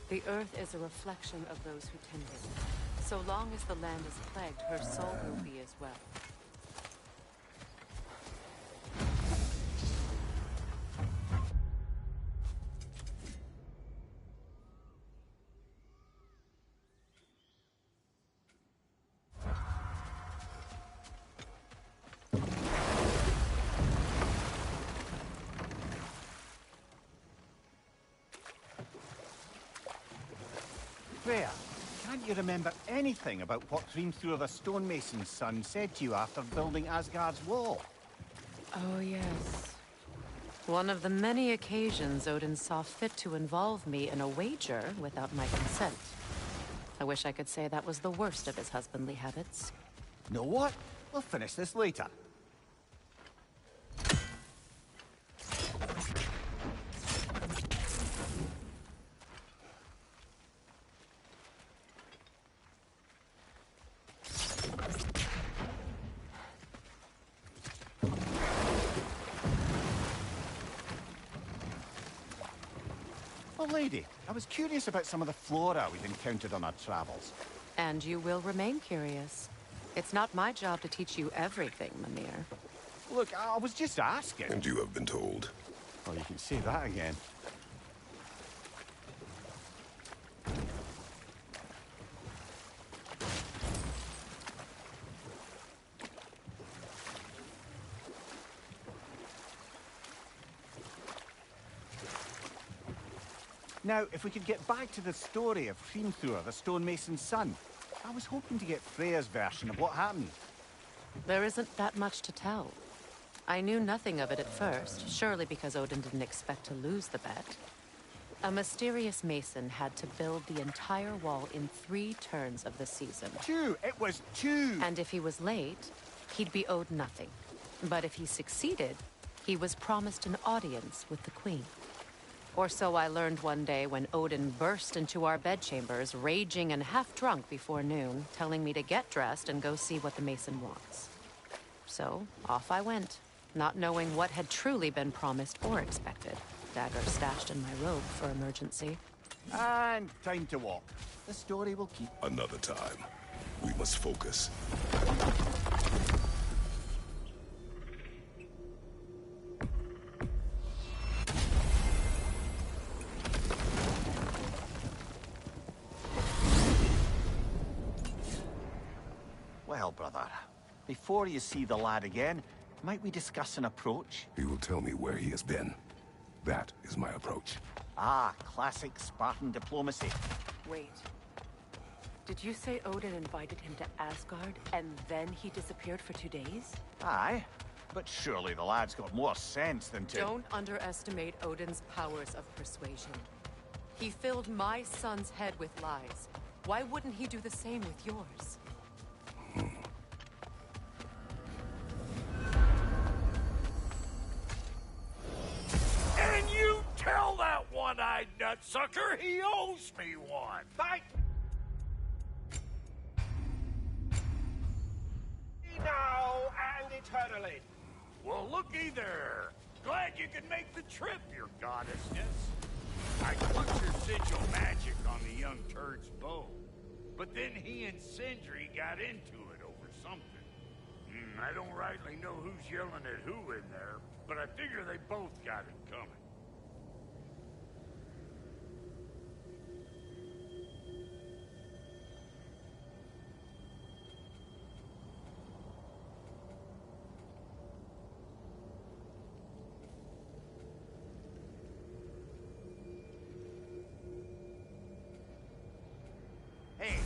The earth is a reflection of those who tend it. So long as the land is plagued, her soul will be as well. Freya, can't you remember anything about what Hrimthur the stonemason's son said to you after building Asgard's wall? Oh, yes. One of the many occasions Odin saw fit to involve me in a wager without my consent. I wish I could say that was the worst of his husbandly habits. Know what? We'll finish this later. Oh, lady, I was curious about some of the flora we've encountered on our travels. And you will remain curious. It's not my job to teach you everything, Mimir. Look, I was just asking. And you have been told. Oh, you can say that again. Now, if we could get back to the story of Hrimthur, the stonemason's son. I was hoping to get Freya's version of what happened. There isn't that much to tell. I knew nothing of it at first, surely because Odin didn't expect to lose the bet. A mysterious mason had to build the entire wall in 3 turns of the season. 2! It was 2! And if he was late, he'd be owed nothing. But if he succeeded, he was promised an audience with the queen. Or so I learned one day when Odin burst into our bedchambers, raging and half-drunk before noon, telling me to get dressed and go see what the mason wants. So, off I went, not knowing what had truly been promised or expected. Dagger stashed in my robe for emergency. And time to walk. The story will keep... Another time. We must focus. Well, brother, before you see the lad again, might we discuss an approach? He will tell me where he has been. That is my approach. Ah, classic Spartan diplomacy. Wait. Did you say Odin invited him to Asgard, and then he disappeared for 2 days? Aye, but surely the lad's got more sense than to... Don't underestimate Odin's powers of persuasion. He filled my son's head with lies. Why wouldn't he do the same with yours? And you tell that one-eyed nutsucker he owes me one. Bye! Now and eternally. Well, looky there. Glad you could make the trip, your goddessness. I clutched your sigil magic on the young turd's bow. But then he and Sindri got into it over something. I don't rightly know who's yelling at who in there, but I figure they both got it coming. Hey,